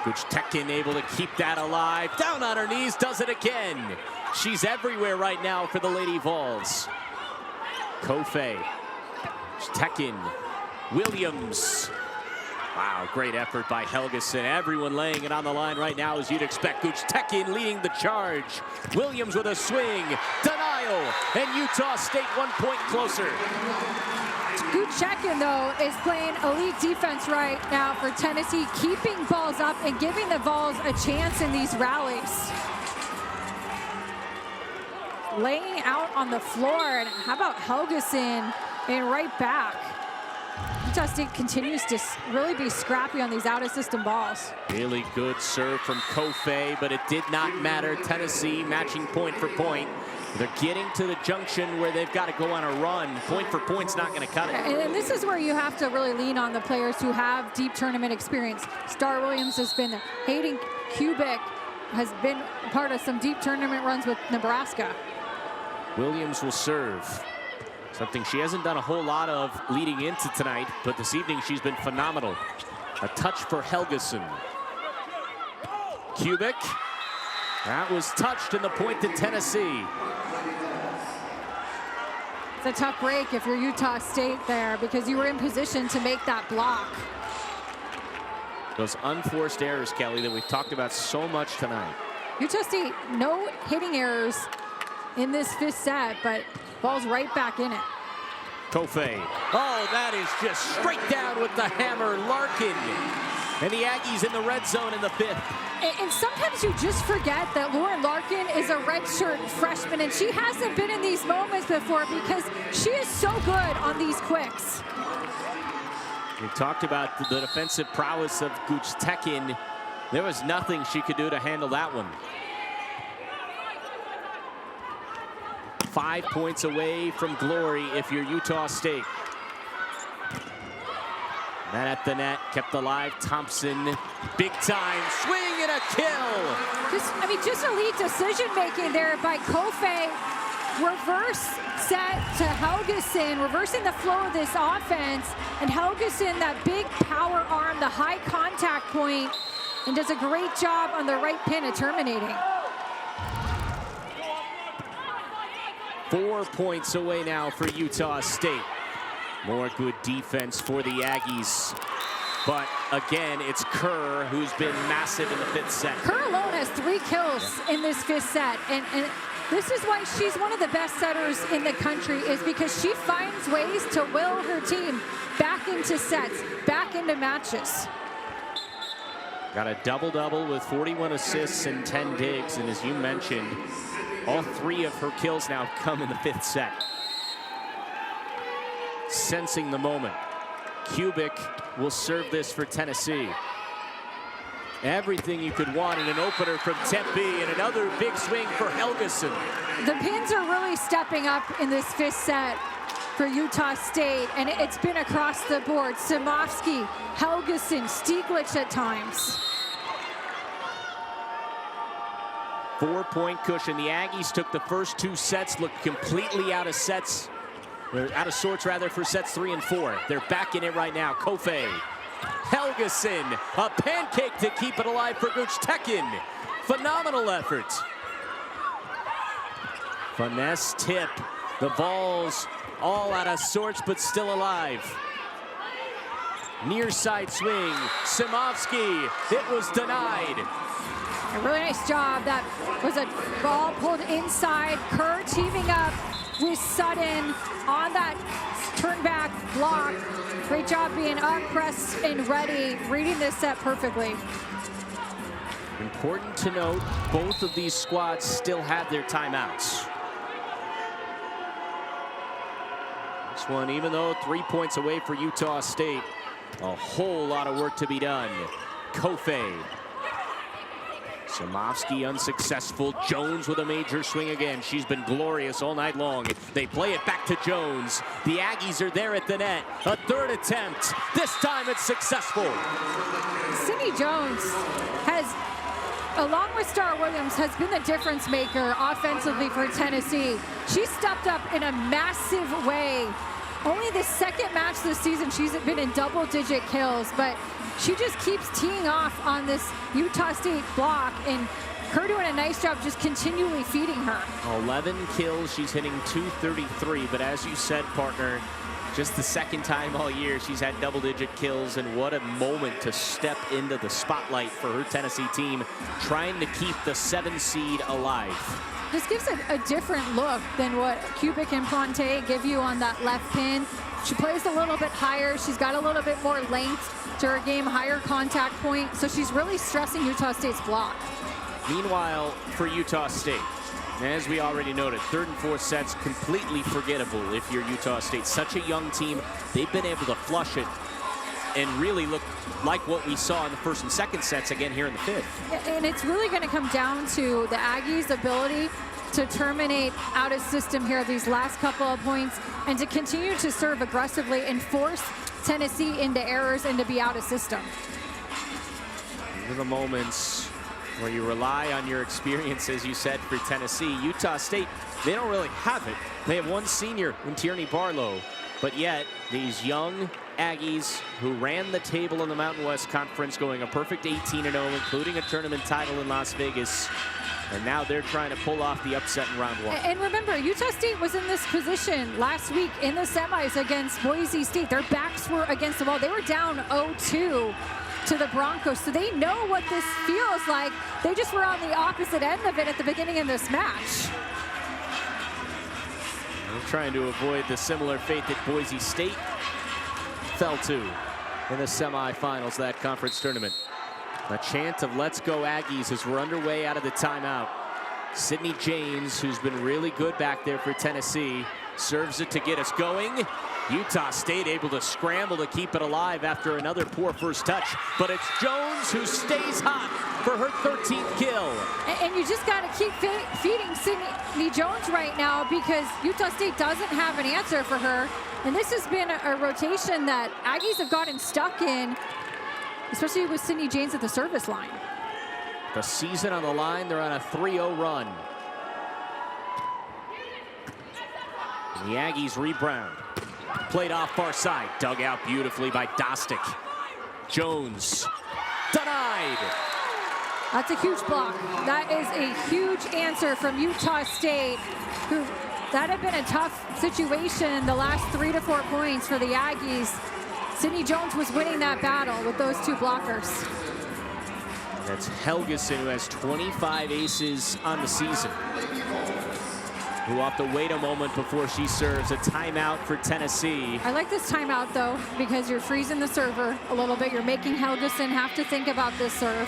Guchtekin able to keep that alive. Down on her knees, does it again. She's everywhere right now for the Lady Vols. Kofe, Tekin, Williams. Wow, great effort by Helgeson. Everyone laying it on the line right now, as you'd expect. Tekin leading the charge. Williams with a swing. Denial. And Utah State 1 point closer. Tekin, though, is playing elite defense right now for Tennessee, keeping balls up and giving the Vols a chance in these rallies. Laying out on the floor, and how about Helgeson and right back? Utah State continues to really be scrappy on these out-of-system balls. Really good serve from Kofe, but it did not matter. Tennessee matching point for point. They're getting to the junction where they've got to go on a run. Point for point's not going to cut it. And this is where you have to really lean on the players who have deep tournament experience. Star Williams has been there. Hayden Kubik has been part of some deep tournament runs with Nebraska. Williams will serve. Something she hasn't done a whole lot of leading into tonight, but this evening she's been phenomenal. A touch for Helgeson. Kubik. That was touched, and the point to Tennessee. It's a tough break if you're Utah State there, because you were in position to make that block. Those unforced errors, Kelly, that we've talked about so much tonight. Utah State, no hitting errors in this fifth set, but ball's right back in it. Kofe. Oh, that is just straight down with the hammer. Larkin. And the Aggies in the red zone in the fifth. And sometimes you just forget that Lauren Larkin is a redshirt freshman, and she hasn't been in these moments before because she is so good on these quicks. We talked about the defensive prowess of Tekin. There was nothing she could do to handle that one. 5 points away from glory if you're Utah State. That at the net, kept alive. Thompson, big time swing and a kill. Just elite decision making there by Kofe. Reverse set to Helgeson, reversing the flow of this offense. And Helgeson, that big power arm, the high contact point, and does a great job on the right pin of terminating. 4 points away now for Utah State. More good defense for the Aggies. But again, it's Kerr who's been massive in the fifth set. Kerr alone has 3 kills in this fifth set. And this is why she's one of the best setters in the country, is because she finds ways to will her team back into sets, back into matches. Got a double-double with 41 assists and 10 digs. And as you mentioned, all 3 of her kills now come in the fifth set. Sensing the moment. Kubik will serve this for Tennessee. Everything you could want in an opener from Tempe, and another big swing for Helgeson. The pins are really stepping up in this fifth set for Utah State, and it's been across the board. Simovsky, Helgeson, Stieglitz at times. 4 point cushion. The Aggies took the first 2 sets, looked completely out of sorts for sets 3 and 4. They're back in it right now. Kofe, Helgeson, a pancake to keep it alive for Tekin. Phenomenal effort. Finesse tip. The Vols all out of sorts, but still alive. Near side swing. Simovsky. It was denied. A really nice job. That was a ball pulled inside. Kerr teaming up with Sutton on that turn back block. Great job being up, pressed, and ready, reading this set perfectly. Important to note, both of these squads still have their timeouts. This one, even though 3 points away for Utah State, a whole lot of work to be done. Kofe. Simovsky unsuccessful. Jones with a major swing again. She's been glorious all night long. They play it back to Jones. The Aggies are there at the net. A third attempt. This time it's successful. Sydney Jones has, along with Star Williams, has been the difference maker offensively for Tennessee. She stepped up in a massive way. Only the second match this season she's been in double-digit kills, but she just keeps teeing off on this Utah State block and her doing a nice job just continually feeding her. 11 kills, she's hitting .233, but as you said, partner, just the second time all year she's had double-digit kills, and what a moment to step into the spotlight for her Tennessee team, trying to keep the 7 seed alive. This gives a different look than what Kubik and Ponte give you on that left pin. She plays a little bit higher. She's got a little bit more length to her game, higher contact point, so she's really stressing Utah State's block. Meanwhile, for Utah State, as we already noted, third and fourth sets completely forgettable if you're Utah State. Such a young team, they've been able to flush it and really look like what we saw in the first and second sets again here in the fifth. And it's really going to come down to the Aggies' ability to terminate out of system here these last couple of points and to continue to serve aggressively and force Tennessee into errors and to be out of system. These are the moments where you rely on your experience, as you said, for Tennessee. Utah State, they don't really have it. They have one senior in Tierney Barlow, but yet these young Aggies who ran the table in the Mountain West Conference, going a perfect 18-0, including a tournament title in Las Vegas, and now they're trying to pull off the upset in round one. And remember, Utah State was in this position last week in the semis against Boise State. Their backs were against the wall. They were down 0-2 to the Broncos, so they know what this feels like. They just were on the opposite end of it at the beginning of this match. They're trying to avoid the similar fate that Boise State fell to in the semifinals of that conference tournament. A chant of "Let's go Aggies" as we're underway out of the timeout. Sydney James, who's been really good back there for Tennessee, serves it to get us going. Utah State able to scramble to keep it alive after another poor first touch, but it's Jones who stays hot for her 13th kill. And you just got to keep feeding Sydney Jones right now, because Utah State doesn't have an answer for her. And this has been a rotation that Aggies have gotten stuck in, especially with Sydney James at the service line. The season on the line, they're on a 3-0 run. And the Aggies rebound. Played off far side, dug out beautifully by Dostick. Jones, denied. That's a huge block. That is a huge answer from Utah State, who that had been a tough situation the last 3 to 4 points for the Aggies. Sydney Jones was winning that battle with those 2 blockers. That's Helgeson, who has 25 aces on the season, who will have to wait a moment before she serves. A timeout for Tennessee. I like this timeout, though, because you're freezing the server a little bit. You're making Helgeson have to think about this serve.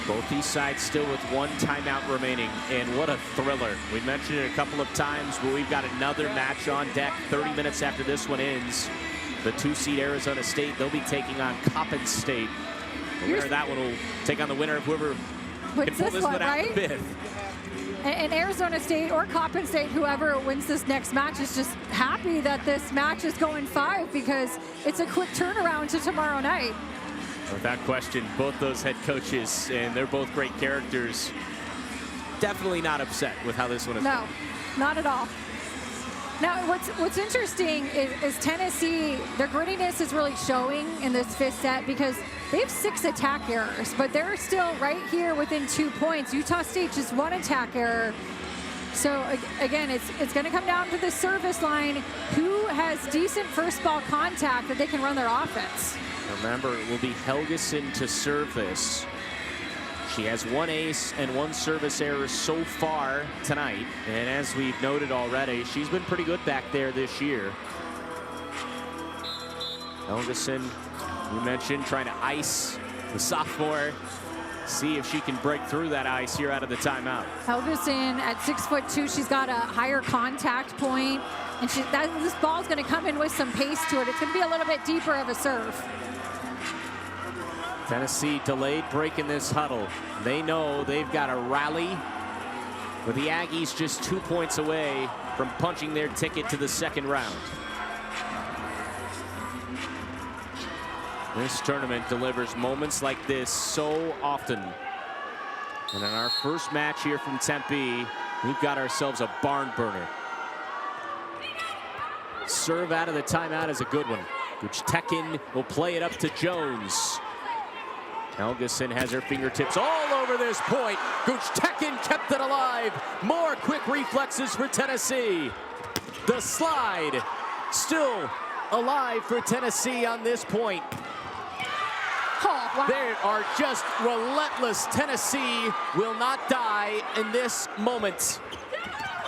Both these sides still with 1 timeout remaining, and what a thriller. We mentioned it a couple of times, but we've got another match on deck 30 minutes after this one ends. The 2-seed Arizona State, they'll be taking on Coppin State. The winner of that one will take on the winner of whoever can pull this one out fifth. And Arizona State or Coppin State, whoever wins this next match, is just happy that this match is going 5, because it's a quick turnaround to tomorrow night. Without question, both those head coaches, and they're both great characters, definitely not upset with how this one is going. No, not at all. Now, what's interesting is Tennessee, their grittiness is really showing in this 5th set, because they have 6 attack errors, but they're still right here within 2 points. Utah State just 1 attack error. So again, it's going to come down to the service line. Who has decent first ball contact that they can run their offense? Remember, it will be Helgeson to serve this. She has 1 ace and 1 service error so far tonight. And as we've noted already, she's been pretty good back there this year. Helgeson, you mentioned, trying to ice the sophomore. See if she can break through that ice here out of the timeout. Helgeson at 6'2", she's got a higher contact point, and this ball's going to come in with some pace to it. It's going to be a little bit deeper of a serve. Tennessee delayed break in this huddle. They know they've got to rally, with the Aggies just 2 points away from punching their ticket to the second round. This tournament delivers moments like this so often. And in our first match here from Tempe, we've got ourselves a barn burner. Serve out of the timeout is a good one. Tekin will play it up to Jones. Helgeson has her fingertips all over this point. Guchtekin kept it alive. More quick reflexes for Tennessee. The slide still alive for Tennessee on this point. Oh, wow. They are just relentless. Tennessee will not die in this moment.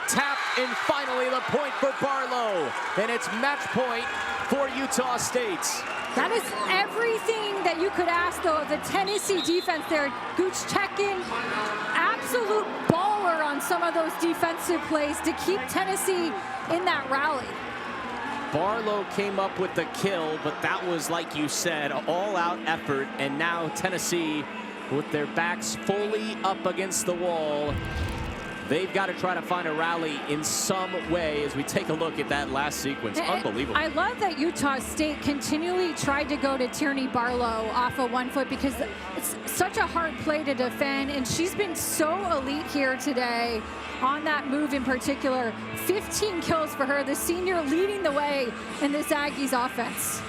Tap, and finally the point for Barlow. And it's match point for Utah State. That is everything that you could ask, though, of the Tennessee defense there. Guchtekin, absolute baller on some of those defensive plays to keep Tennessee in that rally. Barlow came up with the kill, but that was, like you said, all-out effort. And now Tennessee, with their backs fully up against the wall, they've got to try to find a rally in some way as we take a look at that last sequence. Unbelievable. I love that Utah State continually tried to go to Tierney Barlow off of 1 foot because it's such a hard play to defend, and she's been so elite here today on that move in particular. 15 kills for her, the senior leading the way in this Aggies offense.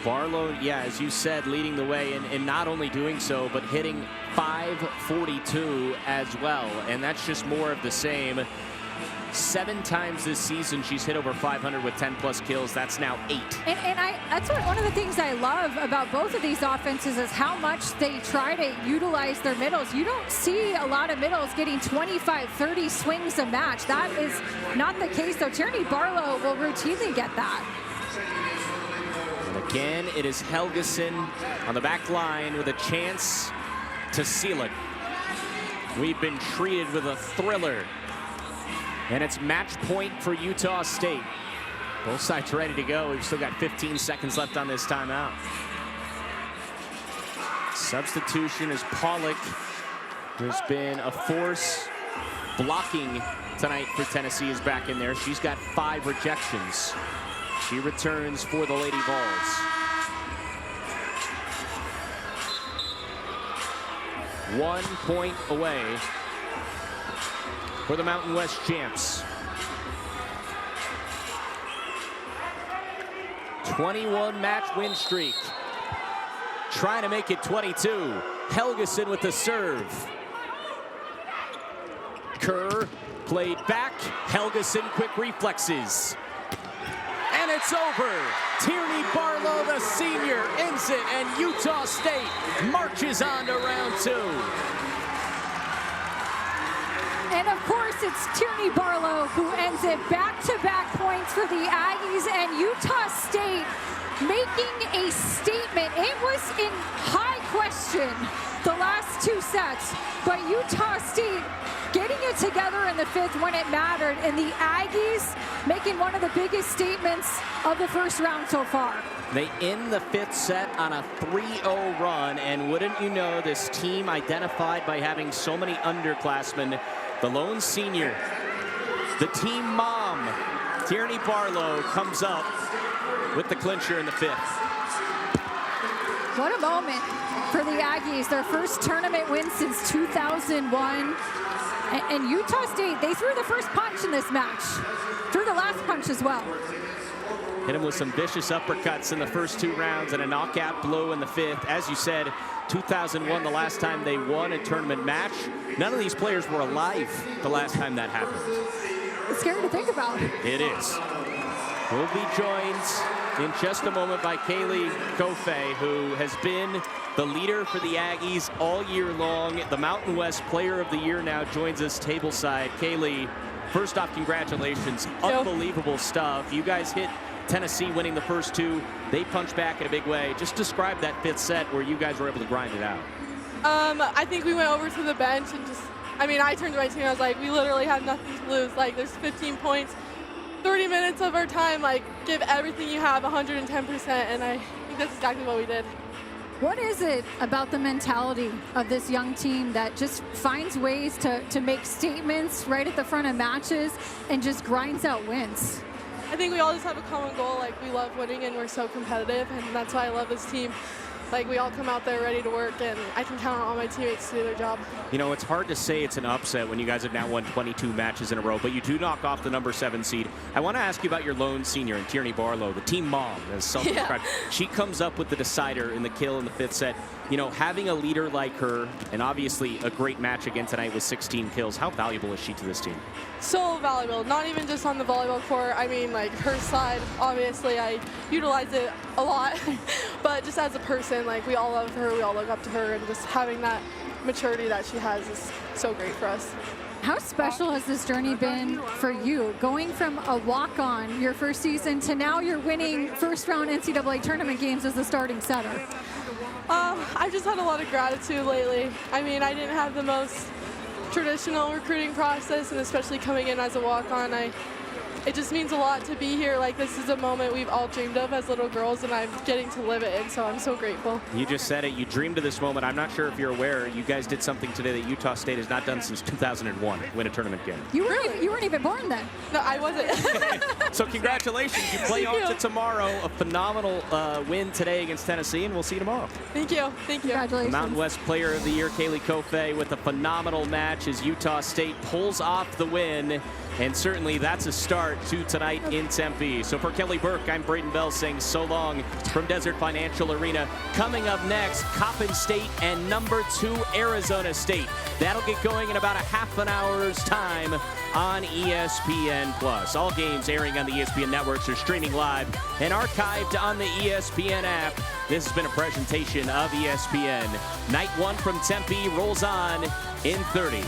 Barlow, yeah, as you said, leading the way, and not only doing so, but hitting .542 as well. And that's just more of the same. 7 times this season she's hit over 500 with 10+ kills. That's now 8. And that's one of the things I love about both of these offenses is how much they try to utilize their middles. You don't see a lot of middles getting 25, 30 swings a match. That is not the case, though. Tierney Barlow will routinely get that. And again, it is Helgeson on the back line with a chance to seal it. We've been treated with a thriller. And it's match point for Utah State. Both sides ready to go. We've still got 15 seconds left on this timeout. Substitution is Pollock, who's been a force blocking tonight for Tennessee, is back in there. She's got 5 rejections. She returns for the Lady Vols. 1 point away for the Mountain West champs. 21 match win streak. Trying to make it 22. Helgeson with the serve. Kerr played back. Helgeson quick reflexes. And it's over. Tierney Barlow, the senior, ends it, and Utah State marches on to round 2. And of course, it's Tierney Barlow who ends it. Back-to-back points for the Aggies, and Utah State making a statement. It was in high question the last 2 sets, but Utah State getting it together in the 5th when it mattered, and the Aggies making one of the biggest statements of the first round so far. They end the 5th set on a 3-0 run, and wouldn't you know, this team identified by having so many underclassmen. The lone senior, the team mom, Tierney Barlow, comes up with the clincher in the 5th. What a moment for the Aggies, their first tournament win since 2001. And Utah State, they threw the first punch in this match, threw the last punch as well. Hit him with some vicious uppercuts in the first 2 rounds and a knockout blow in the 5th. As you said, 2001, the last time they won a tournament match. None of these players were alive the last time that happened. It's scary to think about. It is. We'll be joined in just a moment by Kaylee Kofe, who has been the leader for the Aggies all year long. The Mountain West Player of the Year now joins us tableside. Kaylee, first off, congratulations. Unbelievable stuff. You guys hit Tennessee winning the first 2. They punched back in a big way. Just describe that 5th set where you guys were able to grind it out. I think we went over to the bench and I turned to my team. I was like, we literally have nothing to lose. Like, there's 15 points, 30 minutes of our time. Like, give everything you have, 110%. And I think that's exactly what we did. What is it about the mentality of this young team that just finds ways to make statements right at the front of matches and just grinds out wins? I think we all just have a common goal. Like, we love winning and we're so competitive, and that's why I love this team. Like, we all come out there ready to work, and I can count on all my teammates to do their job. You know, it's hard to say it's an upset when you guys have now won 22 matches in a row, but you do knock off the number 7 seed. I want to ask you about your lone senior, and Tierney Barlow, the team mom, as some described. She comes up with the decider in the kill in the 5th set. You know, having a leader like her, and obviously a great match again tonight with 16 kills, how valuable is she to this team? So valuable, not even just on the volleyball court. I mean, like, her side, obviously I utilize it a lot, but just as a person, like, we all love her, we all look up to her, and just having that maturity that she has is so great for us. How special has this journey been for you, going from a walk-on your first season to now you're winning first-round NCAA tournament games as the starting setter? I've just had a lot of gratitude lately. I mean, I didn't have the most traditional recruiting process, and especially coming in as a walk-on, it just means a lot to be here. Like, this is a moment we've all dreamed of as little girls, and I'm getting to live it, and so I'm so grateful. You just said it. You dreamed of this moment. I'm not sure if you're aware. You guys did something today that Utah State has not done since 2001, win a tournament game. You weren't even born then. No, I wasn't. So congratulations. You play on to tomorrow. A phenomenal win today against Tennessee, and we'll see you tomorrow. Thank you. Thank you. Congratulations. The Mountain West Player of the Year, Kaylee Kofe, with a phenomenal match as Utah State pulls off the win. And certainly that's a start to tonight in Tempe. So for Kelly Burke, I'm Braden Bell saying so long from Desert Financial Arena. Coming up next, Coppin State and number 2 Arizona State. That'll get going in about a half an hour's time on ESPN+. All games airing on the ESPN networks are streaming live and archived on the ESPN app. This has been a presentation of ESPN. Night 1 from Tempe rolls on in 30.